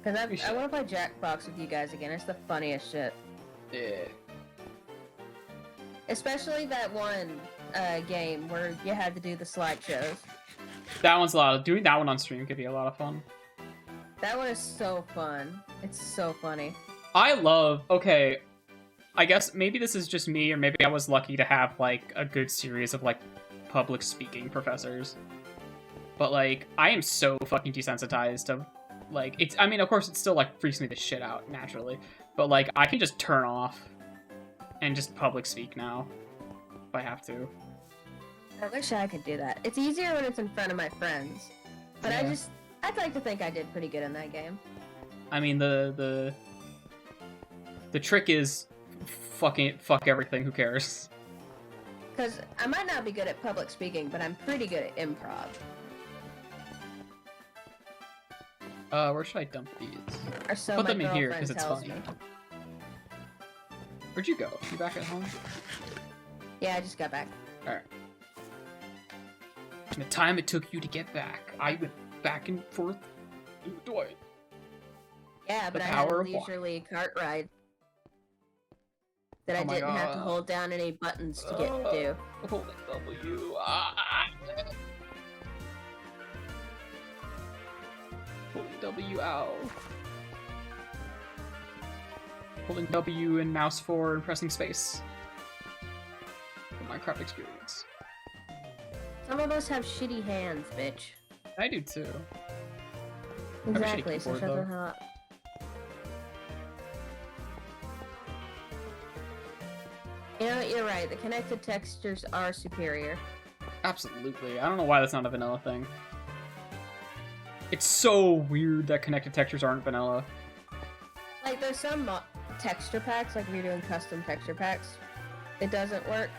Because I want to play Jackbox with you guys again. It's the funniest shit. Yeah. Especially that one game where you had to do the slideshows. That one's a lot of... Doing that one on stream could be a lot of fun. That one is so fun. It's so funny. I love... Okay, I guess maybe this is just me, or maybe I was lucky to have, like, a good series of, like, public speaking professors. But, like, I am so fucking desensitized to... Like, it's, I mean, of course, it still, like, freaks me the shit out, naturally. But, like, I can just turn off and just public speak now, if I have to. I wish I could do that. It's easier when it's in front of my friends. But Yeah. I'd like to think I did pretty good in that game. I mean, the trick is fuck everything, who cares? Because I might not be good at public speaking, but I'm pretty good at improv. Where should I dump these? Or so Put my them in here, girlfriend 'cause it's tells funny. me. Where'd you go? You back at home? Yeah, I just got back. Alright. The time it took you to get back, I went back and forth through Dwight. Yeah, but I had power a of one. leisurely cart ride that I Oh my didn't have to God. hold down any buttons to get to do. Holding W. Holding W, ow. Holding W and mouse 4 and pressing space. For Minecraft experience. Some of us have shitty hands, bitch. I do too. a shitty Exactly, so keyboard, shut the though. hell up. You know, you're right. The connected textures are superior. Absolutely. I don't know why that's not a vanilla thing. It's so weird that connected textures aren't vanilla. Like, like there's some texture packs, like if you're doing custom texture packs, it doesn't work.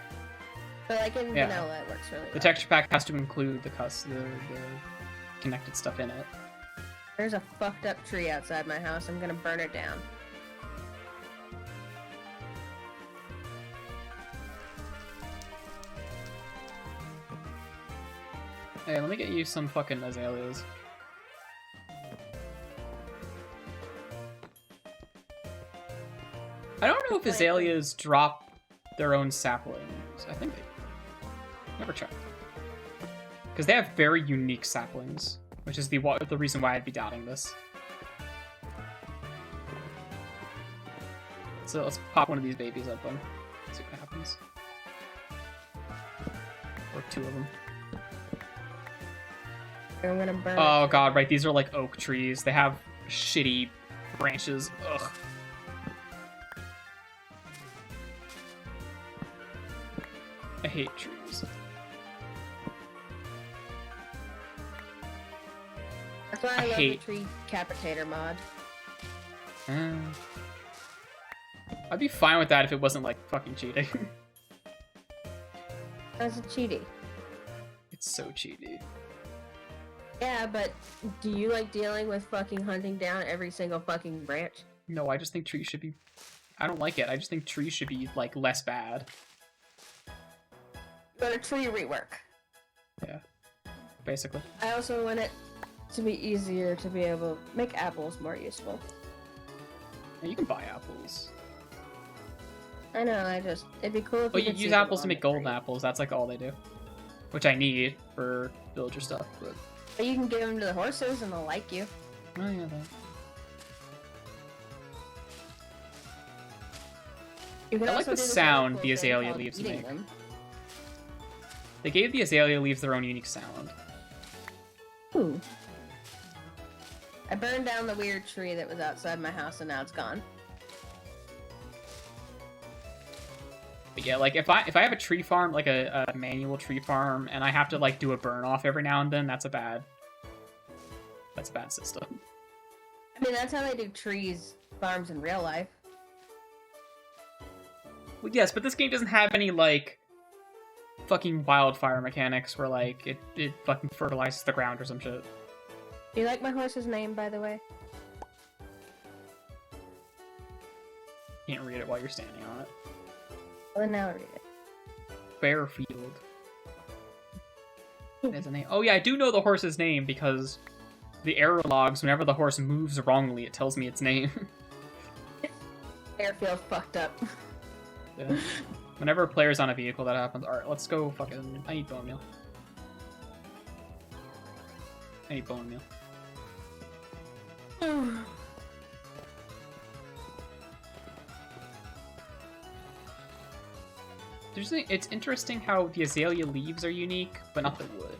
But like in Yeah. vanilla, it works really well. The texture pack has to include the connected stuff in it. There's a fucked up tree outside my house. I'm gonna burn it down. Hey, let me get you some fucking azaleas. I don't know if azaleas drop their own saplings. I think they never checked. Because they have very unique saplings, which is the reason why I'd be doubting this. So let's pop one of these babies up then. See what happens. Or two of them. I'm gonna burn Oh it. god, right, these are like oak trees. They have shitty branches. Ugh. I hate trees. That's why I love hate- the tree capitator mod. I'd be fine with that if it wasn't like fucking cheating. That's a cheaty. It's so cheaty. Yeah, but do you like dealing with fucking hunting down every single fucking branch? No, I just think trees should be... I don't like it. I just think trees should be, like, less bad. But a tree rework. Yeah. Basically. I also want it to be easier to be able to make apples more useful. Yeah, you can buy apples. I know, it'd be cool if Well, you could use see them apples to on make the golden tree. apples. That's, like, all they do. Which I need for villager stuff, but... But you can give them to the horses and they'll like you. Oh, yeah, that... You can I like also the do this sound really the cool thing azalea called leaves eating make. them. They gave the azalea leaves their own unique sound. Ooh. I burned down the weird tree that was outside my house and now it's gone. But yeah, like, if I have a tree farm, like a manual tree farm, and I have to, like, do a burn-off every now and then, that's a bad system. I mean, that's how they do trees farms in real life. Well, yes, but this game doesn't have any, like, fucking wildfire mechanics where, like, it fucking fertilizes the ground or some shit. Do you like my horse's name, by the way? Can't read it while you're standing on it. Well, then now read it. Fairfield. There's a name. Oh yeah, I do know the horse's name because the error logs, whenever the horse moves wrongly, it tells me its name. Airfield fucked up. Yeah. Whenever a player's on a vehicle, that happens. Alright, let's go fucking... I need bone meal. I need bone meal. It's interesting how the azalea leaves are unique, but not the wood.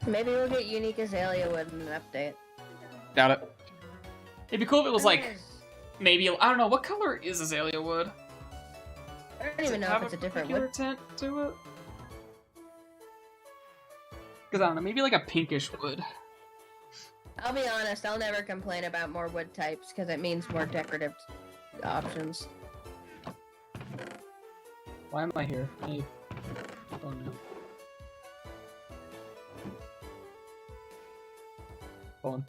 Maybe we'll get unique azalea wood in an update. Doubt it. It'd be cool if it was like, maybe, I don't know, what color is azalea wood? I don't even know if it's a different particular wood. tint to it? Because I don't know, maybe like a pinkish wood. I'll be honest, I'll never complain about more wood types because it means more decorative options. Why am I here? I need bone meal. Bone.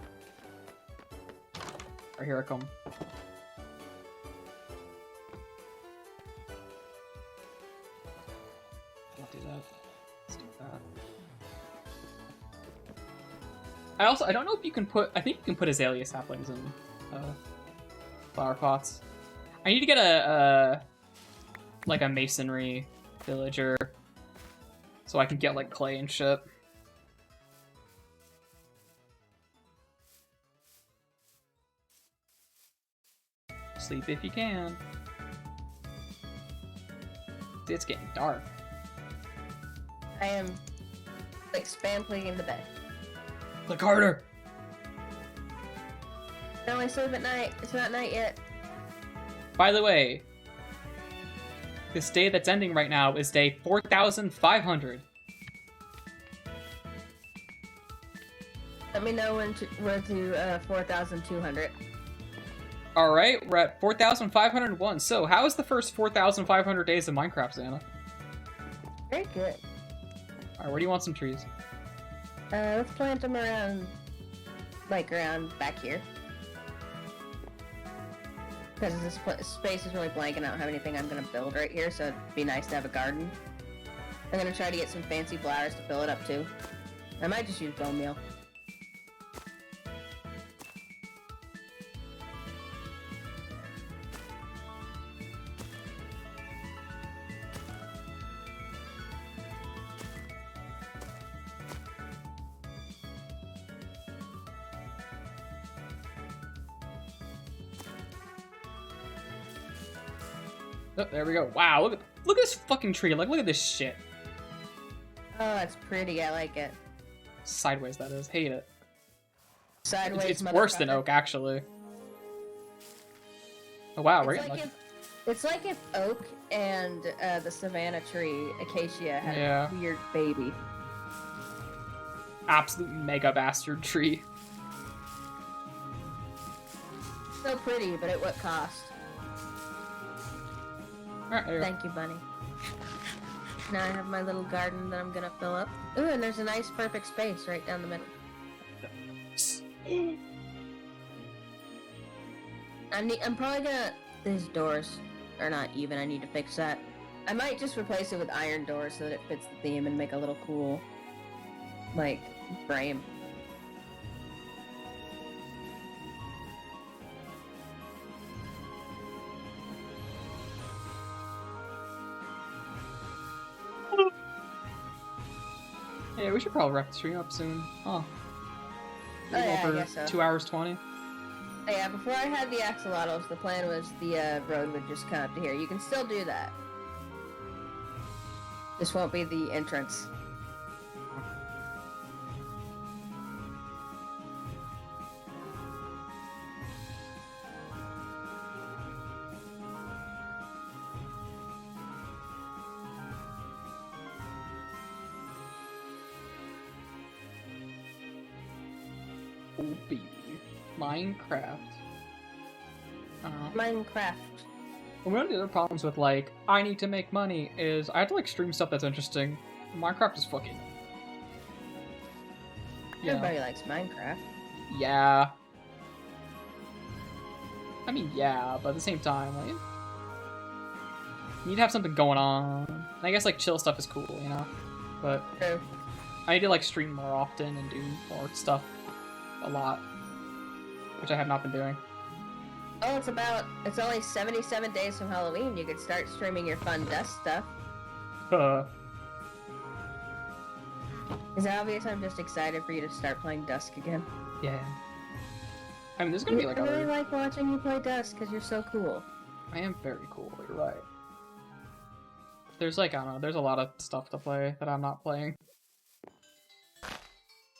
Right, here I come. Not do that. Let's do that. I don't know if you can put, I think you can put azalea saplings in flower pots. I need to get like a masonry villager so I can get like clay and shit. Sleep if you can. It's getting dark. I am like spam playing the bed. Click harder! No, I sleep at night. It's not night yet. By the way, this day that's ending right now is day 4,500. Let me know when we're to 4,200. All right, we're at 4,501. So, how is the first 4,500 days of Minecraft, Xana? Very good. All right, where do you want some trees? Let's plant them around, like around back here. Because this space is really blank and I don't have anything I'm gonna build right here, so it'd be nice to have a garden. I'm gonna try to get some fancy flowers to fill it up too. I might just use bone meal. Oh, there we go. Wow, look at this fucking tree. Like, look at this shit. Oh, that's pretty. I like it. Sideways, that is. Hate it. Sideways. It's worse than motherfucker. oak, actually. Oh wow, we're It's getting like, lucky. it's like if oak and the savannah tree, acacia, had Yeah. a weird baby. Absolute mega bastard tree. So pretty, but at what cost? Alright, there you go. Thank you, Bunny. Now I have my little garden that I'm gonna fill up. Ooh, and there's a nice perfect space right down the middle. I'm probably gonna... These doors are not even, I need to fix that. I might just replace it with iron doors so that it fits the theme and make a little cool, like, frame. Yeah, we should probably wrap the stream up soon. Huh. Oh, yeah, I Over guess so. 2 hours 20. Yeah, before I had the axolotls, the plan was the road would just come up to here. You can still do that. This won't be the entrance. Oh, baby. Minecraft. Minecraft. One of the other problems with, like, I need to make money is I have to, like, stream stuff that's interesting. Minecraft is fucking... Yeah. Everybody likes Minecraft. Yeah. I mean, yeah, but at the same time, like... You need to have something going on. I guess, like, chill stuff is cool, you know? But True. I need to, like, stream more often and do more stuff a lot. Which I have not been doing. Oh, it's only 77 days from Halloween. You could start streaming your fun dust stuff. Is it obvious I'm just excited for you to start playing Dusk again? Yeah. I mean, there's gonna be, like, I really other... like watching you play Dusk because you're so cool. I am very cool, you're right. There's, like, I don't know, there's a lot of stuff to play that I'm not playing.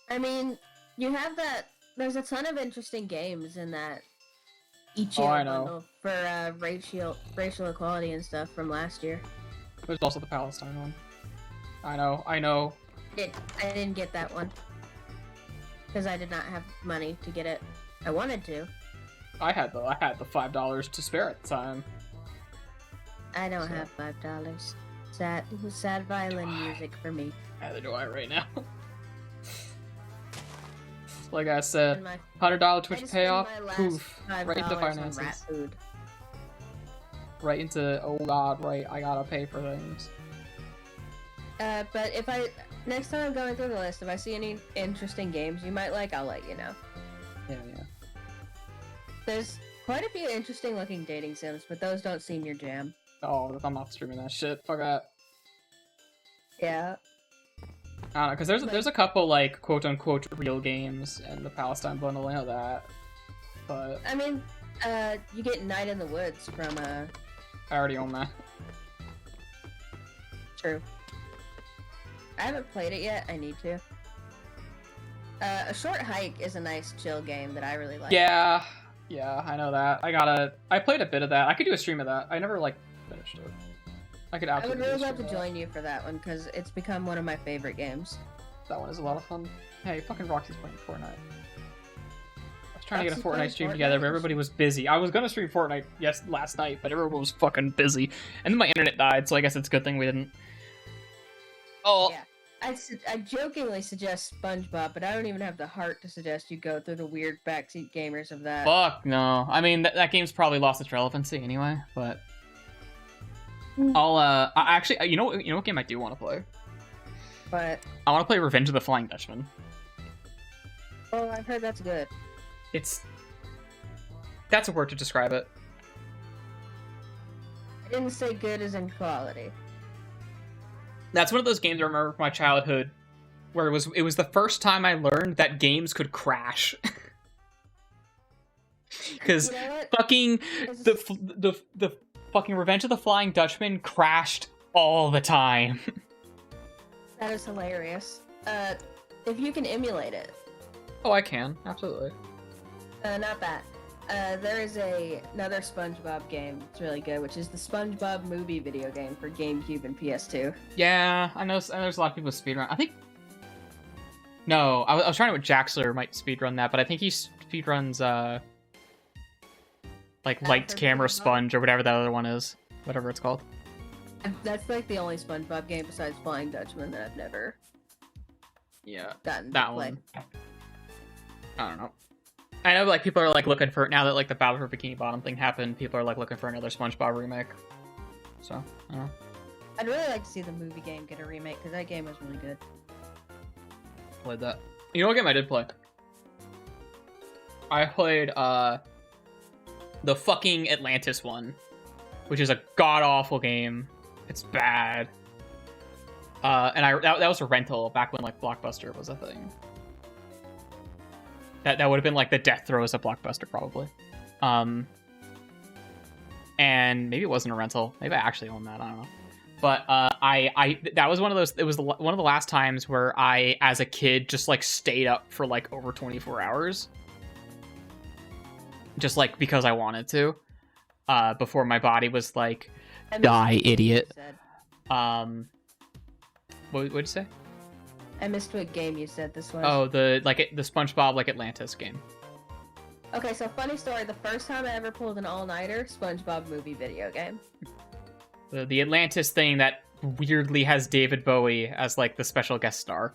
I mean, you have that... There's a ton of interesting games in that each Oh, I know. bundle for racial equality and stuff from last year. There's also the Palestine one. I know. I didn't get that one because I did not have money to get it. I wanted to. I had the $5 to spare at the time. I don't So- have $5. Sad violin music for me. Neither do I right now. Like I said, And my $100 I Twitch just payoff, spent my last poof, $5 right into on finances. rat food. Right into, oh god, right, I gotta pay for things. But if next time I'm going through the list, if I see any interesting games you might like, I'll let you know. Yeah. There's quite a few interesting looking dating sims, but those don't seem your jam. Oh, I'm not streaming that shit. Fuck that. Yeah. I don't know, because there's a couple, like, quote-unquote real games in the Palestine bundle, I know that. But I mean, you get Night in the Woods from, I already own that. True. I haven't played it yet, I need to. A Short Hike is a nice chill game that I really like. Yeah, I know that. I played a bit of that. I could do a stream of that. I never, like, finished it. I could I would absolutely really do a love to stream of that. join you for that one, because it's become one of my favorite games. That one is a lot of fun. Hey, fucking Roxy's playing Fortnite. I was trying to get a Roxy's playing Fortnite stream Fortnite? together, but everybody was busy. I was gonna stream Fortnite last night, but everyone was fucking busy. And then my internet died, so I guess it's a good thing we didn't. Oh, Yeah. I jokingly suggest SpongeBob, but I don't even have the heart to suggest you go through the weird backseat gamers of that. fuck no. I mean, that game's probably lost its relevancy anyway, but... actually, you know what game I do want to play? But, I want to play Revenge of the Flying Dutchman. oh, I've heard that's good. That's a word to describe it. I didn't say good as in quality. That's one of those games I remember from my childhood, where it was the first time I learned that games could crash. Because You know what? fucking the fucking Revenge of the Flying Dutchman crashed all the time. That is hilarious. If you can emulate it. Oh, I can, absolutely. Not that. There is another SpongeBob game that's really good, which is the SpongeBob movie video game for GameCube and PS2. Yeah, I know there's a lot of people speedrun. I think... No, I was trying to Jaxler might speedrun that, but I think he speedruns, like, Light for Camera SpongeBob? Sponge, or whatever the other one is. Whatever it's called. That's like the only SpongeBob game besides Flying Dutchman that I've never Yeah, gotten to that play. one. I don't know. I know, like, people are, like, looking for... Now that, like, the Battle for Bikini Bottom thing happened, people are, like, looking for another SpongeBob remake. So, I don't know. I'd really like to see the movie game get a remake, because that game was really good. Played that. You know what game I did play? I played, the fucking Atlantis one, which is a god-awful game. It's bad. And that was a rental back when, like, Blockbuster was a thing. That would have been like the death throes of Blockbuster, probably. And maybe it wasn't a rental. Maybe I actually own that. I don't know. But that was one of those. It was one of the last times where I, as a kid, just like stayed up for like over 24 hours, just like because I wanted to, before my body was like, die, idiot. What'd you say? I missed what game you said this was. Oh, the SpongeBob like Atlantis game. Okay, so funny story. The first time I ever pulled an all-nighter, SpongeBob movie video game. The Atlantis thing that weirdly has David Bowie as like the special guest star.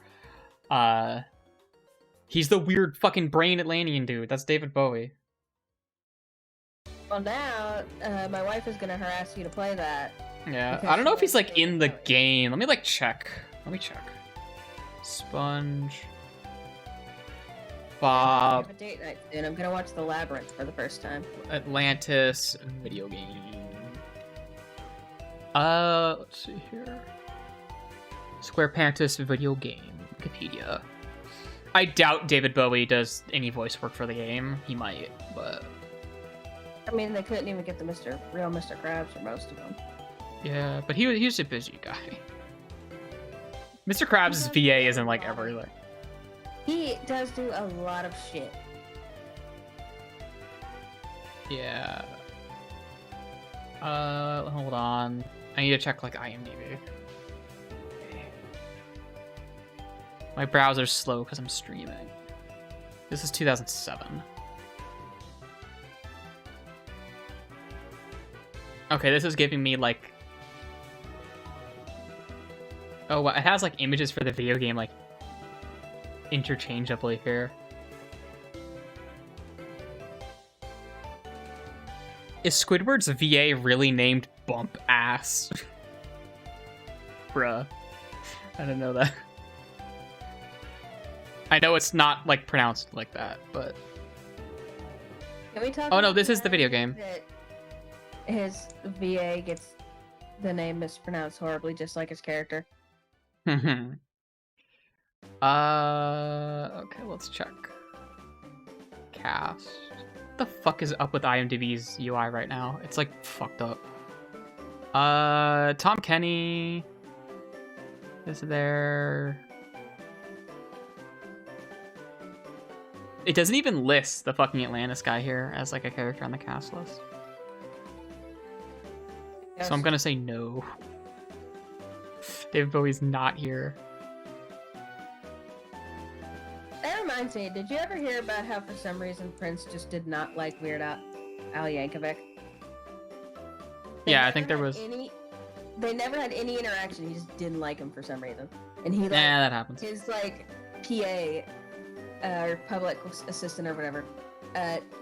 He's the weird fucking brain Atlantean dude. That's David Bowie. Well, now my wife is gonna harass you to play that. Yeah, because I don't know she if he's likes like in the David Bowie. game. Let me like check. Let me check. Sponge. I Bob. have a date night soon. I'm gonna watch The Labyrinth for the first time. Atlantis video game. Let's see here. SquarePantis video game. Wikipedia. I doubt David Bowie does any voice work for the game. He might, but I mean, they couldn't even get the real Mr. Krabs for most of them. yeah. But he was a busy guy. Mr. Krabs' VA isn't like everywhere. He does do a lot of shit. Yeah. Hold on. I need to check like IMDb. My browser's slow because I'm streaming. This is 2007. Okay, this is giving me like... Oh, well, it has like images for the video game like interchangeably here. Is Squidward's VA really named Bump Ass? Bruh. I didn't know that. I know it's not like pronounced like that, but... Can we talk Oh no, about this is the fact video game. that his VA gets the name mispronounced horribly, just like his character. Okay, let's check. Cast. What the fuck is up with IMDb's UI right now? It's like fucked up. Tom Kenny is there. It doesn't even list the fucking Atlantis guy here as like a character on the cast list. So I'm gonna say no. David Bowie's not here. That reminds me, did you ever hear about how for some reason Prince just did not like Weird Al Yankovic? Yeah, I think there was. They never had any interaction. He just didn't like him for some reason, and he like That happens. his like PA or public assistant or whatever,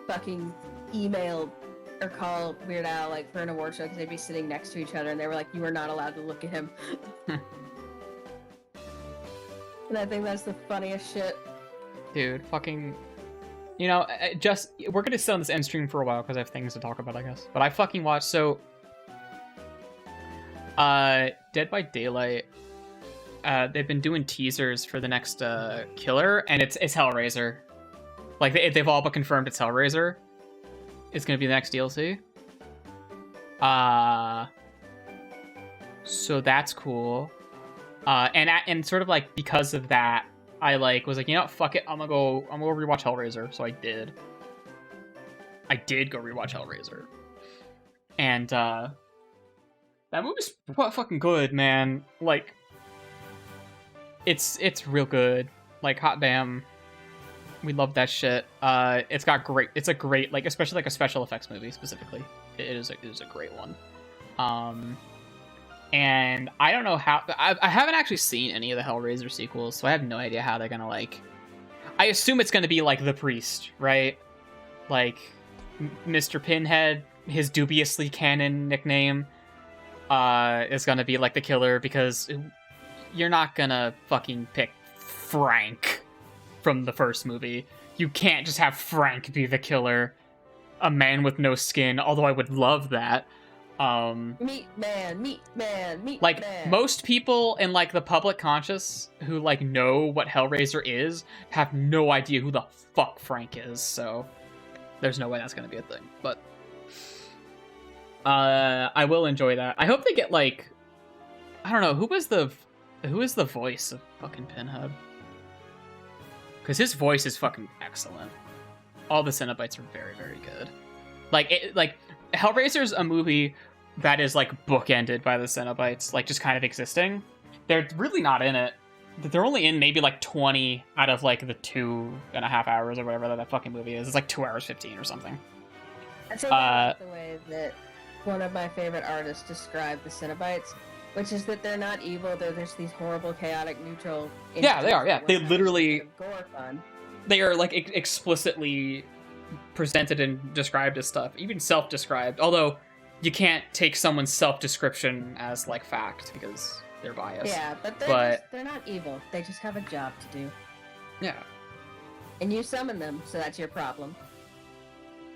fucking emailed or called Weird Al like for an award show because they'd be sitting next to each other, and they were like, "You are not allowed to look at him." And I think that's the funniest shit. Dude, fucking. You know, we're gonna sit on this end stream for a while because I have things to talk about, I guess. But I fucking watched Dead by Daylight. They've been doing teasers for the next killer, and it's Hellraiser. Like they've all but confirmed it's Hellraiser. It's gonna be the next DLC. So that's cool. And sort of like because of that, I was like, you know what, fuck it, I'm gonna go rewatch Hellraiser. So I did. I did go rewatch Hellraiser. And that movie's fucking good, man. Like, it's real good. Like, hot damn, we love that shit. It's a great, like, especially like a special effects movie specifically. It is a great one. And I don't know how, I haven't actually seen any of the Hellraiser sequels, so I have no idea how they're gonna like. I assume it's gonna be like The Priest, right? Like Mr. Pinhead, his dubiously canon nickname, is gonna be like the killer, because you're not gonna fucking pick Frank from the first movie. You can't just have Frank be the killer, a man with no skin, although I would love that. Meat man. Like, most people in, like, the public conscious who, like, know what Hellraiser is have no idea who the fuck Frank is, so there's no way that's gonna be a thing. But I will enjoy that. I hope they get, like, I don't know, who is the voice of fucking Pinhead? Because his voice is fucking excellent. All the Cenobites are very, very good. Like Hellraiser's a movie that is, like, bookended by the Cenobites, like, just kind of existing. They're really not in it. They're only in maybe, like, 20 out of, like, the 2.5 hours or whatever that fucking movie is. It's, like, 2 hours 15 or something. I think that's the way that one of my favorite artists described the Cenobites, which is that they're not evil, they're just these horrible, chaotic, neutral... Yeah, they are, yeah. They literally... Gore fun. They are, like, explicitly presented and described as stuff, even self-described, although you can't take someone's self-description as, like, fact, because they're biased. Yeah, but they're not evil. They just have a job to do. Yeah. And you summon them, so that's your problem.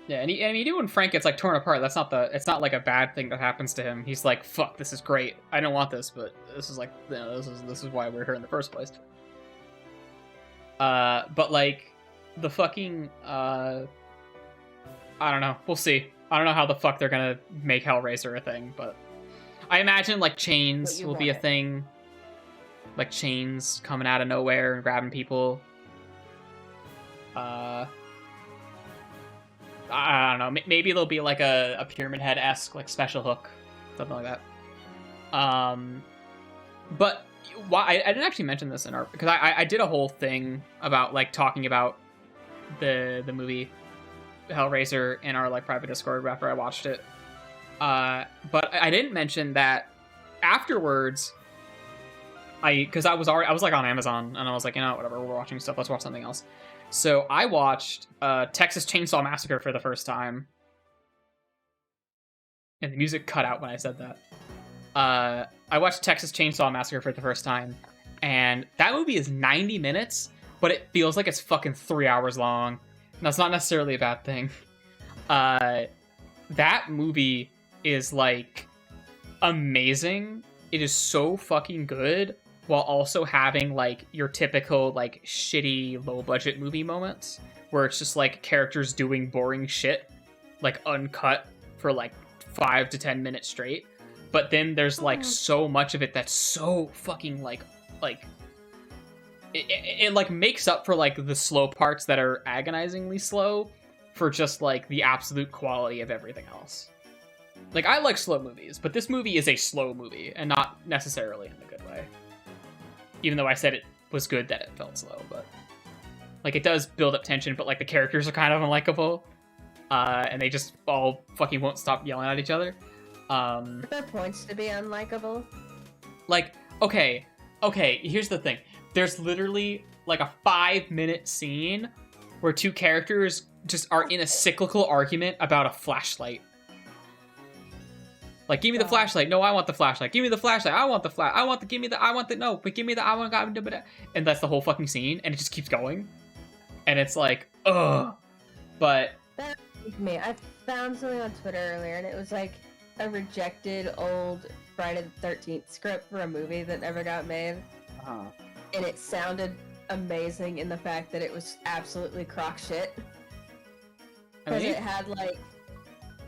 Yeah, and even when Frank gets, like, torn apart, it's not, like, a bad thing that happens to him. He's like, fuck, this is great. I don't want this, but this is, like, you know, this is why we're here in the first place. But, like, the fucking, I don't know. We'll see. I don't know how the fuck they're gonna make Hellraiser a thing, but I imagine, like, chains will be a thing. Like, chains coming out of nowhere and grabbing people. I don't know. Maybe there'll be, like, a Pyramid Head-esque, like, special hook. Something like that. But why I didn't actually mention this in our... Because I did a whole thing about, like, talking about the movie Hellraiser in our, like, private Discord after I watched it. But I didn't mention that afterwards, because I was like on Amazon, and I was like, you know, whatever, we're watching stuff, let's watch something else. So I watched Texas Chainsaw Massacre for the first time. And the music cut out when I said that. I watched Texas Chainsaw Massacre for the first time, and that movie is 90 minutes, but it feels like it's fucking 3 hours long. That's not necessarily a bad thing. That movie is, like, amazing. It is so fucking good, while also having, like, your typical, like, shitty, low-budget movie moments, where it's just, like, characters doing boring shit, like, uncut for, like, 5 to 10 minutes straight. But then there's, like, so much of it that's so fucking, like... It like, makes up for, like, the slow parts that are agonizingly slow for just, like, the absolute quality of everything else. Like, I like slow movies, but this movie is a slow movie, and not necessarily in a good way. Even though I said it was good that it felt slow, but... Like, it does build up tension, but, like, the characters are kind of unlikable. And they just all fucking won't stop yelling at each other. Are there points to be unlikable? Like, okay, here's the thing. There's literally, like, a 5-minute scene where two characters just are in a cyclical argument about a flashlight. Like, give me the flashlight. No, I want the flashlight. Give me the flashlight. I want the flash. I want the, no, but give me the, I want, and that's the whole fucking scene, and it just keeps going. And it's like, ugh. But That was me. I found something on Twitter earlier, and it was like a rejected old Friday the 13th script for a movie that never got made. And it sounded amazing in the fact that it was absolutely crock shit. Because it had, like,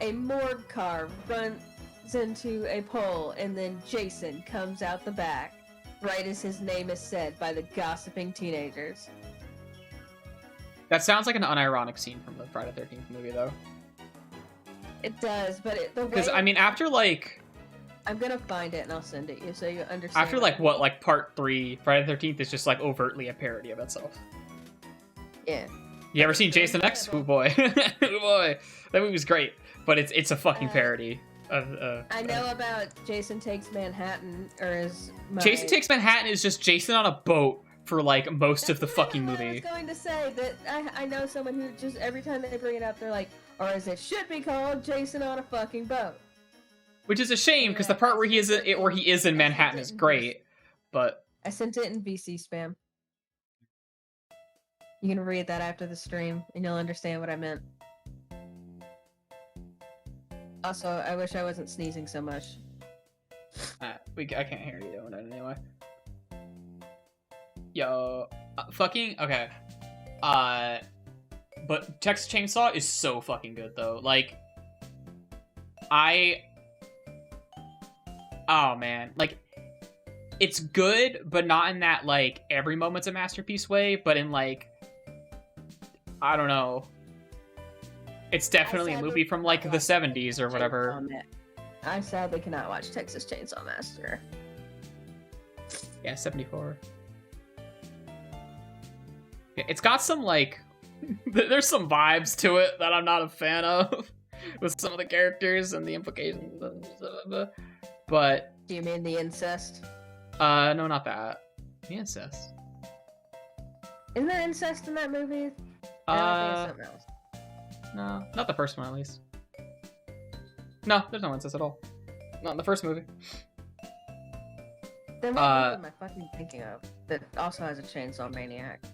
a morgue car runs into a pole, and then Jason comes out the back, right as his name is said by the gossiping teenagers. that sounds like an unironic scene from the Friday the 13th movie, though. It does, but the way... Because, I mean, after, like... I'm gonna find it and I'll send it you so you understand. After, like, what, like, part 3, Friday the 13th is just, like, overtly a parody of itself. Yeah. You ever seen Jason X? Oh boy. Oh boy. That movie's great. But it's a fucking parody of... I know about Jason Takes Manhattan, or is my... Jason Takes Manhattan is just Jason on a boat for, like, most of the fucking What I movie. was going to say, that I know someone who just, every time they bring it up, they're like, or as it should be called, Jason on a fucking boat. Which is a shame, because the part where he is in Manhattan is great, but... I sent it in VC spam. You can read that after the stream, and you'll understand what I meant. Also, I wish I wasn't sneezing so much. I can't hear you doing it anyway. Yo, okay. But Texas Chainsaw is so fucking good, though. Like, oh man, like, it's good, but not in that, like, every moment's a masterpiece way, but in, like, I don't know. It's definitely a movie from, like, the 70s or whatever. I sadly cannot watch Texas Chainsaw Massacre. Yeah, 74. Yeah, it's got some, like, there's some vibes to it that I'm not a fan of with some of the characters and the implications. But... Do you mean the incest? No, not that. The incest. Isn't there incest in that movie? I don't think it's something else. No, not the first one, at least. No, there's no incest at all. Not in the first movie. Then what movie am I fucking thinking of that also has a chainsaw maniac?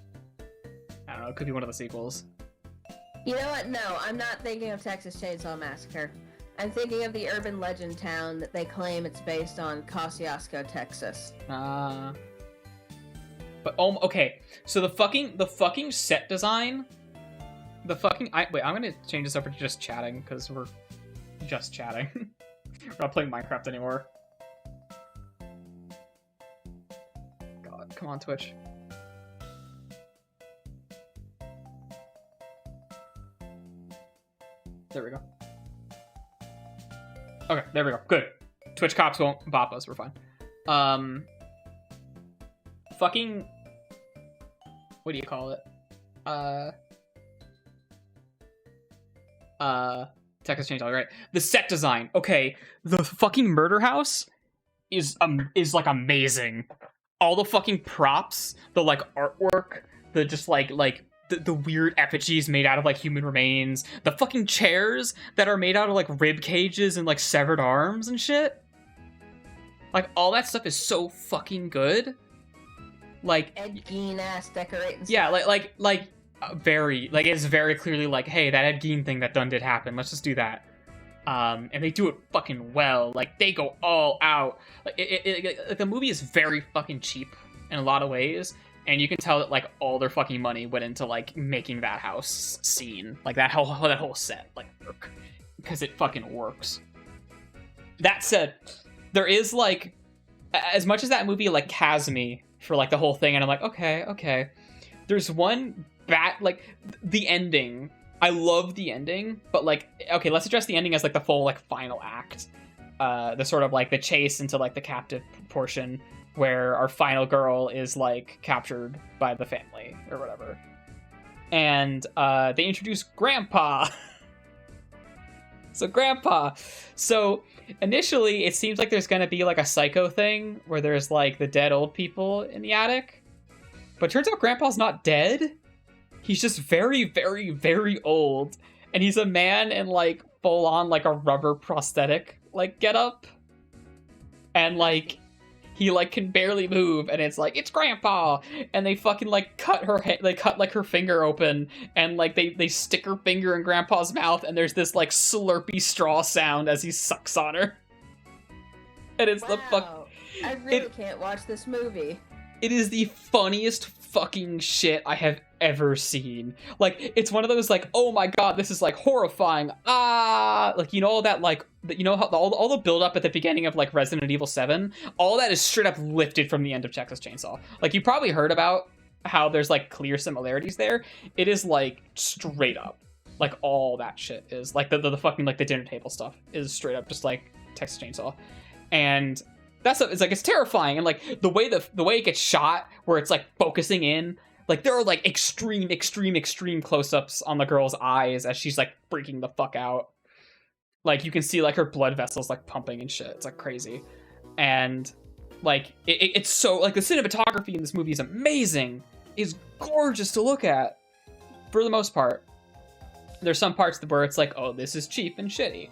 I don't know, it could be one of the sequels. You know what? No, I'm not thinking of Texas Chainsaw Massacre. I'm thinking of the urban legend town that they claim it's based on, Kosciuszko, Texas. But okay, so the fucking set design, wait, I'm gonna change this over to just chatting because we're just chatting. We're not playing Minecraft anymore. God, come on, Twitch. There we go. Okay, there we go. Good. Twitch cops won't bop us. We're fine. Fucking... What do you call it? Texas Chainsaw, right? The set design. Okay, the fucking murder house is like amazing. All the fucking props, the like artwork, the just like the weird effigies made out of like human remains, the fucking chairs that are made out of like rib cages and like severed arms and shit. Like all that stuff is so fucking good. Like Ed Gein ass decorating. Yeah, very like it's very clearly like, hey, that Ed Gein thing that done did happen. Let's just do that. And they do it fucking well. Like they go all out. Like the movie is very fucking cheap in a lot of ways. And you can tell that like all their fucking money went into like making that house scene, like that whole set, like work, because it fucking works. That said, there is like, as much as that movie like has me for like the whole thing, and I'm like, okay. There's one like the ending. I love the ending, but like, okay, let's address the ending as like the full like final act, the sort of like the chase into like the captive portion, where our final girl is like captured by the family or whatever. and they introduce Grandpa. So initially it seems like there's gonna be like a Psycho thing where there's like the dead old people in the attic, but turns out Grandpa's not dead. He's just very, very, very old, and he's a man in like full on like a rubber prosthetic like getup, and like he like can barely move, and it's like, it's Grandpa, and they fucking like cut like her finger open, and like they stick her finger in Grandpa's mouth, and there's this like slurpy straw sound as he sucks on her, and it's the fuck. I really can't watch this movie. It is the funniest fucking shit I have ever seen. Like, it's one of those like, oh my god, this is like horrifying. Like, you know all that like, you know how all the build up at the beginning of like Resident Evil 7, all that is straight up lifted from the end of Texas Chainsaw. Like, you probably heard about how there's like clear similarities there. It is like straight up, like all that shit is like the fucking like the dinner table stuff is straight up just like Texas Chainsaw, and that's it's like it's terrifying, and like the way it gets shot, where it's like focusing in, like there are like extreme close-ups on the girl's eyes as she's like freaking the fuck out. Like you can see like her blood vessels like pumping and shit. It's like crazy, and like it's so like the cinematography in this movie is amazing. It's gorgeous to look at for the most part. There's some parts where it's like, oh, this is cheap and shitty.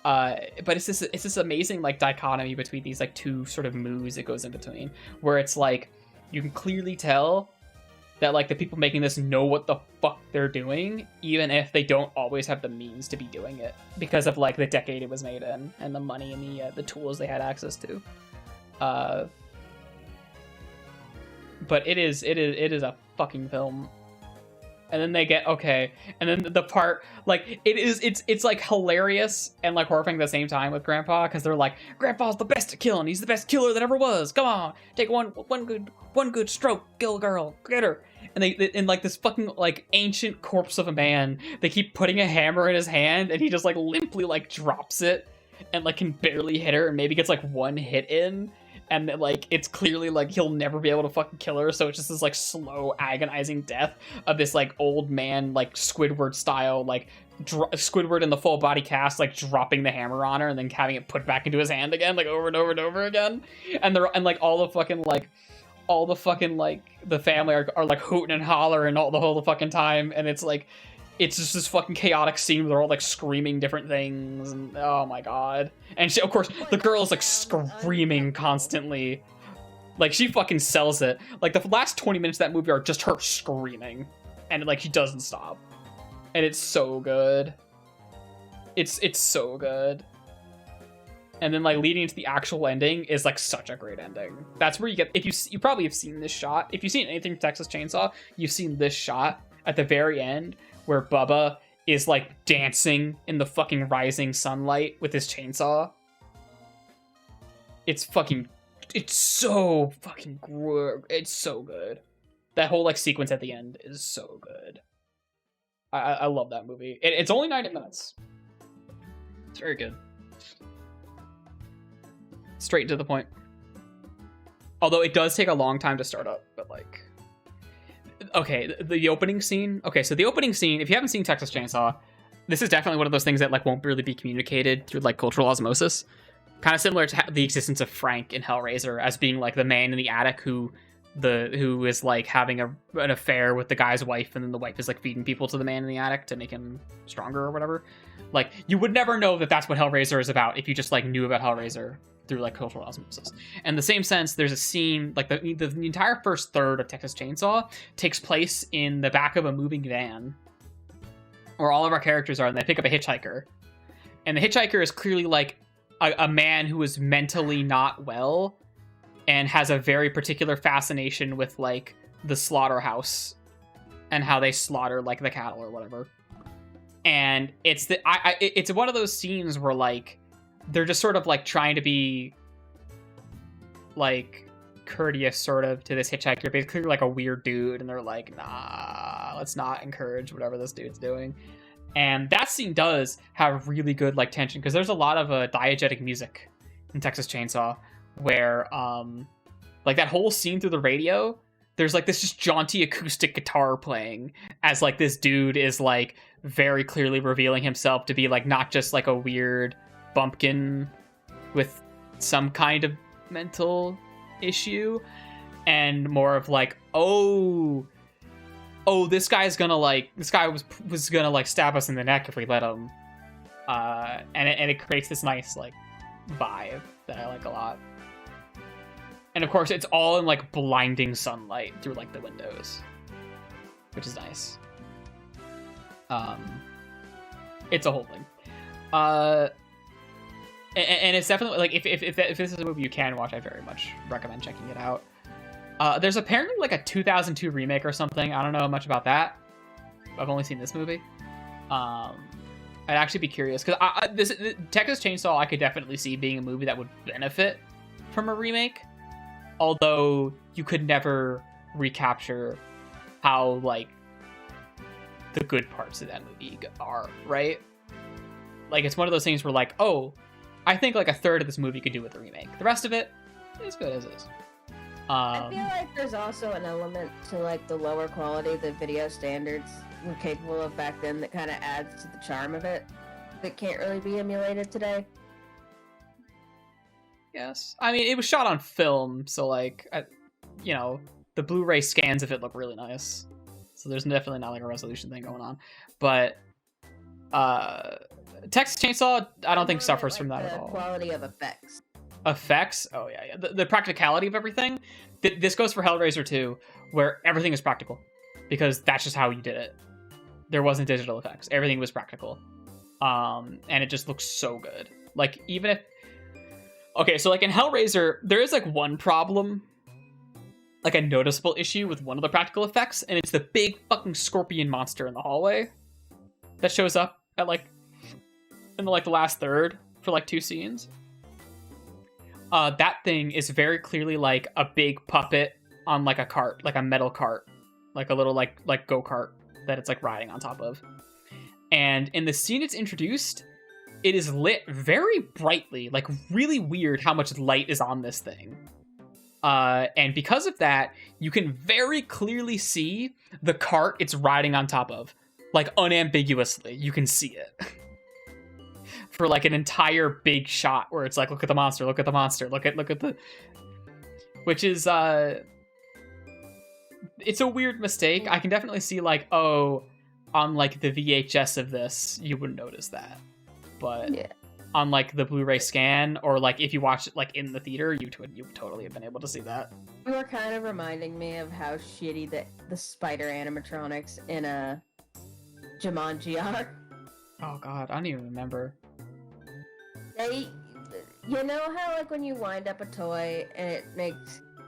But it's this amazing like dichotomy between these like two sort of moods it goes in between, where it's like you can clearly tell that like the people making this know what the fuck they're doing, even if they don't always have the means to be doing it because of like the decade it was made in and the money and the tools they had access to. But it is a fucking film. And then they get okay, and then the part like it's like hilarious and like horrifying at the same time with Grandpa, because they're like, Grandpa's the best at killing. He's the best killer that ever was. Come on, take one good stroke, kill a girl, get her. And they in like this fucking like ancient corpse of a man, they keep putting a hammer in his hand, and he just like limply like drops it and like can barely hit her, and maybe gets like one hit in. And like it's clearly like he'll never be able to fucking kill her, so it's just this like slow, agonizing death of this like old man, like Squidward style, like Squidward in the full body cast, like dropping the hammer on her and then having it put back into his hand again, like over and over and over again. And like all the fucking the family are like hooting and hollering all the whole fucking time, and it's like it's just this fucking chaotic scene where they're all like screaming different things, and oh my god. And she, of course, the girl is like screaming constantly. Like she fucking sells it. Like the last 20 minutes of that movie are just her screaming, and like she doesn't stop. And it's so good. It's so good. And then like leading into the actual ending is like such a great ending. That's where you get, if you probably have seen this shot. If you've seen anything from Texas Chainsaw, you've seen this shot at the very end, where Bubba is like dancing in the fucking rising sunlight with his chainsaw. It's so fucking it's so good. That whole like sequence at the end is so good. I love that movie. It's only 90 minutes. It's very good. Straight to the point. Although it does take a long time to start up, but like, okay, the opening scene. Okay, so the opening scene, if you haven't seen Texas Chainsaw, this is definitely one of those things that like won't really be communicated through like cultural osmosis. Kind of similar to the existence of Frank in Hellraiser as being like the man in the attic who is like having an affair with the guy's wife, and then the wife is like feeding people to the man in the attic to make him stronger or whatever. Like you would never know that that's what Hellraiser is about if you just like knew about Hellraiser through like cultural osmosis. And the same sense, there's a scene like the entire first third of Texas Chainsaw takes place in the back of a moving van where all of our characters are, and they pick up a hitchhiker, and the hitchhiker is clearly like a man who is mentally not well and has a very particular fascination with like the slaughterhouse and how they slaughter like the cattle or whatever. And it's it's one of those scenes where like they're just sort of like trying to be like courteous sort of to this hitchhiker, basically like a weird dude, and they're like, nah, let's not encourage whatever this dude's doing. And that scene does have really good like tension, because there's a lot of diegetic music in Texas Chainsaw where like that whole scene through the radio, there's like this just jaunty acoustic guitar playing as like this dude is like very clearly revealing himself to be like not just like a weird bumpkin with some kind of mental issue, and more of like, oh, this guy was gonna like stab us in the neck if we let him, and it creates this nice like vibe that I like a lot. And of course, it's all in like blinding sunlight through like the windows, which is nice. It's a whole thing. And it's definitely like if this is a movie you can watch, I very much recommend checking it out. There's apparently like a 2002 remake or something. I don't know much about that. I've only seen this movie. I'd actually be curious because this Texas Chainsaw I could definitely see being a movie that would benefit from a remake. Although you could never recapture how like the good parts of that movie are, right? Like it's one of those things where like, oh, I think like a third of this movie could do with a remake. The rest of it is good as is. I feel like there's also an element to like the lower quality the video standards were capable of back then that kind of adds to the charm of it that can't really be emulated today. Yes. I mean, it was shot on film, so like, the Blu-ray scans of it look really nice. So there's definitely not like a resolution thing going on. But Texas Chainsaw, I don't think suffers from that at all. Quality of effects. Effects? Oh, yeah. The practicality of everything. This goes for Hellraiser 2, where everything is practical. Because that's just how you did it. There wasn't digital effects. Everything was practical. And it just looks so good. Like, even if... Okay, so like in Hellraiser, there is like one problem, like a noticeable issue with one of the practical effects, and it's the big fucking scorpion monster in the hallway that shows up at like in the last third for like 2 scenes. That thing is very clearly like a big puppet on like a cart, like a metal cart, like a little like go-kart that it's like riding on top of. And in the scene it's introduced, it is lit very brightly, like really weird how much light is on this thing. And because of that, you can very clearly see the cart it's riding on top of. Like unambiguously, you can see it. For like an entire big shot where it's like, look at the monster, look at the monster, look at the... Which is, it's a weird mistake. I can definitely see like, oh, on like the VHS of this, you wouldn't notice that. But yeah, on like the Blu-ray scan, or like if you watch it like in the theater, you would totally have been able to see that. You were kind of reminding me of how shitty the spider animatronics in a Jumanji are. Oh god, I don't even remember. You know how like when you wind up a toy and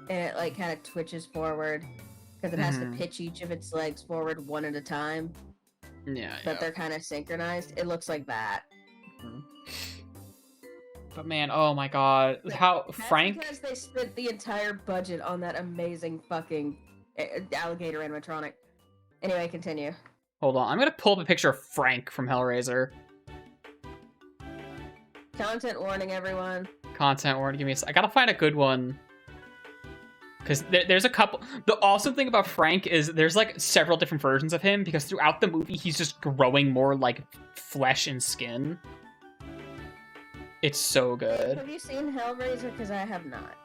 it like kind of twitches forward because it has to pitch each of its legs forward one at a time. Yeah. But they're kind of synchronized. It looks like that. But man, oh my god, how Frank... Because they spent the entire budget on that amazing fucking alligator animatronic. Anyway, continue. Hold on, I'm gonna pull up a picture of Frank from Hellraiser. Content warning, everyone. Content warning, give me a sec. I gotta find a good one. Because there's a couple... The awesome thing about Frank is there's like several different versions of him, because throughout the movie he's just growing more like flesh and skin. It's so good. Have you seen Hellraiser? Because I have not.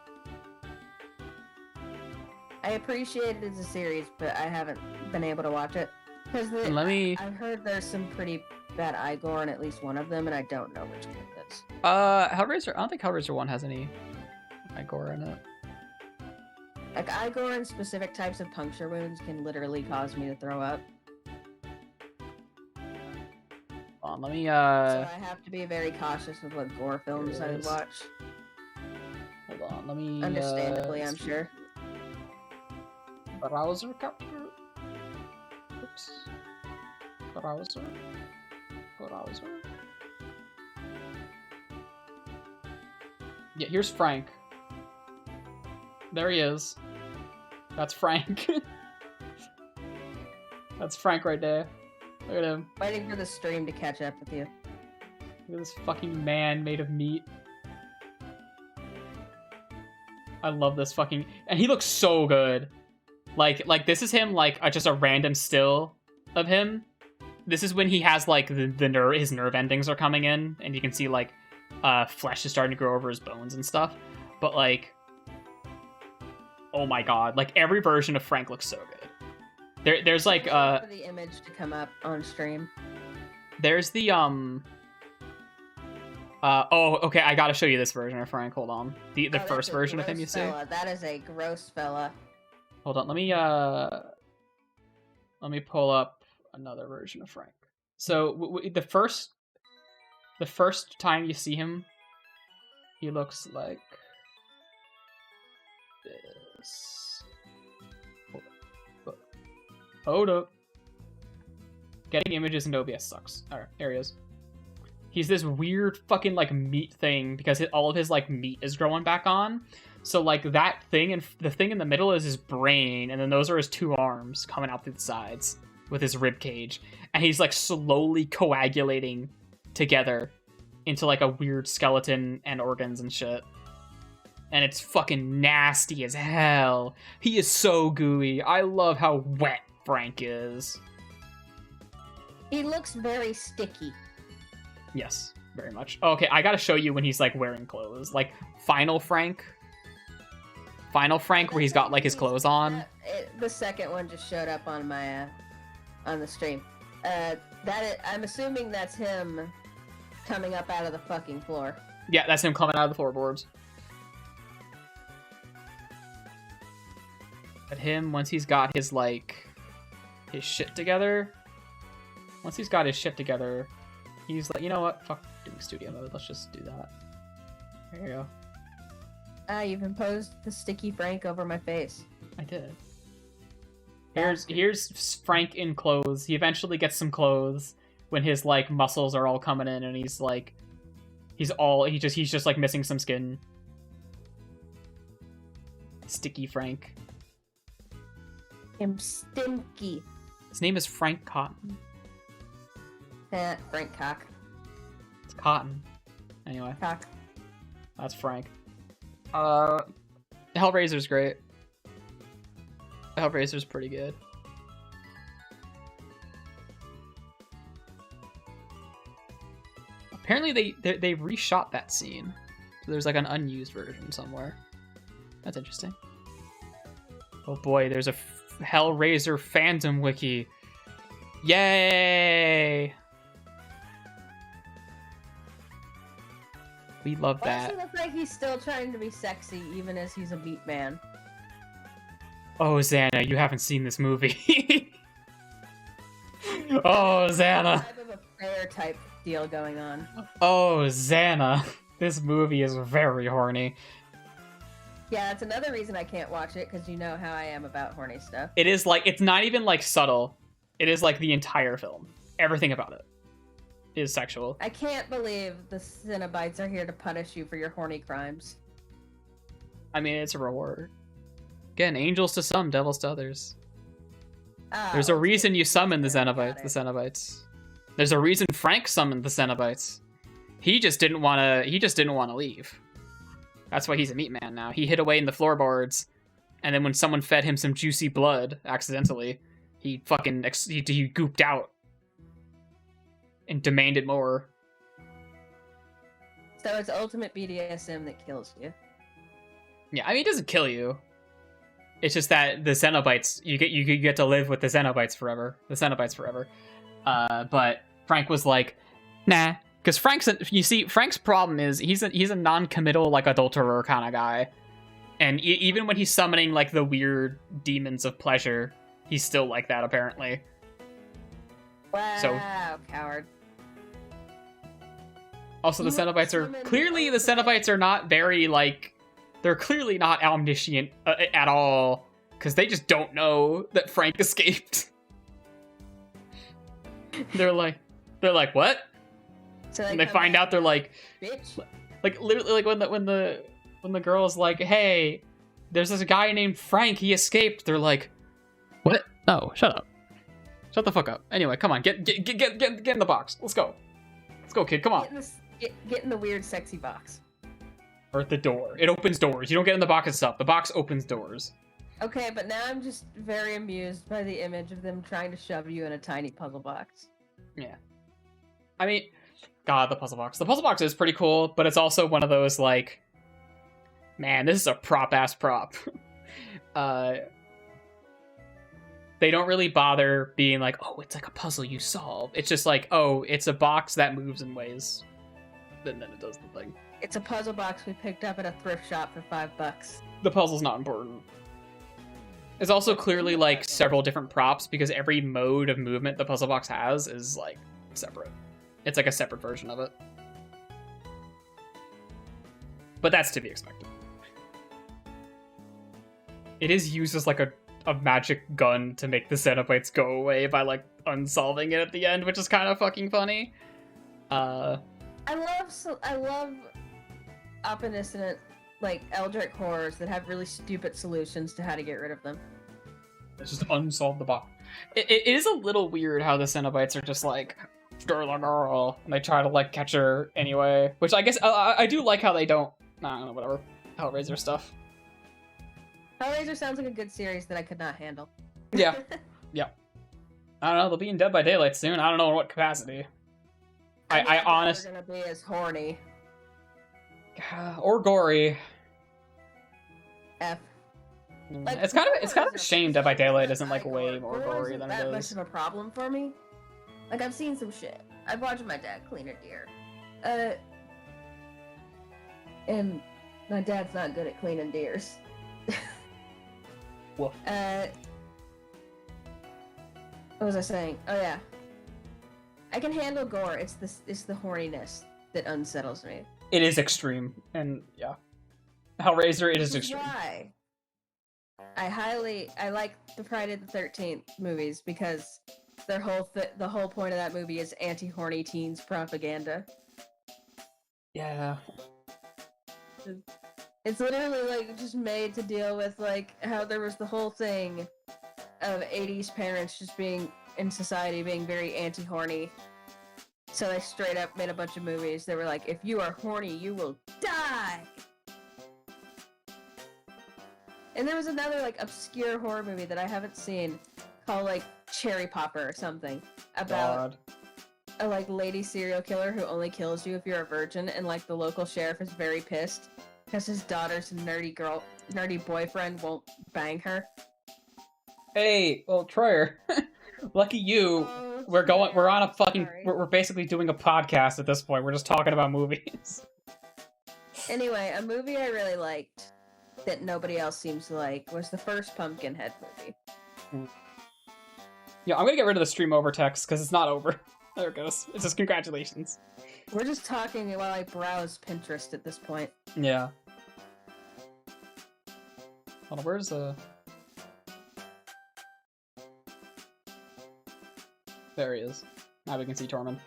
I appreciate it as a series, but I haven't been able to watch it. Because I've heard there's some pretty bad eye gore in at least one of them, and I don't know which one it is. Hellraiser... I don't think Hellraiser 1 has any eye gore in it. Like, eye gore and specific types of puncture wounds can literally cause me to throw up. Hold on, let me, So I have to be very cautious with what gore films I watch. Hold on, let me... Understandably, I'm sure. Browser capture? Oops. Browser? Yeah, here's Frank. There he is. That's Frank. That's Frank right there. Look at him. Waiting for the stream to catch up with you. Look at this fucking man made of meat. I love this fucking... And he looks so good. Like this is him, like just a random still of him. This is when he has like his nerve endings are coming in, and you can see like flesh is starting to grow over his bones and stuff. But like, oh my god, like every version of Frank looks so good. There's like for the image to come up on stream. There's the oh, okay, I gotta show you this version of Frank. Hold on. The first version of him you see. That is a gross fella. Hold on, let me pull up another version of Frank. So the first time you see him, he looks like this. Hold up. Getting images in OBS sucks. Alright, there he is. He's this weird fucking like meat thing because all of his like meat is growing back on. So like that thing and the thing in the middle is his brain, and then those are his two arms coming out through the sides with his rib cage, and he's like slowly coagulating together into like a weird skeleton and organs and shit. And it's fucking nasty as hell. He is so gooey. I love how wet Frank is. He looks very sticky. Yes, very much. Okay, I gotta show you when he's like wearing clothes. Like Final Frank, where he's got like his clothes on. The second one just showed up on my on the stream. I'm assuming that's him coming up out of the fucking floor. Yeah, that's him coming out of the floorboards. But him, once he's got his like his shit together. Once he's got his shit together, he's like, you know what? Fuck doing studio mode. Let's just do that. There you go. You've imposed the sticky Frank over my face. I did. Here's Frank in clothes. He eventually gets some clothes when his like muscles are all coming in, and he's like, he's just like missing some skin. Sticky Frank. I'm stinky. His name is Frank Cotton. Frank Cock. It's Cotton. Anyway. Cock. That's Frank. Hellraiser's great. Hellraiser's pretty good. Apparently they reshot that scene. So there's like an unused version somewhere. That's interesting. Oh boy, there's a Hellraiser fandom wiki. Yay! We love Why does that. he look like he's still trying to be sexy even as he's a beat man? Oh, Xana, you haven't seen this movie. Oh, Xana. Type of a prayer type deal going on. Oh, Xana. This movie is very horny. Yeah, that's another reason I can't watch it, because you know how I am about horny stuff. It is like, it's not even like subtle. It is like the entire film. Everything about it is sexual. I can't believe the Cenobites are here to punish you for your horny crimes. I mean, it's a reward. Again, angels to some, devils to others. There's a reason you summon the Cenobites. There's a reason Frank summoned the Cenobites. He just didn't want to leave. That's why he's a meat man now. He hid away in the floorboards, and then when someone fed him some juicy blood accidentally, he fucking he gooped out and demanded more. So it's ultimate BDSM that kills you. Yeah, I mean, it doesn't kill you. It's just that the Cenobites, you get to live with the Cenobites forever. But Frank was like, nah, because Frank's problem is he's a non-committal like adulterer kind of guy, and even when he's summoning like the weird demons of pleasure, he's still like that apparently. Wow, So, coward. Also, the Cenobites are not very like. They're clearly not omniscient at all, because they just don't know that Frank escaped. They're like, what? So And they find out, they're like, bitch. like literally, like when the girl's like, hey, there's this guy named Frank, he escaped. They're like, what? No, shut up, shut the fuck up. Anyway, come on, get in the box. Let's go, kid. Come on. Get in the weird, sexy box. Or at the door. It opens doors. You don't get in the box itself. The box opens doors. Okay, but now I'm just very amused by the image of them trying to shove you in a tiny puzzle box. Yeah. I mean, God, the puzzle box. The puzzle box is pretty cool, but it's also one of those, like, man, this is a prop-ass prop. They don't really bother being like, oh, it's like a puzzle you solve. It's just like, oh, it's a box that moves in ways. Then it does the thing. It's a puzzle box we picked up at a thrift shop for $5. The puzzle's not important. There's also clearly, like, several different props because every mode of movement the puzzle box has is, like, separate. It's like a separate version of it. But that's to be expected. It is used as, like, a magic gun to make the Cenobites go away by, like, unsolving it at the end, which is kind of fucking funny. I love optimistic, like, Eldritch horrors that have really stupid solutions to how to get rid of them. It's just unsolve the box. It is a little weird how the Cenobites are just like, girl, and they try to, like, catch her anyway. Which I guess, I do like how they don't, I don't know, whatever, Hellraiser stuff. Hellraiser sounds like a good series that I could not handle. Yeah. Yeah. I don't know, they'll be in Dead by Daylight soon. I don't know in what capacity. I honestly... They're gonna be as horny. Or gory. F. Like, It's kind of a shame Dead by Daylight isn't, like, way more gory than it that is. much of a problem for me. Like, I've seen some shit. I've watched my dad clean a deer. And my dad's not good at cleaning deers. Woof. What was I saying? Oh yeah. I can handle gore. It's the horniness that unsettles me. It is extreme, and yeah. Hellraiser, it is Which is extreme. why I like the Friday the 13th movies because the whole point of that movie is anti-horny teens propaganda. Yeah. It's literally like just made to deal with like how there was the whole thing of 80s parents just being in society being very anti-horny. So they straight up made a bunch of movies that were like, if you are horny, you will die. And there was another like obscure horror movie that I haven't seen called like Cherry Popper or something about a like lady serial killer who only kills you if you're a virgin, and like the local sheriff is very pissed because his daughter's nerdy boyfriend won't bang her. Hey, well, Troyer, lucky you. We're on a fucking, we're basically doing a podcast at this point. We're just talking about movies. Anyway, a movie I really liked that nobody else seems to like was the first Pumpkinhead movie. Yeah, I'm gonna get rid of the stream over text because it's not over. There it goes. It says congratulations. We're just talking while I browse Pinterest at this point. Yeah. Hold on, where's There he is. Now we can see Tormund.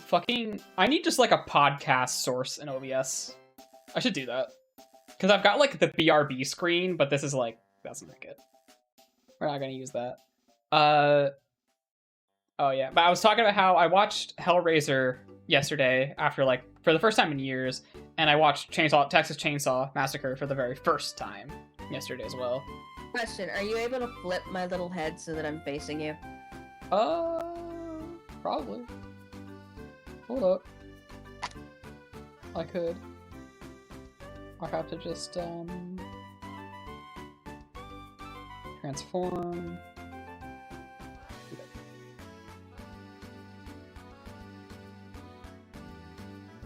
Fucking... I need just, like, a podcast source in OBS. I should do that. Because I've got, like, the BRB screen, but this is, like... That's not good. We're not gonna use that. Oh, yeah. But I was talking about how I watched Hellraiser yesterday after, like, for the first time in years, and I watched Texas Chainsaw Massacre for the very first time yesterday as well. Question, are you able to flip my little head so that I'm facing you? Probably. Hold up. I could. I have to just, transform.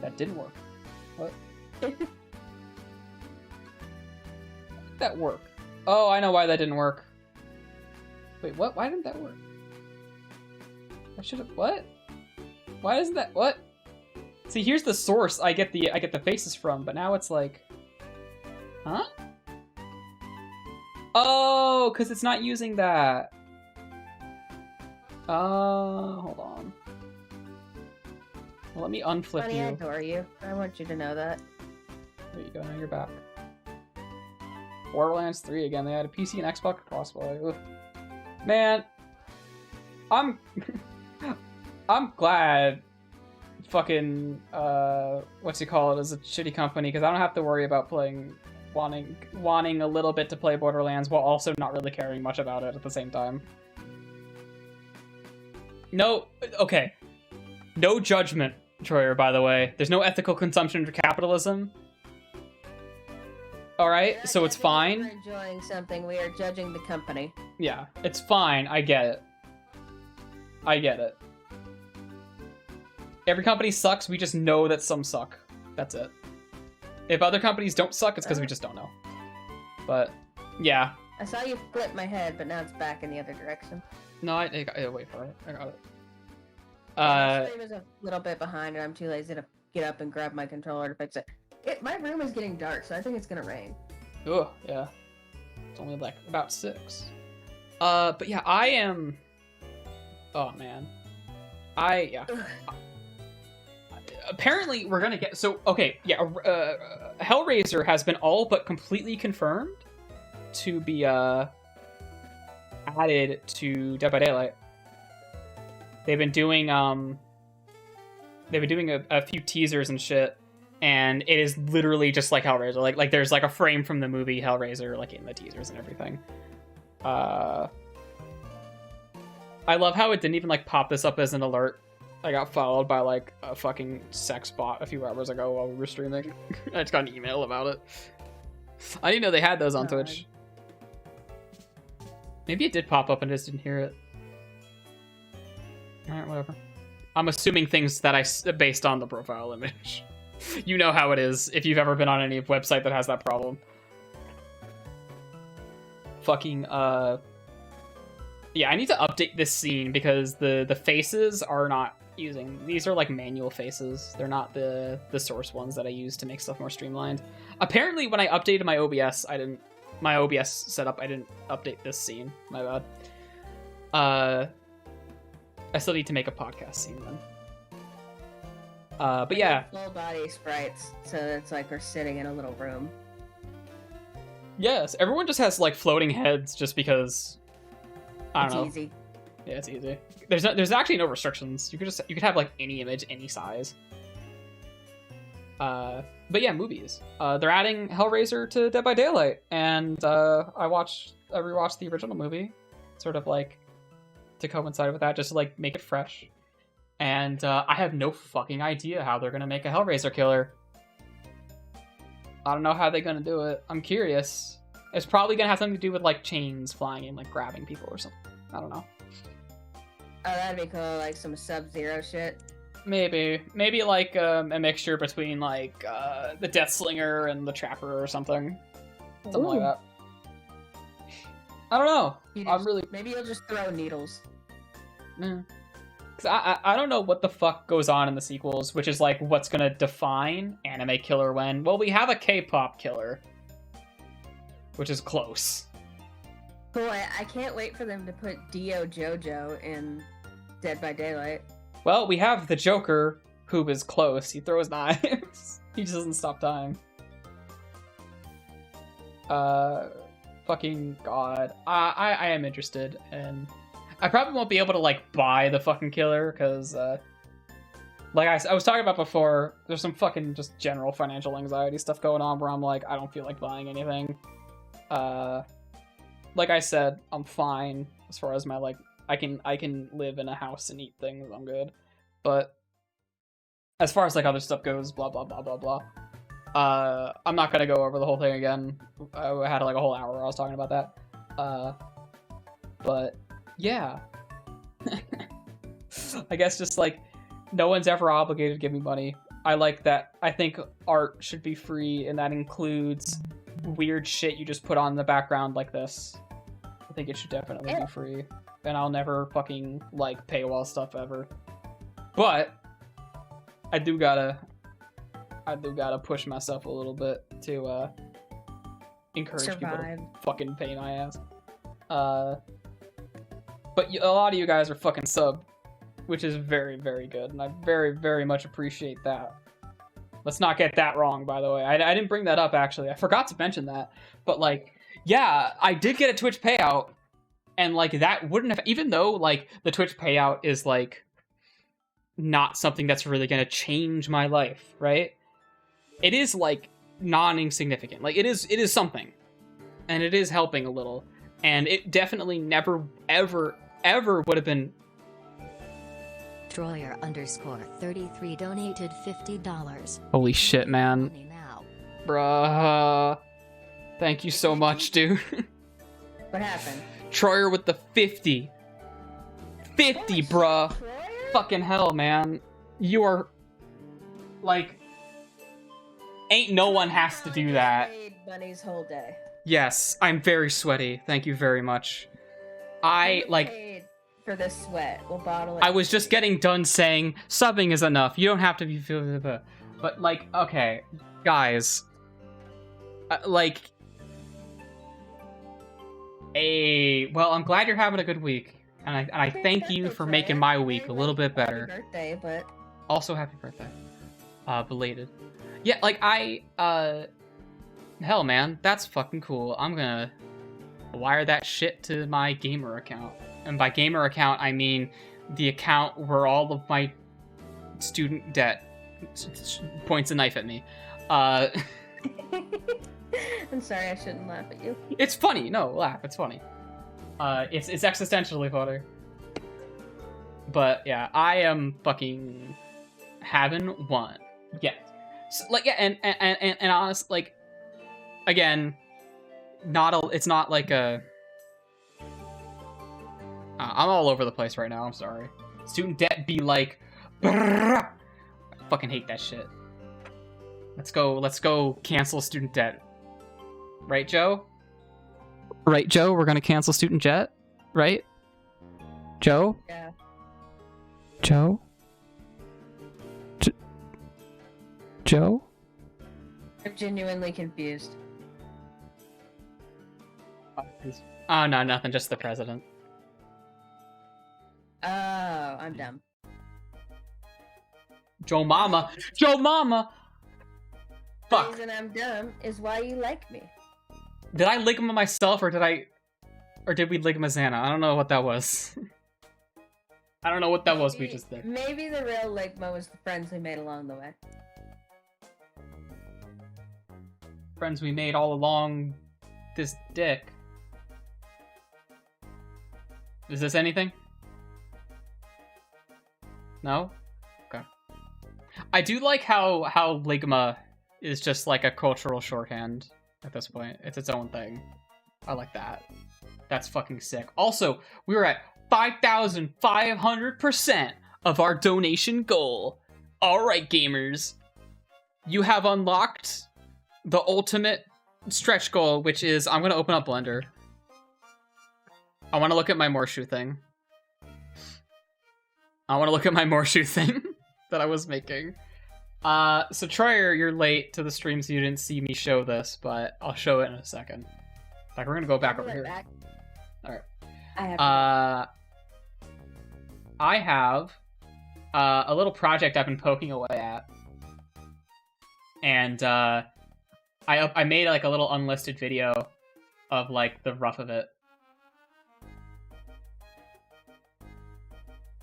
That didn't work. What? That work. Oh, I know why that didn't work. Wait, what? Why didn't that work? I should have. What? Why isn't that? What? See, here's the source I get the faces from, but now it's like, huh? Oh, because it's not using that. Hold on. Well, let me unflip Honey, you. I adore you. I want you to know that. There you go. Now you're back. Borderlands 3 again. They had a PC and Xbox crossplay. Ugh. Man, I'm glad fucking what's it called is a shitty company because I don't have to worry about playing wanting a little bit to play Borderlands while also not really caring much about it at the same time. No, okay. No judgment, Troyer, by the way. There's no ethical consumption of capitalism. Alright, so it's fine. We're enjoying something, we are judging the company. Yeah, it's fine. I get it. I get it. Every company sucks, we just know that some suck. That's it. If other companies don't suck, it's because we just don't know. But, yeah. I saw you flip my head, but now it's back in the other direction. No, wait for it. I got it. My stream is a little bit behind, and I'm too lazy to get up and grab my controller to fix it. My room is getting dark, so I think it's gonna rain. Oh, yeah. It's only like about 6. But yeah, I am... Oh, man. Yeah. Apparently, we're gonna get... So, okay, yeah, Hellraiser has been all but completely confirmed to be, added to Dead by Daylight. They've been doing, a few teasers and shit, and it is literally just like Hellraiser. Like there's like a frame from the movie Hellraiser, like in the teasers and everything. I love how it didn't even like pop this up as an alert. I got followed by like a fucking sex bot a few hours ago while we were streaming. I just got an email about it. I didn't know they had those on Twitch. Maybe it did pop up and I just didn't hear it. Alright, whatever. I'm assuming things that I based on the profile image. You know how it is if you've ever been on any website that has that problem. Fucking, yeah, I need to update this scene because the faces are not using... These are like manual faces. They're not the source ones that I use to make stuff more streamlined. Apparently, when I updated my OBS, my OBS setup, I didn't update this scene. My bad. I still need to make a podcast scene then. But yeah. Full body sprites, so it's like we're sitting in a little room. Yes, everyone just has like floating heads just because. I don't know. It's easy. Yeah, it's easy. There's actually no restrictions. You could have like any image, any size. But yeah, movies. They're adding Hellraiser to Dead by Daylight, and I rewatched the original movie, sort of like to coincide with that, just to like make it fresh. And I have no fucking idea how they're gonna make a Hellraiser killer. I don't know how they're gonna do it. I'm curious. It's probably gonna have something to do with like chains flying and like grabbing people or something. I don't know. Oh, that'd be cool, like some Sub-Zero shit. Maybe like a mixture between like the Deathslinger and the Trapper or something. Something like that. I don't know. Maybe you'll just throw needles. Cause I don't know what the fuck goes on in the sequels, which is like what's gonna define anime killer when. Well, we have a K-pop killer, which is close. Boy, I can't wait for them to put Dio Jojo in Dead by Daylight. Well, we have the Joker, who is close. He throws knives. He just doesn't stop dying. Fucking god. I am interested, and I probably won't be able to, like, buy the fucking killer, because, like I was talking about before, there's some fucking just general financial anxiety stuff going on where I'm like, I don't feel like buying anything. Like I said, I'm fine as far as my, like, I can live in a house and eat things, I'm good. But as far as, like, other stuff goes, blah, blah, blah, blah, blah. I'm not gonna go over the whole thing again. I had, like, a whole hour where I was talking about that. But, yeah. I guess just, like, no one's ever obligated to give me money. I like that. I think art should be free, and that includes weird shit you just put on the background like this. I think it should definitely be free. And I'll never fucking like paywall stuff ever. But I do gotta push myself a little bit to encourage people to fucking pay my ass. But a lot of you guys are fucking sub, which is very, very good, and I very, very much appreciate that. Let's not get that wrong, by the way. I didn't bring that up, actually. I forgot to mention that. But, like, yeah, I did get a Twitch payout, and, like, that wouldn't have... Even though, like, the Twitch payout is, like, not something that's really gonna change my life, right? It is, like, non-insignificant. Like, it is something. And it is helping a little. And it definitely never, ever, ever would have been... Troyer_33 donated $50. Holy shit, man. Money now. Bruh. Thank you so much, dude. What happened? Troyer with the 50. 50, bruh. Troyer? Fucking hell, man. You are... Like... Ain't no one has to do that. Paid Bunny's whole day. Yes, I'm very sweaty. Thank you very much. I, like... Paid for this sweat. We'll bottle it. I was just getting done saying, subbing is enough. You don't have to be... But, like, okay. Guys. Like... Well, I'm glad you're having a good week. And I thank you for making my week a little bit better. Happy birthday, but... Also, happy birthday. Belated. Yeah, like, hell, man. That's fucking cool. I'm gonna wire that shit to my gamer account. And by gamer account, I mean the account where all of my student debt points a knife at me. I'm sorry, I shouldn't laugh at you. It's funny. No, laugh. It's funny. It's existentially funny. But yeah, I am fucking having one. Yeah. So, like, yeah, and honest, like, again, it's not like a... I'm all over the place right now, I'm sorry. Student debt be like... I fucking hate that shit. Let's go cancel student debt. Right, Joe? Right, Joe? We're gonna cancel student debt? Right? Joe? Yeah. Joe? Joe? I'm genuinely confused. Oh, no, nothing. Just the president. Oh, I'm dumb. Joe Mama! Joe Mama! The Fuck. reason I'm dumb is why you like me. Did I ligma myself, or did we ligma Xana? I don't know what that was. I don't know what that was we just did. Maybe the real Ligma was the friends we made along the way. Friends we made all along this dick. Is this anything? No? Okay. I do like how ligma is just like a cultural shorthand at this point. It's its own thing. I like that. That's fucking sick. Also, we were at 5,500% of our donation goal. Alright, gamers. You have unlocked the ultimate stretch goal, which is... I'm gonna open up Blender. I want to look at my Morshu thing. I want to look at my Morshu thing that I was making. So Troyer, you're late to the stream, so you didn't see me show this, but I'll show it in a second. Like, we're gonna go back over here. Alright. I have a little project I've been poking away at. And I made like a little unlisted video of like the rough of it.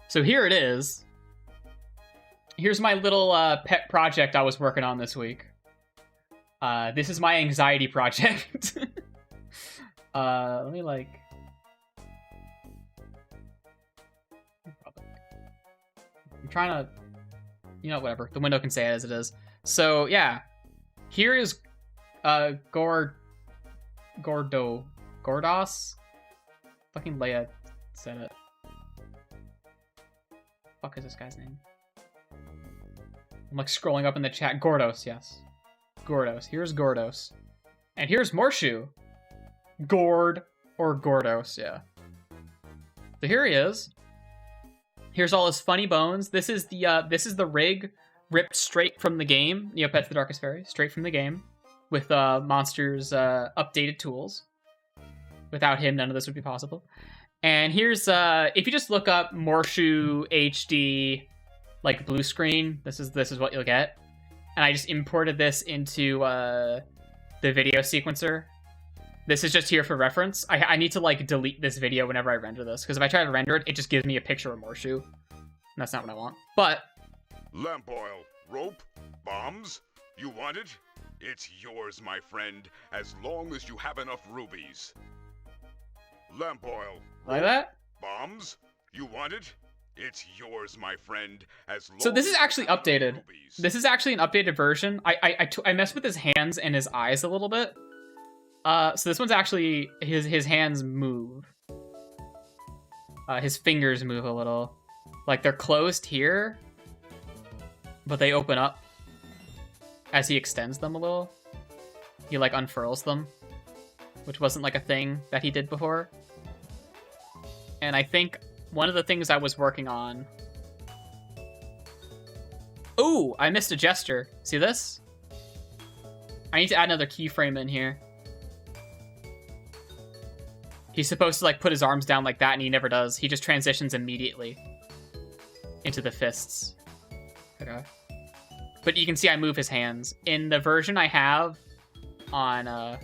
So here it is. Here's my little pet project I was working on this week. This is my anxiety project. Let me like... I'm trying to... You know, whatever. The window can say it as it is. So, yeah. Here is Gordos? Fucking Leia said it. Fuck is this guy's name? I'm like scrolling up in the chat. Gordos, yes. Gordos. Here's Gordos. And here's Morshu. Gord or Gordos, yeah. So here he is. Here's all his funny bones. This is the rig ripped straight from the game. Neopets the Darkest Fairy, straight from the game. With Monster's updated tools. Without him, none of this would be possible. And here's, if you just look up Morshu HD, like, blue screen, this is what you'll get. And I just imported this into the video sequencer. This is just here for reference. I need to, like, delete this video whenever I render this, because if I try to render it, it just gives me a picture of Morshu. And that's not what I want. But... Lamp oil, rope, bombs. You want it? It's yours, my friend, as long as you have enough rubies. Lamp oil. Like that? Bombs? You want it? It's yours, my friend, as long So this is as you actually have enough updated. rubies. This is actually an updated version. I messed with his hands and his eyes a little bit. So this one's actually, his hands move. His fingers move a little. Like, they're closed here, but they open up as he extends them a little. He, like, unfurls them, which wasn't, like, a thing that he did before. And I think one of the things I was working on... Ooh, I missed a gesture. See this? I need to add another keyframe in here. He's supposed to, like, put his arms down like that, and he never does. He just transitions immediately into the fists. Okay. But you can see I move his hands. In the version I have on,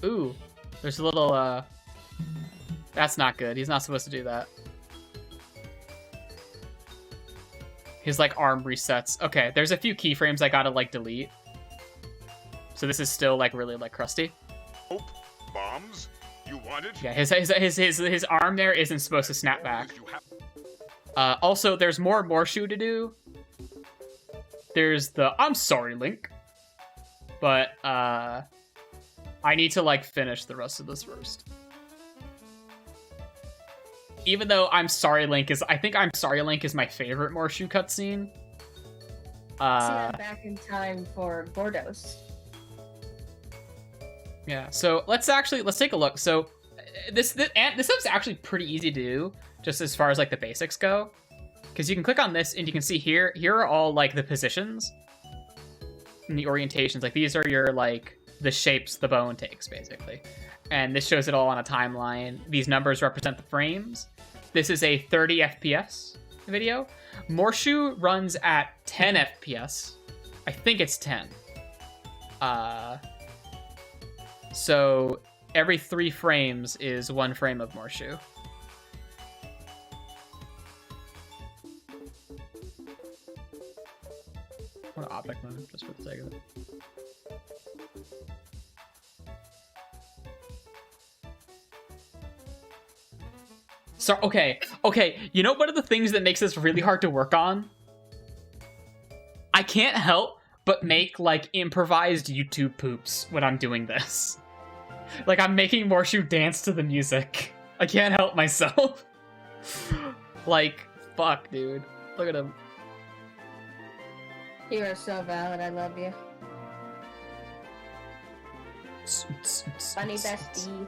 Ooh, there's a little, That's not good. He's not supposed to do that. His, like, arm resets. Okay, there's a few keyframes I gotta, like, delete. So this is still, like, really, like, crusty. Hope, bombs? You want it? Yeah, his arm there isn't supposed to snap back. Also, there's more Morshu to do. There's the I'm sorry, Link. But, I need to, like, finish the rest of this first. Even though I'm sorry, Link is... I think I'm sorry, Link is my favorite Morshu cutscene. See, I'm back in time for Gordos. Yeah, so let's take a look. So this stuff's actually pretty easy to do, just as far as like the basics go, because you can click on this and you can see here are all like the positions and the orientations. Like these are your like the shapes the bone takes basically, and this shows it all on a timeline. These numbers represent the frames. This is a 30 FPS video. Morshu runs at 10 FPS. I think it's 10. So every 3 frames is 1 frame of Morshu. I want to object mode just for the sake of it. So, okay, you know one of the things that makes this really hard to work on? I can't help but make, like, improvised YouTube poops when I'm doing this. Like, I'm making Morshu dance to the music. I can't help myself. Like, fuck, dude. Look at him. You are so valid, I love you. Funny bestie.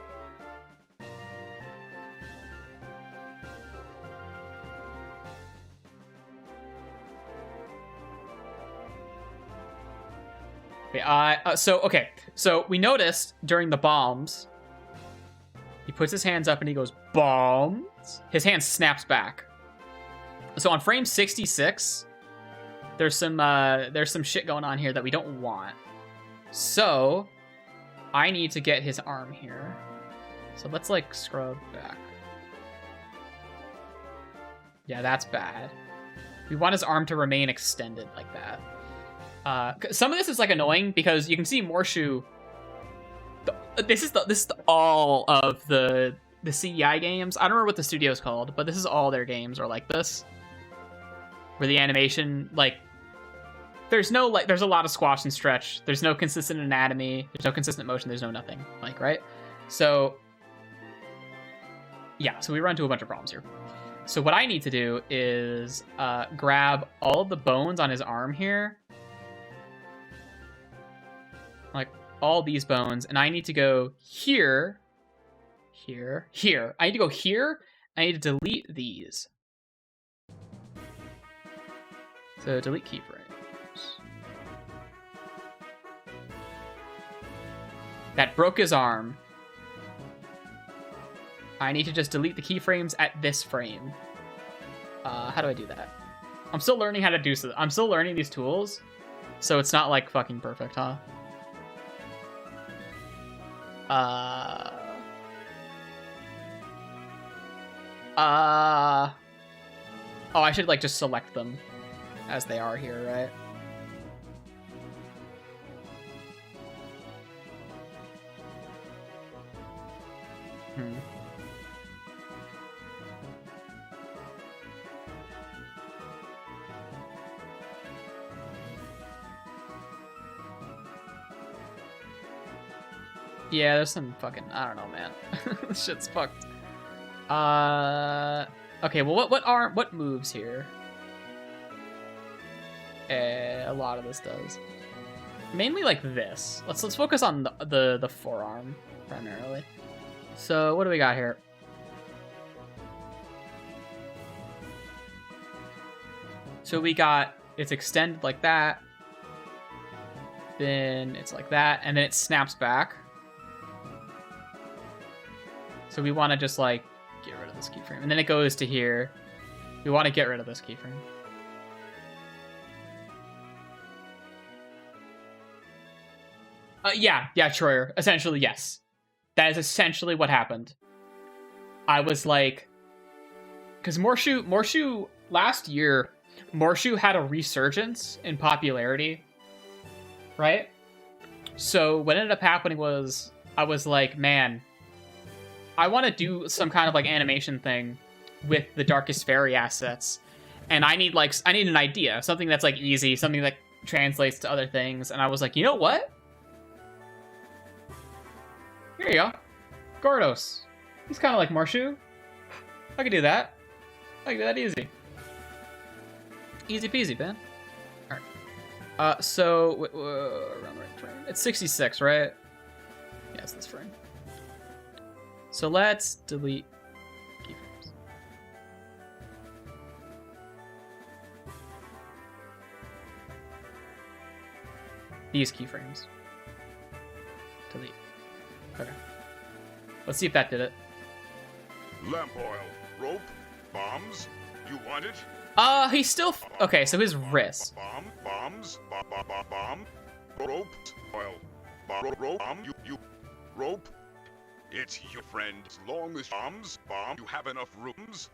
So we noticed during the bombs, he puts his hands up and he goes, bombs. His hand snaps back. So on frame 66, there's some shit going on here that we don't want. So I need to get his arm here. So let's like scrub back. Yeah, that's bad. We want his arm to remain extended like that. Some of this is like annoying because you can see Morshu. This is all of the CDI games. I don't remember what the studio's called, but this is all their games are like this, where the animation there's a lot of squash and stretch. There's no consistent anatomy. There's no consistent motion. There's no nothing. Like, right? So yeah, so we run into a bunch of problems here. So what I need to do is grab all of the bones on his arm here. Like all these bones, and I need to go here. I need to go here. I need to delete these. So delete keyframes. That broke his arm. I need to just delete the keyframes at this frame. How do I do that? I'm still learning how to do so. I'm still learning these tools, so it's not like fucking perfect, huh? Oh, I should like just select them as they are here, right? Mm-hmm. Yeah, there's some fucking, I don't know, man. This shit's fucked. Okay, well, what moves here? A lot of this does. Mainly like this. Let's focus on the forearm primarily. So what do we got here? So we got, it's extended like that. Then it's like that, and then it snaps back. So we want to just like get rid of this keyframe, and then it goes to here. We want to get rid of this keyframe. Yeah, Troyer. Essentially, yes. That is essentially what happened. I was like, because Morshu last year, Morshu had a resurgence in popularity, right? So what ended up happening was, I was like, man, I want to do some kind of like animation thing with the Darkest Fairy assets, and I need an idea, something that's like easy, something that translates to other things. And I was like, you know what? Here you go, Gordos. He's kind of like Morshu. I could do that. I could do that easy. Easy peasy, man. All right. So around the right frame. It's 66, right? Yeah, it's this frame. So let's delete keyframes. These keyframes. Delete. Okay. Let's see if that did it. Lamp oil, rope, bombs. You want it? He's still okay. So his wrist. Bombs, bomb, rope, oil, rope, rope. It's your friend. As long as bomb, you have enough rooms,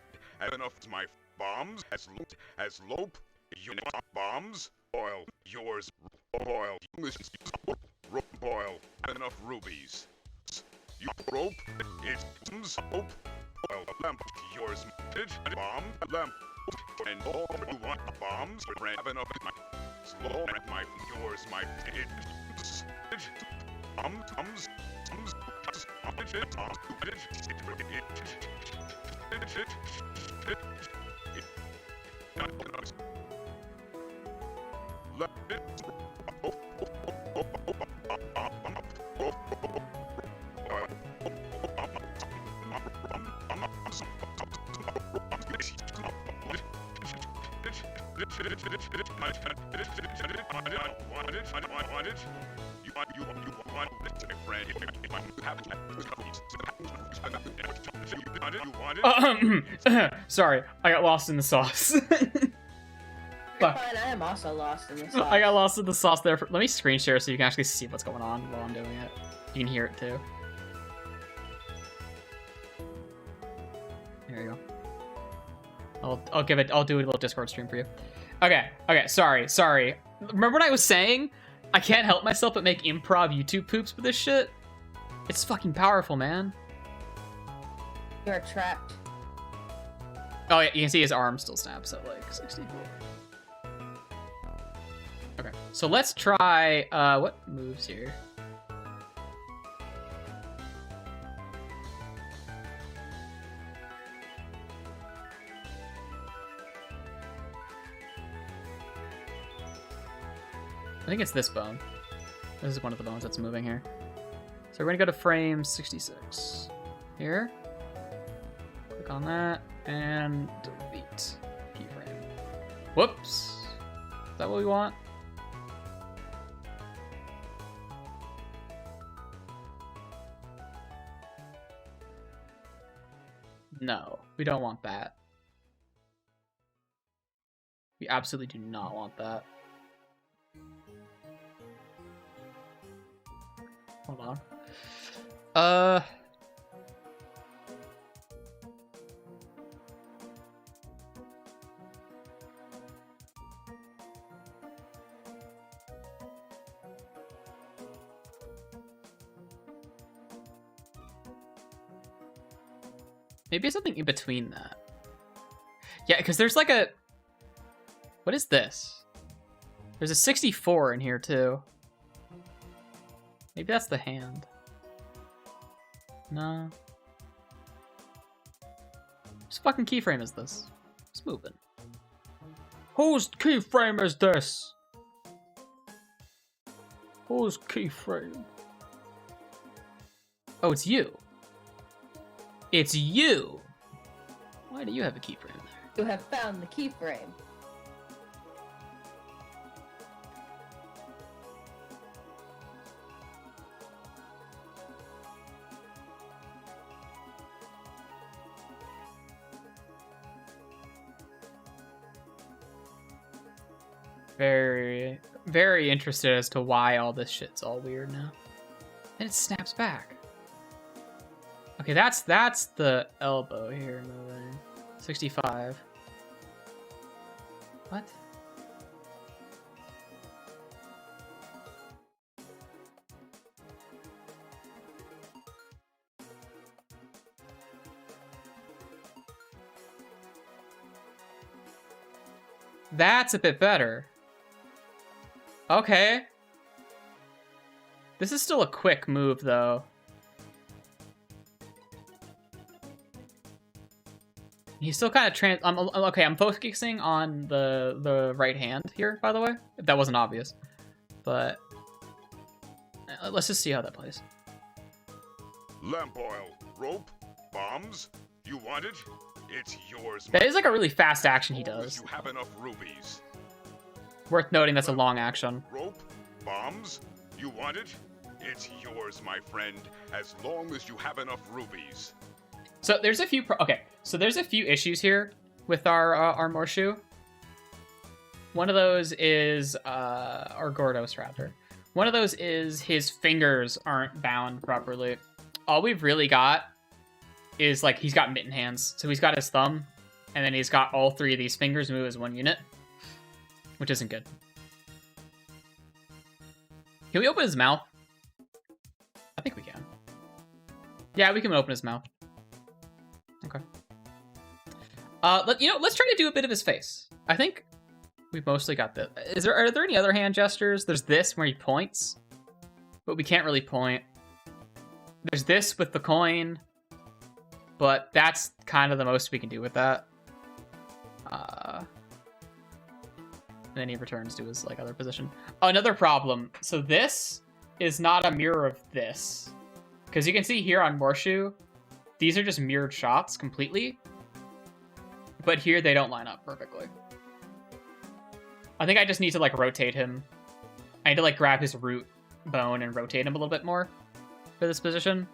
enough my bombs, as lope, you bombs, oil, yours, oil, rope, oil, enough rubies. You rope, it's rope, oil, lamp, yours, bomb, lamp, and all you want bombs, have enough slow, my, yours, my, Sorry, I got lost in the sauce. Fine, I am also lost in the sauce. I got lost in the sauce there. Let me screen share so you can actually see what's going on while I'm doing it. You can hear it too. There you go. I'll do a little Discord stream for you. Okay, sorry. Remember what I was saying? I can't help myself but make improv YouTube poops with this shit. It's fucking powerful, man. You are trapped. Oh yeah, you can see his arm still snaps at like 60. Okay, so let's try, what moves here? I think it's this bone. This is one of the bones that's moving here. So we're gonna go to frame 66. Here. Click on that, and delete keyframe. Whoops. Is that what we want? No, we don't want that. We absolutely do not want that. Hold on. Maybe something in between that. Yeah, because there's like a... What is this? There's a 64 in here, too. Maybe that's the hand. No. Whose fucking keyframe is this? It's moving. Whose keyframe is this? Whose keyframe? Oh, it's you. It's you! Why do you have a keyframe there? You have found the keyframe. Very, very interested as to why all this shit's all weird now. And it snaps back. Okay, that's the elbow here moving. 65. What? That's a bit better. Okay. This is still a quick move, though. He's still kind of okay, I'm focusing on the right hand here, by the way, if that wasn't obvious. But let's just see how that plays. Lamp oil, rope, bombs. You want it? It's yours. That is like a really fast action he does. You have enough rubies. Worth noting that's a long action. Rope, bombs. You want it? It's yours, my friend, as long as you have enough rubies. So there's a few so there's a few issues here with our Morshu. One of those is our Gordos rather. One of those is his fingers aren't bound properly. All we've really got is like he's got mitten hands. So he's got his thumb, and then he's got all three of these fingers move as one unit, which isn't good. Can we open his mouth? I think we can. Yeah, we can open his mouth. Okay. Let's try to do a bit of his face. I think we've mostly got this. Are there any other hand gestures? There's this where he points, but we can't really point. There's this with the coin, but that's kind of the most we can do with that. And then he returns to his like other position. Oh, another problem. So this is not a mirror of this, because you can see here on Morshu, these are just mirrored shots completely. But here they don't line up perfectly. I think I just need to like rotate him. I need to like grab his root bone and rotate him a little bit more for this position.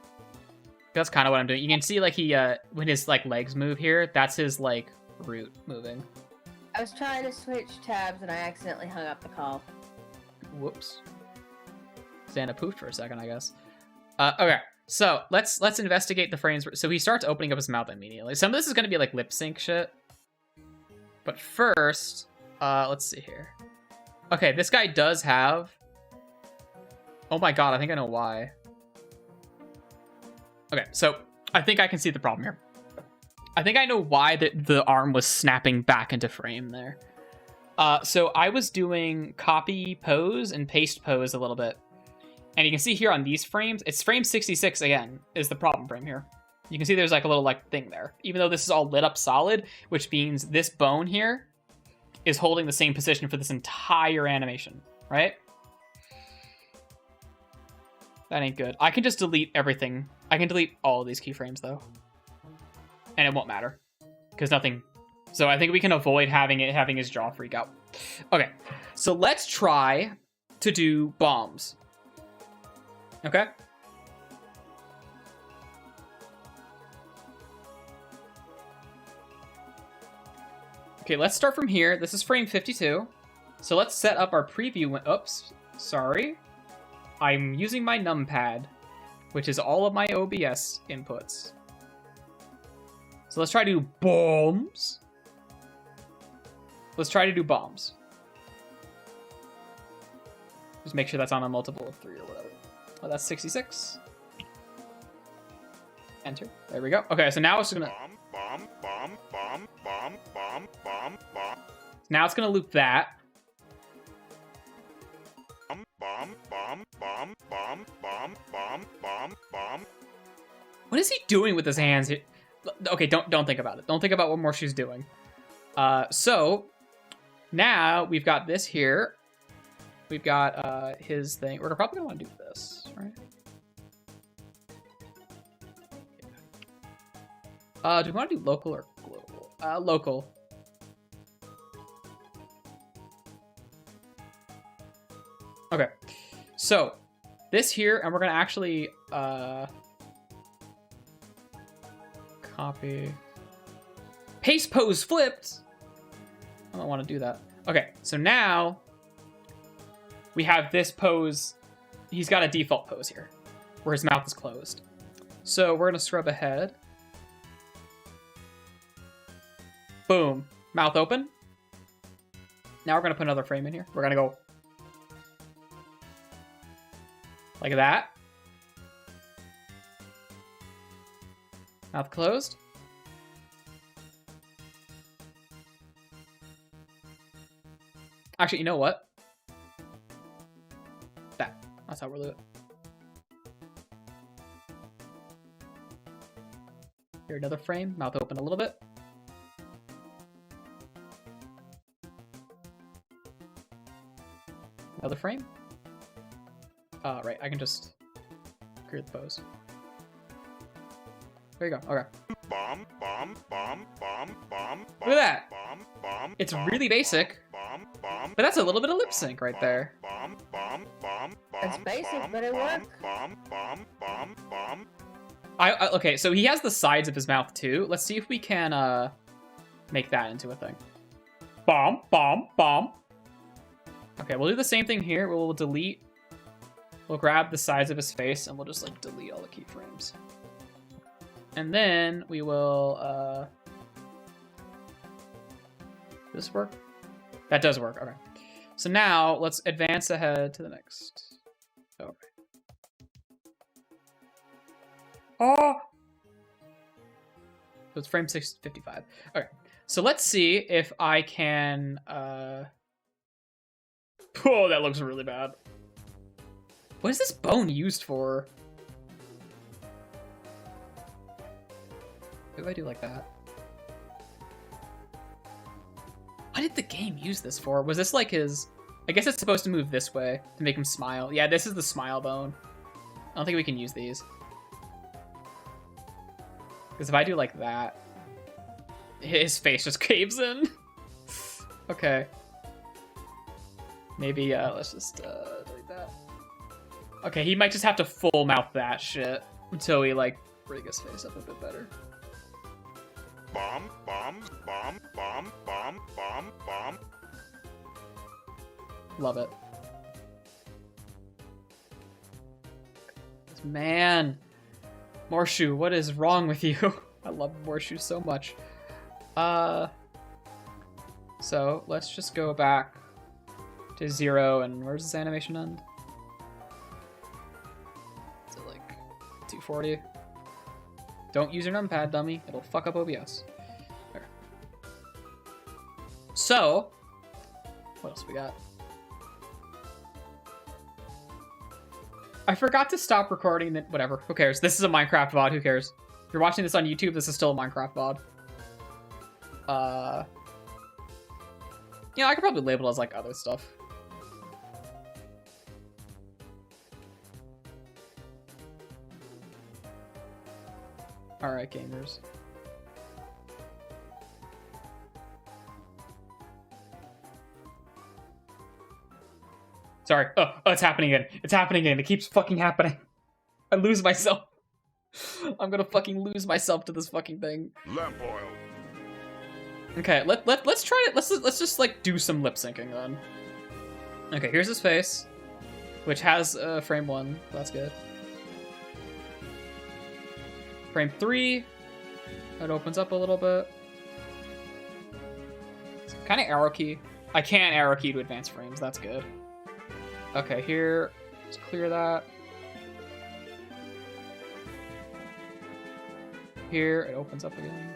That's kind of what I'm doing. You can see like he when his like legs move here, that's his like root moving. I was trying to switch tabs and I accidentally hung up the call. Whoops. Santa poofed for a second, I guess. Okay. So let's investigate the frames. So he starts opening up his mouth immediately. Some of this is going to be like lip sync shit. But first, let's see here. Okay, this guy does have... Oh my god, I think I know why. Okay, so I think I can see the problem here. I think I know why the arm was snapping back into frame there. So I was doing copy pose and paste pose a little bit. And you can see here on these frames, it's frame 66 again, is the problem frame here. You can see there's like a little like thing there. Even though this is all lit up solid, which means this bone here is holding the same position for this entire animation, right? That ain't good. I can just delete everything. I can delete all of these keyframes though. And it won't matter, because nothing. So I think we can avoid having his jaw freak out. Okay, so let's try to do bombs. Okay. Okay, let's start from here. This is frame 52. So let's set up our preview. Oops, sorry. I'm using my numpad, which is all of my OBS inputs. So let's try to do bombs. Let's try to do bombs. Just make sure that's on a multiple of 3 or whatever. Oh, that's 66. Enter. There we go. Okay, so now it's gonna. Bomb, bomb, bomb, bomb, bomb, bomb, bomb. Now it's gonna loop that. Bomb, bomb, bomb, bomb, bomb, bomb, bomb, bomb, bomb. What is he doing with his hands here? Okay, don't think about it. Don't think about what Morshu's doing. So now we've got this here. We've got his thing. We're probably gonna want to do this, right? Do we want to do local or global? Local. Okay, so this here, and we're gonna actually copy, paste pose flipped. I don't want to do that. Okay, so now we have this pose. He's got a default pose here, where his mouth is closed. So we're gonna scrub ahead. Boom, mouth open. Now we're gonna put another frame in here. We're gonna go like that. Mouth closed. Actually, you know what? That's how we'll do it. Here, another frame. Mouth open a little bit. Another frame. Right, I can just create the pose. There you go. Okay. Bomb, bomb, bomb, bomb, bomb. Look at that. Bomb, bomb. It's really basic, Bomb, bomb. but that's a little bit of lip sync right there. Bomb, bomb, bomb, It's bomb, basic, bomb, but it bomb, works. bomb, bomb, bomb, bomb. Okay, so he has the sides of his mouth too. Let's see if we can make that into a thing. Bomb, bomb, bomb. Okay, we'll do the same thing here. We'll delete. We'll grab the sides of his face and we'll just like delete all the keyframes. And then we will does this work? That does work. Okay. So now let's advance ahead to the next. Okay. Oh! So it's frame 655. Okay. So let's see if I can oh, that looks really bad. What is this bone used for? What do I do like that? What did the game use this for? Was this like his... I guess it's supposed to move this way to make him smile. Yeah, this is the smile bone. I don't think we can use these. Because if I do like that, his face just caves in. Okay. Maybe, let's just delete that. Okay, he might just have to full mouth that shit until we, like, bring his face up a bit better. Bomb, bomb, bomb, bomb, bomb, bomb, bomb. Love it. Man. Morshu, what is wrong with you? I love Morshu so much. So, let's just go back to 0, and where's this animation end? To, like, 240. Don't use your numpad, dummy. It'll fuck up OBS. There. So, what else we got? I forgot to stop recording that. Whatever. Who cares? This is a Minecraft VOD. Who cares? If you're watching this on YouTube, this is still a Minecraft VOD. You know, I could probably label it as like other stuff. Alright, gamers. Sorry. Oh, it's happening again. It's happening again. It keeps fucking happening. I lose myself. I'm gonna fucking lose myself to this fucking thing. Lamp oil. Okay, let's try it. Let's just like do some lip syncing then. Okay, here's his face, which has frame 1. That's good. Frame 3. It opens up a little bit. It's kind of arrow key. I can't arrow key to advance frames. That's good. Okay, here. Let's clear that. Here, it opens up again.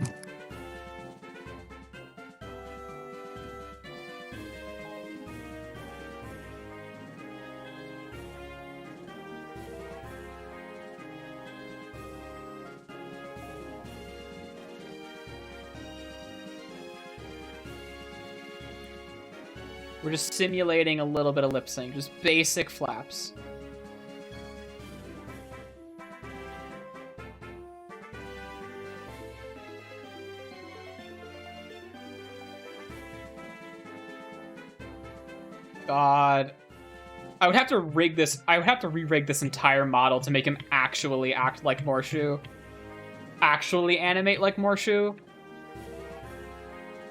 We're just simulating a little bit of lip sync, just basic flaps. God. I would have to rig this. I would have to re-rig this entire model to make him actually act like Morshu. Actually animate like Morshu.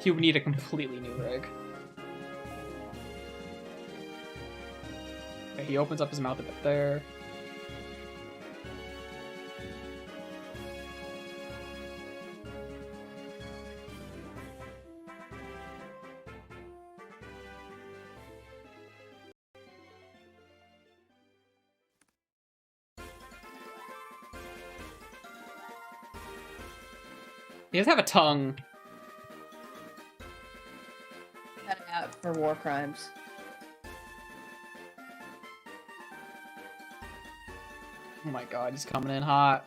He would need a completely new rig. Okay, he opens up his mouth a bit there. He does have a tongue. Cut it out for war crimes. Oh my god, he's coming in hot.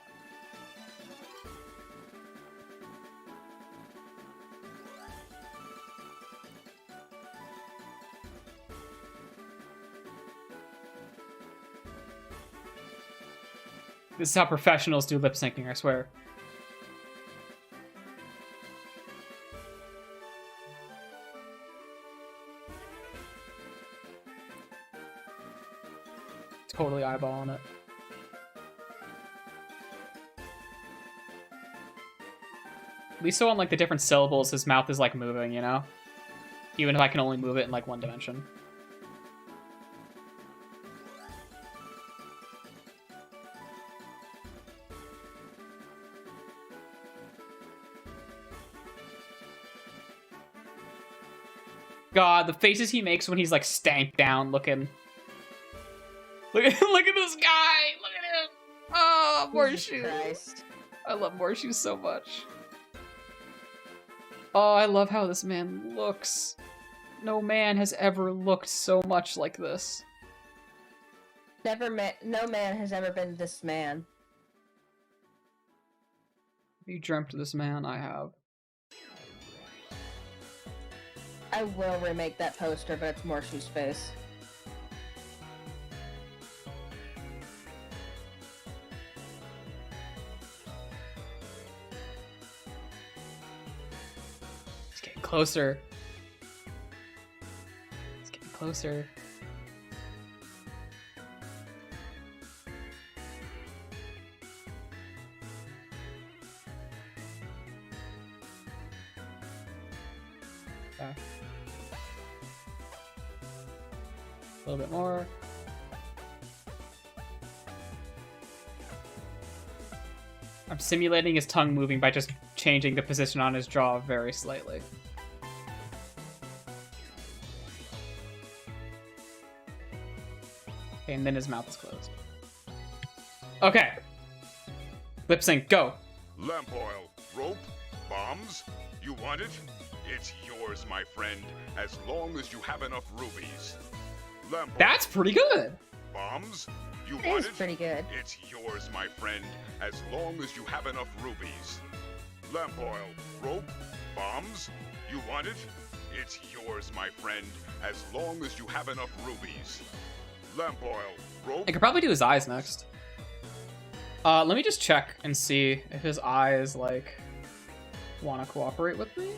This is how professionals do lip syncing, I swear. Totally eyeballing it. At least so on like the different syllables, his mouth is like moving, you know? Even if I can only move it in like one dimension. God, the faces he makes when he's like stank down looking. Look at this guy! Look at him! Oh, Morshu! I love Morshu so much. Oh, I love how this man looks. No man has ever looked so much like this. No man has ever been this man. You dreamt of this man, I have. I will remake that poster, but it's Morshu's face. It's getting closer. It's getting closer. Okay. A little bit more. I'm simulating his tongue moving by just changing the position on his jaw very slightly. Okay, and then his mouth is closed. Okay. Lip sync, go. Lamp oil, rope, bombs. You want it? It's yours, my friend, as long as you have enough rubies. Lamp oil, That's pretty good. bombs. You It want is it? pretty good. It's yours, my friend, as long as you have enough rubies. Lamp oil, rope, bombs. You want it? It's yours, my friend, as long as you have enough rubies. Lamp oil, rope. I could probably do his eyes next. Let me just check and see if his eyes, like, want to cooperate with me.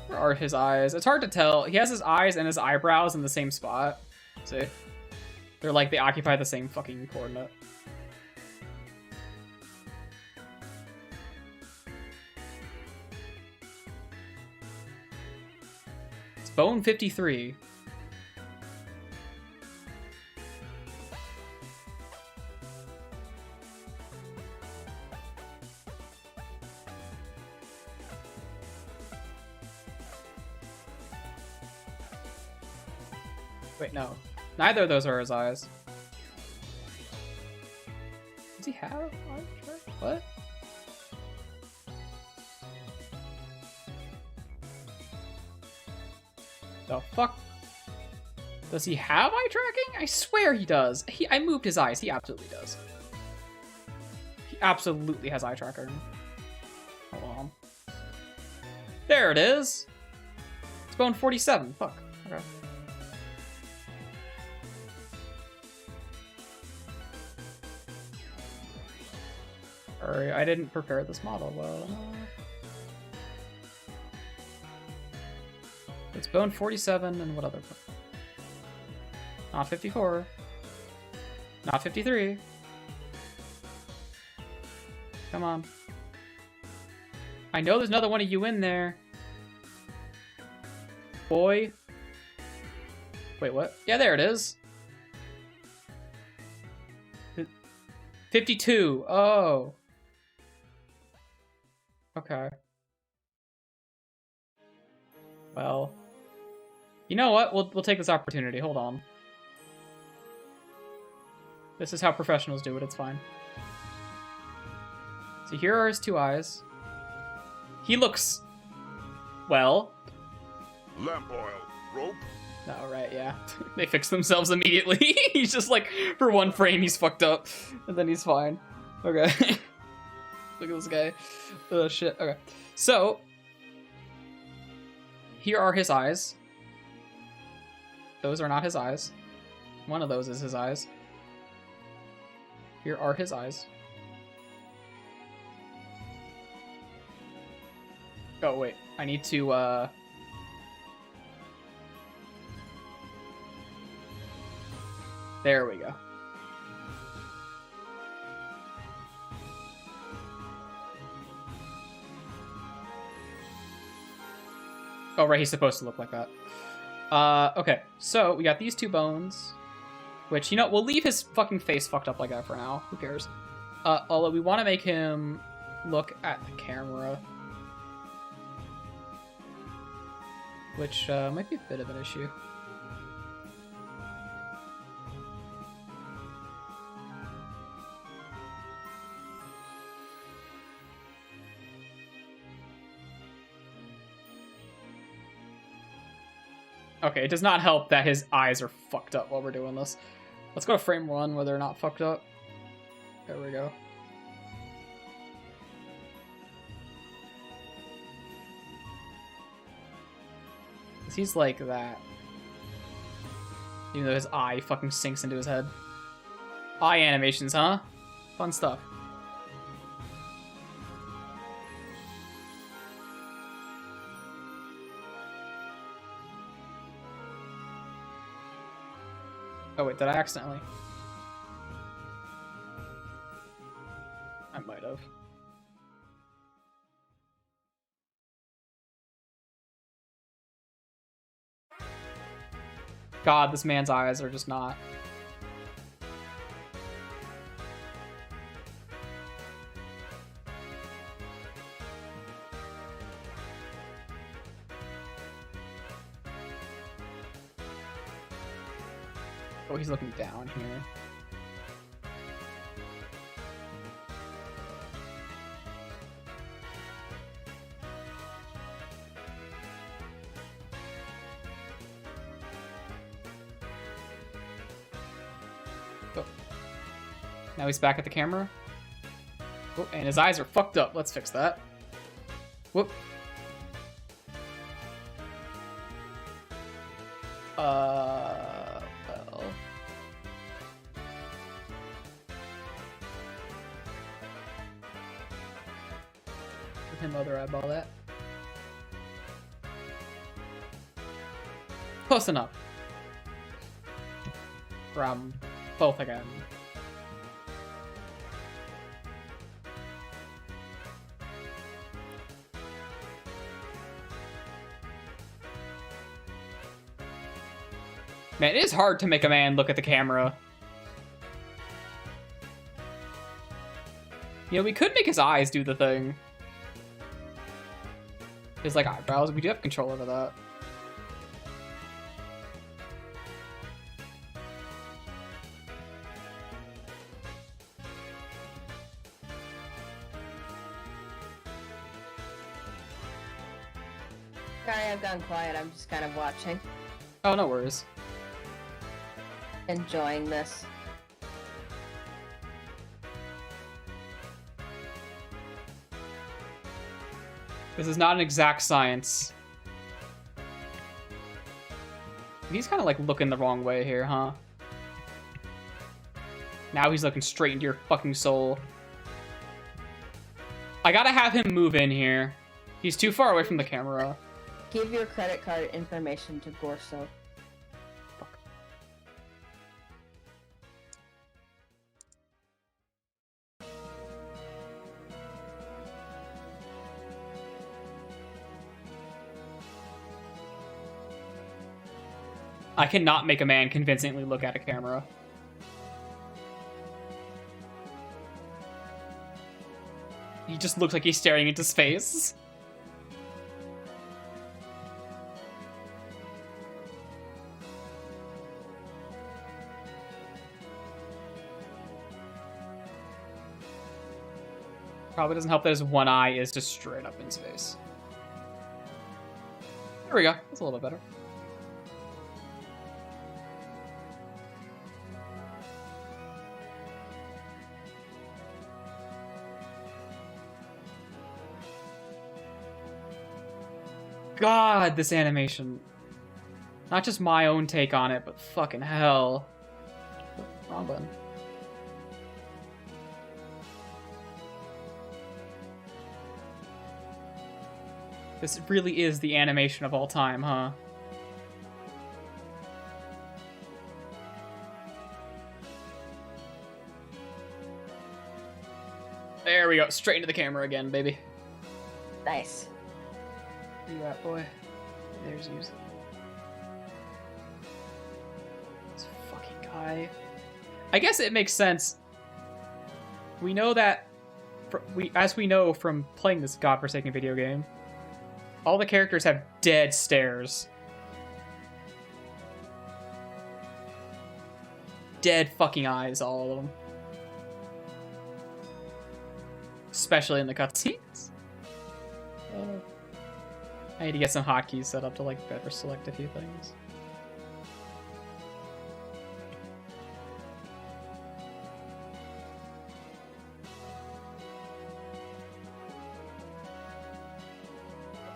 Where are his eyes? It's hard to tell. He has his eyes and his eyebrows in the same spot. See? They're like, they occupy the same fucking coordinate. It's bone 53. Wait, no. Neither of those are his eyes. Does he have eyes? What? The fuck? Does he have eye tracking? I swear he does. I moved his eyes. He absolutely does. He absolutely has eye tracking. Hold on. There it is. It's bone 47. Fuck. Okay. Sorry, I didn't prepare this model well. It's bone 47 and what other? Not 54. Not 53. Come on. I know there's another one of you in there. Boy. Wait, what? Yeah, there it is. 52. Oh. Okay. Well. You know what? We'll take this opportunity. Hold on. This is how professionals do it. It's fine. So here are his two eyes. He looks... well. Lamp oil, rope. Oh, right, yeah. They fix themselves immediately. He's just like, for one frame, he's fucked up. And then he's fine. Okay. Look at this guy. Oh, shit. Okay. So, here are his eyes. Those are not his eyes. One of those is his eyes. Here are his eyes. Oh, wait. I need to, There we go. Oh, right, he's supposed to look like that. Okay, so we got these two bones, which, you know, we'll leave his fucking face fucked up like that for now. Who cares? Although we want to make him look at the camera, which might be a bit of an issue. Okay, it does not help that his eyes are fucked up while we're doing this. Let's go to frame 1 where they're not fucked up. There we go. He's like that. Even though his eye fucking sinks into his head. Eye animations, huh? Fun stuff. Oh wait, did I accidentally? I might have. God, this man's eyes are just not. Oh, he's looking down here. Oh. Now he's back at the camera. Oh, and his eyes are fucked up. Let's fix that. Whoop. Well. Give him other eyeball that. Close enough. Grab them both again. Man, it is hard to make a man look at the camera. You know, we could make his eyes do the thing. His, like, eyebrows. We do have control over that. Sorry, I've gone quiet. I'm just kind of watching, Oh, no worries. enjoying this. This is not an exact science. He's kind of like looking the wrong way here, huh? Now he's looking straight into your fucking soul. I gotta have him move in here. He's too far away from the camera. Give your credit card information to Gorso. I cannot make a man convincingly look at a camera. He just looks like he's staring into space. Probably doesn't help that his one eye is just straight up in space. There we go. That's a little bit better. God, this animation. Not just my own take on it, but fucking hell. Wrong button. This really is the animation of all time, huh? There we go. Straight into the camera again, baby. Nice. Where you at, boy? There's you. This fucking guy. I guess it makes sense. We know that, as we know from playing this godforsaken video game, all the characters have dead stares. Dead fucking eyes, all of them. Especially in the cutscenes. I need to get some hotkeys set up to like better select a few things.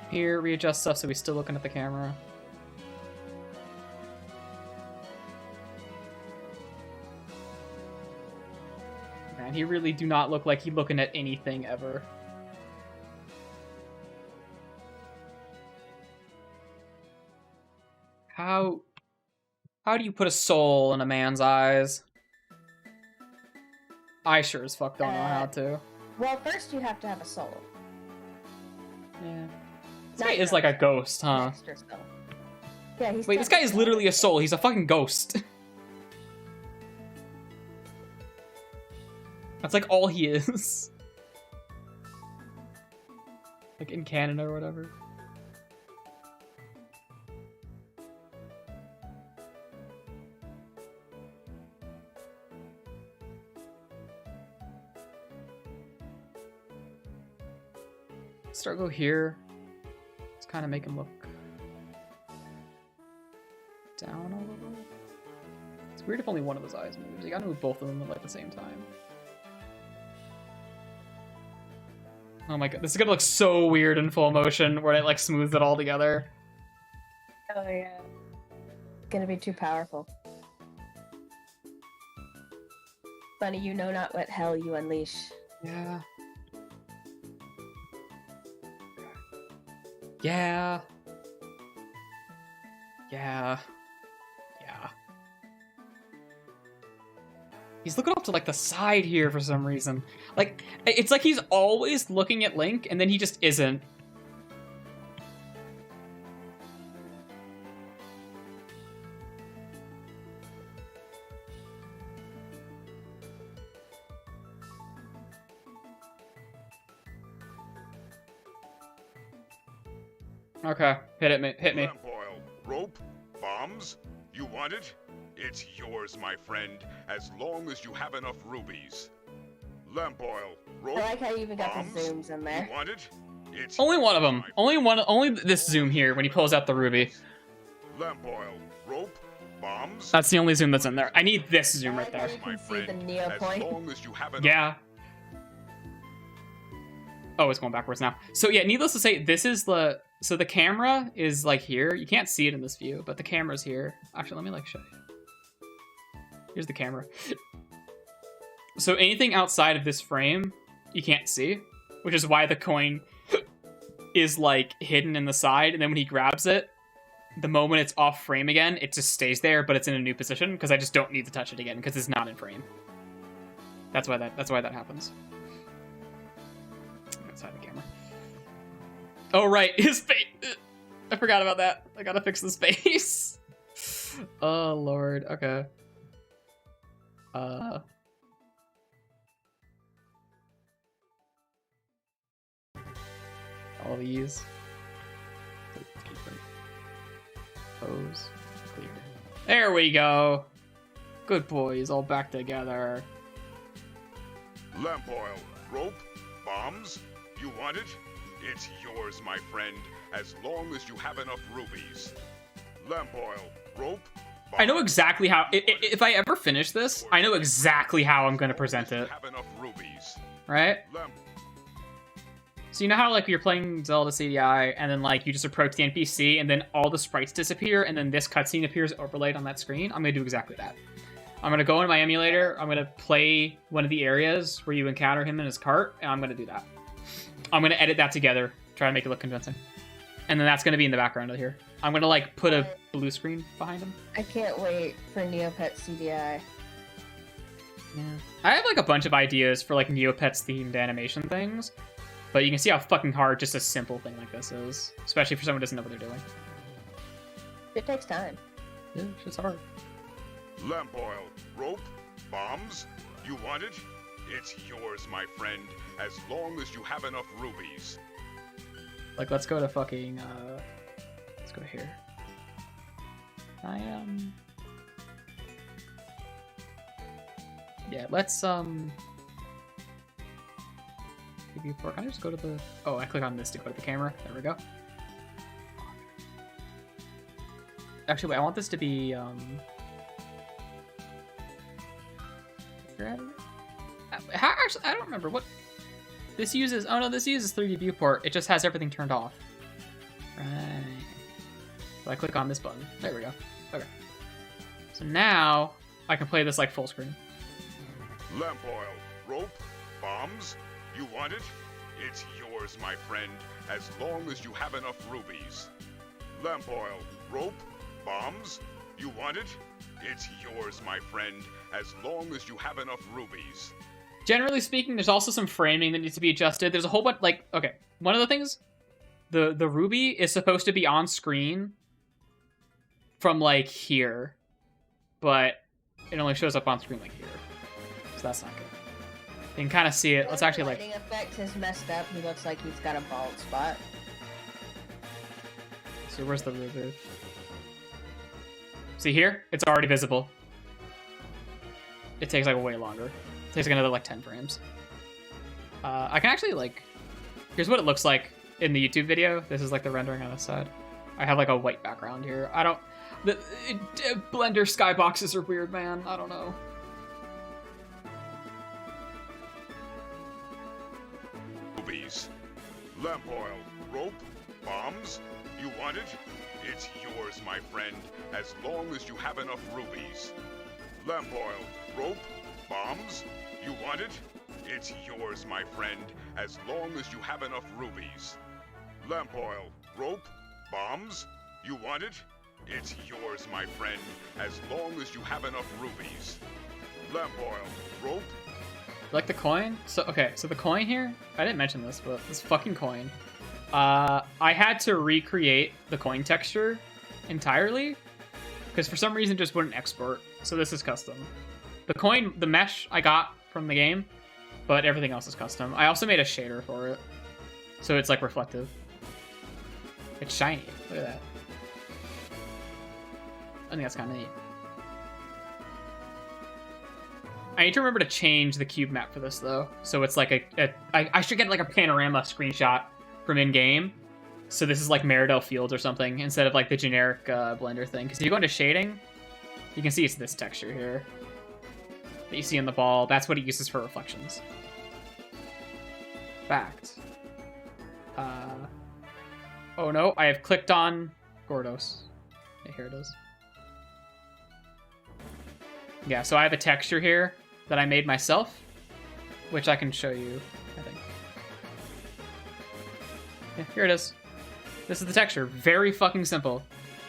Here, readjust stuff so we're still looking at the camera. Man, he really do not look like he's looking at anything ever. How do you put a soul in a man's eyes? I sure as fuck don't know how to. Well, first you have to have a soul. Yeah. This guy is like a ghost, huh? Extra soul. Yeah, he's Wait, this guy is literally a soul. He's a fucking ghost. That's like all he is. Like in Canada or whatever. Start go here. Let's kind of make him look down a little. It's weird if only one of his eyes moves. You gotta move both of them at like the same time. Oh my god, this is gonna look so weird in full motion where it like smooths it all together. Oh yeah. It's gonna be too powerful. Funny, you know not what hell you unleash. Yeah. Yeah. Yeah. Yeah. He's looking off to like the side here for some reason. Like, it's like he's always looking at Link and then he just isn't. Okay, hit me. Lamp oil, rope, bombs. You want it? It's yours, my friend, as long as you have enough rubies. Lamp oil, rope, I like how you even got bombs. the zooms in there. You want it? It's Only one of them. my Only this zoom here when he pulls out the ruby. lamp oil, rope, bombs. That's the only zoom that's in there. I need this zoom right there. You My can see the friend, Neo as point. long as you have enough. Yeah. Oh, it's going backwards now. So yeah, needless to say, this is the... So the camera is like here. You can't see it in this view, but the camera's here. Actually, let me like show you. Here's the camera. So anything outside of this frame, you can't see, which is why the coin is like hidden in the side. And then when he grabs it, the moment it's off frame again, it just stays there, but it's in a new position because I just don't need to touch it again because it's not in frame. That's why that happens. Outside the camera. Oh right, his face. I forgot about that. I gotta fix the space. Oh lord. Okay. All these. Pose. Clear. There we go. Good boys, all back together. Lamp oil, rope, bombs. You want it? It's yours, my friend, as long as you have enough rubies. Lamp oil, rope, bombs. I know exactly how. If I ever finish this, I know exactly how I'm gonna present it. Have enough rubies. Right? Lamp. So you know how like you're playing Zelda CDI and then like you just approach the NPC and then all the sprites disappear and then this cutscene appears overlaid on that screen? I'm gonna do exactly that. I'm gonna go into my emulator, I'm gonna play one of the areas where you encounter him in his cart, and I'm gonna do that. I'm gonna edit that together, try to make it look convincing. And then that's gonna be in the background of here. I'm gonna like put a blue screen behind him. I can't wait for Neopet CDI. Yeah. I have like a bunch of ideas for like Neopets themed animation things, but you can see how fucking hard just a simple thing like this is, especially for someone who doesn't know what they're doing. It takes time. Yeah, it's hard. Lamp oil, rope, bombs. You want it? It's yours, my friend, as long as you have enough rubies. Like, let's go to fucking, let's go here. I am... Yeah, let's, Can I just go to the... Oh, I click on this to go to the camera. There we go. Actually, wait, I want this to be, Actually, I don't remember what... This uses... Oh, no, this uses 3D viewport. It just has everything turned off. Right. So I click on this button. There we go. Okay. So now, I can play this, like, full screen. Lamp oil, rope, bombs. You want it? It's yours, my friend, as long as you have enough rubies. Lamp oil, rope, bombs. You want it? It's yours, my friend, as long as you have enough rubies. Generally speaking, there's also some framing that needs to be adjusted. There's a whole bunch, like, okay, one of the things, the ruby is supposed to be on screen from, like, here, but it only shows up on screen, like, here. So that's not good. You can kind of see it. Let's actually, like... The lighting effect is messed up. He looks like he's got a bald spot. So where's the ruby? See here? It's already visible. It takes, like, way longer. It takes, like, another, like, 10 frames. I can actually, like... Here's what it looks like in the YouTube video. This is, like, the rendering on this side. I have, like, a white background here. I don't... Blender skyboxes are weird, man. I don't know. Rubies. Lamp oil, rope, bombs. You want it? It's yours, my friend, as long as you have enough rubies. Lamp oil, rope, bombs. You want it? It's yours, my friend, as long as you have enough rubies. Lamp oil, rope, bombs. You want it? It's yours, my friend, as long as you have enough rubies. Lamp oil, rope. Like the coin? So, okay, so the coin here, I didn't mention this, but this fucking coin, I had to recreate the coin texture entirely, because for some reason it just wouldn't export, so this is custom. The coin, the mesh I got from the game, but everything else is custom. I also made a shader for it, so it's like reflective. It's shiny, look at that. I think that's kind of neat. I need to remember to change the cube map for this, though. So it's like I should get like a panorama screenshot from in-game. So this is like Meridell Fields or something instead of like the generic Blender thing. Because if you go into shading, you can see it's this texture here that you see in the ball. That's what it uses for reflections. Fact. Oh no, I have clicked on Gordos. Okay, here it is. Yeah, so I have a texture here that I made myself, which I can show you, I think. Yeah, here it is. This is the texture. Very fucking simple.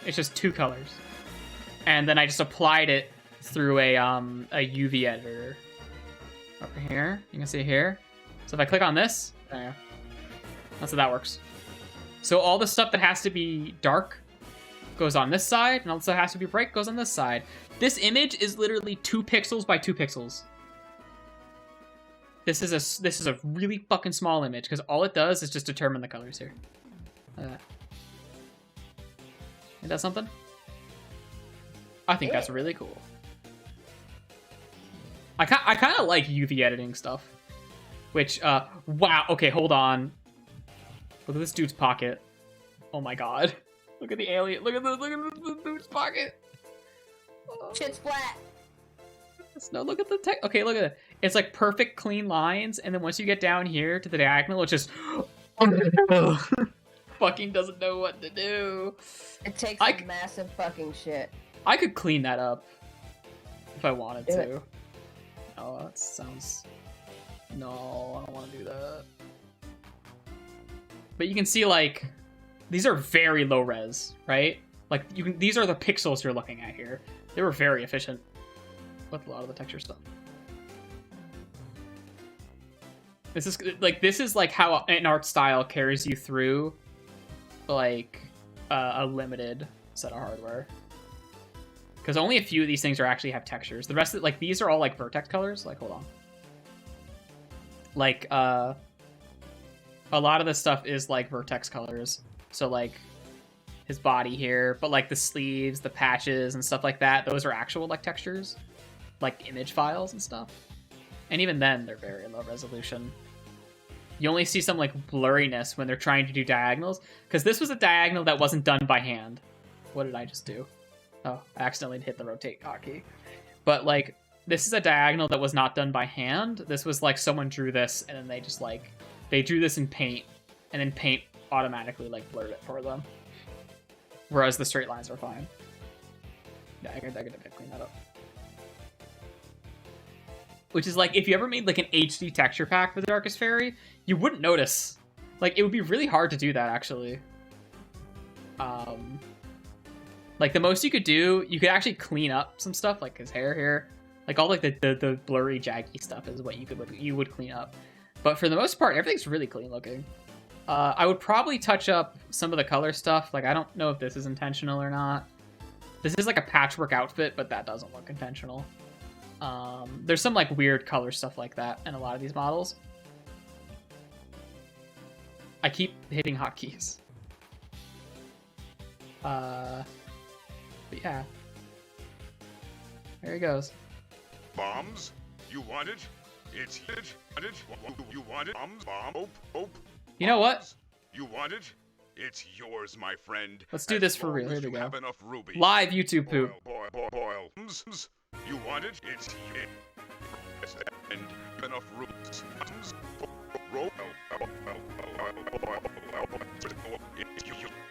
It's just 2 colors. And then I just applied it through a UV editor. Over here. You can see here. So if I click on this, there you go. That's how that works. So all the stuff that has to be dark goes on this side, and all the stuff that has to be bright goes on this side. This image is literally 2 pixels by 2 pixels. This is a really fucking small image, because all it does is just determine the colors here. Look at that. Ain't that something? I think that's really cool. I kind of like UV editing stuff. Which, wow, okay, hold on. Look at this dude's pocket. Oh my god. Look at the alien. Look at the dude's pocket. Oh. Shit's flat. No, look at the tech. Okay, look at it. It's like perfect clean lines, and then once you get down here to the diagonal, it's just fucking doesn't know what to do. It takes a massive fucking shit. I could clean that up if I wanted Do to. it. Oh, that sounds. No, I don't want to do that. But you can see, like, these are very low res, right? Like, you can. These are the pixels you're looking at here. They were very efficient with a lot of the texture stuff. This is like how an art style carries you through, like, a limited set of hardware. Because only a few of these things actually have textures. The rest of like these are all like vertex colors. Like, hold on. Like, a lot of this stuff is like vertex colors. So like his body here, but like the sleeves, the patches, and stuff like that, those are actual like textures, like image files and stuff. And even then, they're very low resolution. You only see some like blurriness when they're trying to do diagonals, because this was a diagonal that wasn't done by hand. What did I just do? Oh, I accidentally hit the rotate hotkey. But like, this is a diagonal that was not done by hand. This was like someone drew this, and then they just like, they drew this in Paint, and then Paint automatically like blurred it for them. Whereas the straight lines are fine. Yeah, I could clean that up. Which is like, if you ever made like an HD texture pack for the Darkest Fairy, you wouldn't notice. Like, it would be really hard to do that, actually. Like, the most you could do, you could actually clean up some stuff, like his hair here. Like, all like the blurry, jaggy stuff is what you would clean up. But for the most part, everything's really clean looking. I would probably touch up some of the color stuff. Like, I don't know if this is intentional or not. This is like a patchwork outfit, but that doesn't look intentional. There's some like weird color stuff like that in a lot of these models. I keep hitting hotkeys. But yeah. There he goes. Bombs? You want it? It's it. You want it? Bombs? Bomb? Hope? You know what? You want it? It's yours, my friend. Let's do this for real. Here we You go. have enough rubies. Live YouTube poop. Boil. You want it? It's it. And enough rubies. Roll.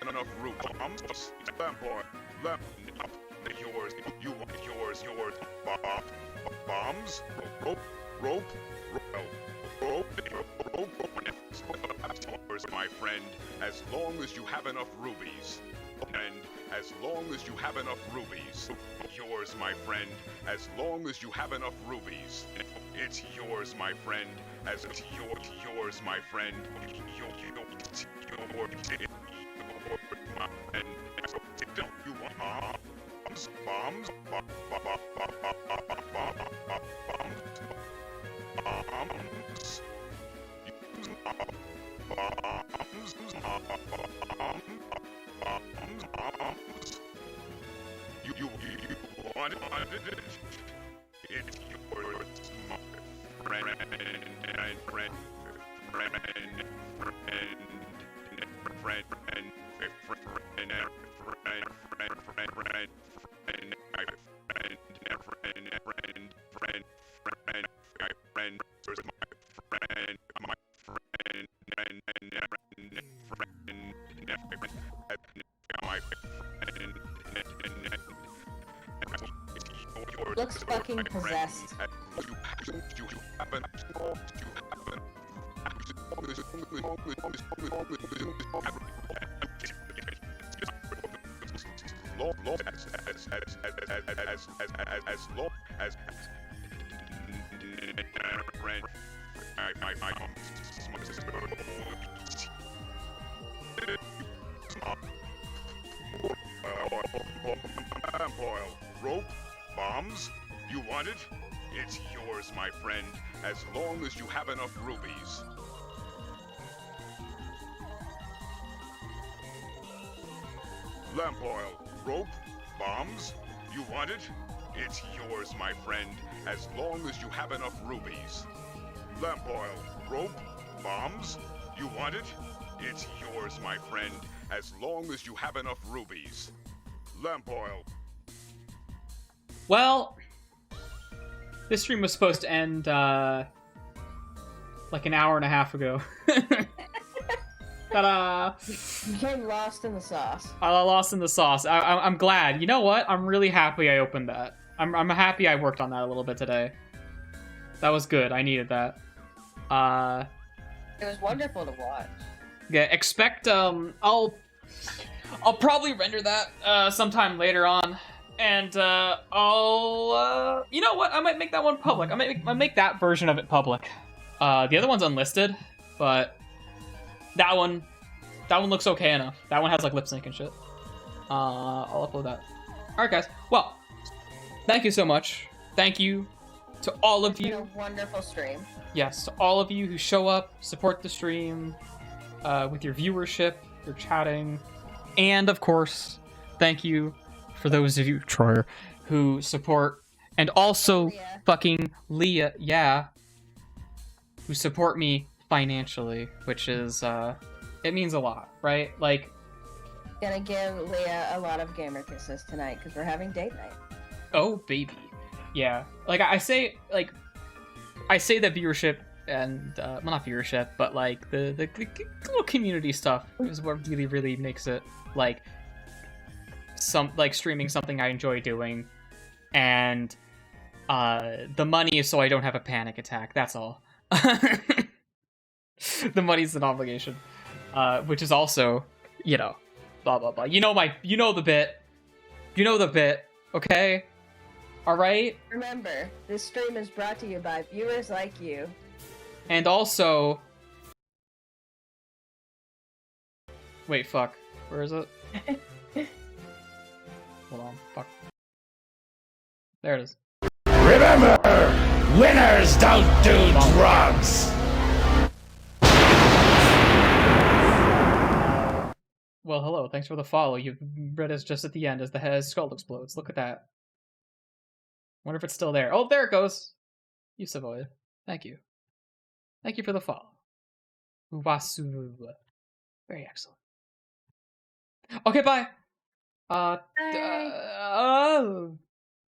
Enough rubies. Lamp. Yours. You want yours. Bombs. Rope. Yours, my friend, as long as you have enough rubies. And as long as you have enough rubies. Yours, my friend, as long as you have enough rubies. It's yours, my friend, as it's yours, my friend. You want bombs? You want it? It's yours, my friend. looks fucking possessed. Oil, rope, bombs. You want it? It's yours, my friend, as long as you have enough rubies. Lamp oil, rope, bombs. You want it? It's yours, my friend, as long as you have enough rubies. Lamp oil, rope, bombs. You want it? It's yours, my friend, as long as you have enough rubies. Lamp oil. Well, this stream was supposed to end, like an hour and a half ago. Ta-da! You getting lost in the sauce. I lost in the sauce. I'm glad. You know what? I'm really happy I opened that. I'm happy I worked on that a little bit today. That was good. I needed that. It was wonderful to watch. Yeah, expect, I'll probably render that, sometime later on. And, I'll, you know what? I might make that one public. I might make that version of it public. The other one's unlisted, but that one looks okay enough. That one has, like, lip sync and shit. I'll upload that. Alright, guys. Well, thank you so much. Thank you to all of It's been you. a wonderful stream. Yes, to all of you who show up, support the stream, with your viewership, your chatting, and, of course, thank you for those of you, Troyer, who support, and also Leah. fucking Leah, yeah, who support me financially, which is, it means a lot, right? Like, Gonna give Leah a lot of gamer kisses tonight because we're having date night. oh, baby. Yeah. Like, I say that viewership and, well, not viewership, but, like, the little community stuff is what really, really makes it, like, streaming something I enjoy doing, and, the money is so I don't have a panic attack, that's all. The money's an obligation. Which is also, you know, blah, blah, blah. You know the bit. You know the bit, okay? Alright? Remember, this stream is brought to you by viewers like you. And also... Wait, fuck. Where is it? Hold on, fuck. There it is. Remember, winners don't do drugs. Well, hello, thanks for the follow. You read us just at the end as the head skull explodes. Look at that. Wonder if it's still there. Oh, there it goes! You survived. Thank you. Thank you for the follow. Uwasu. Very excellent. Okay, bye! Bye.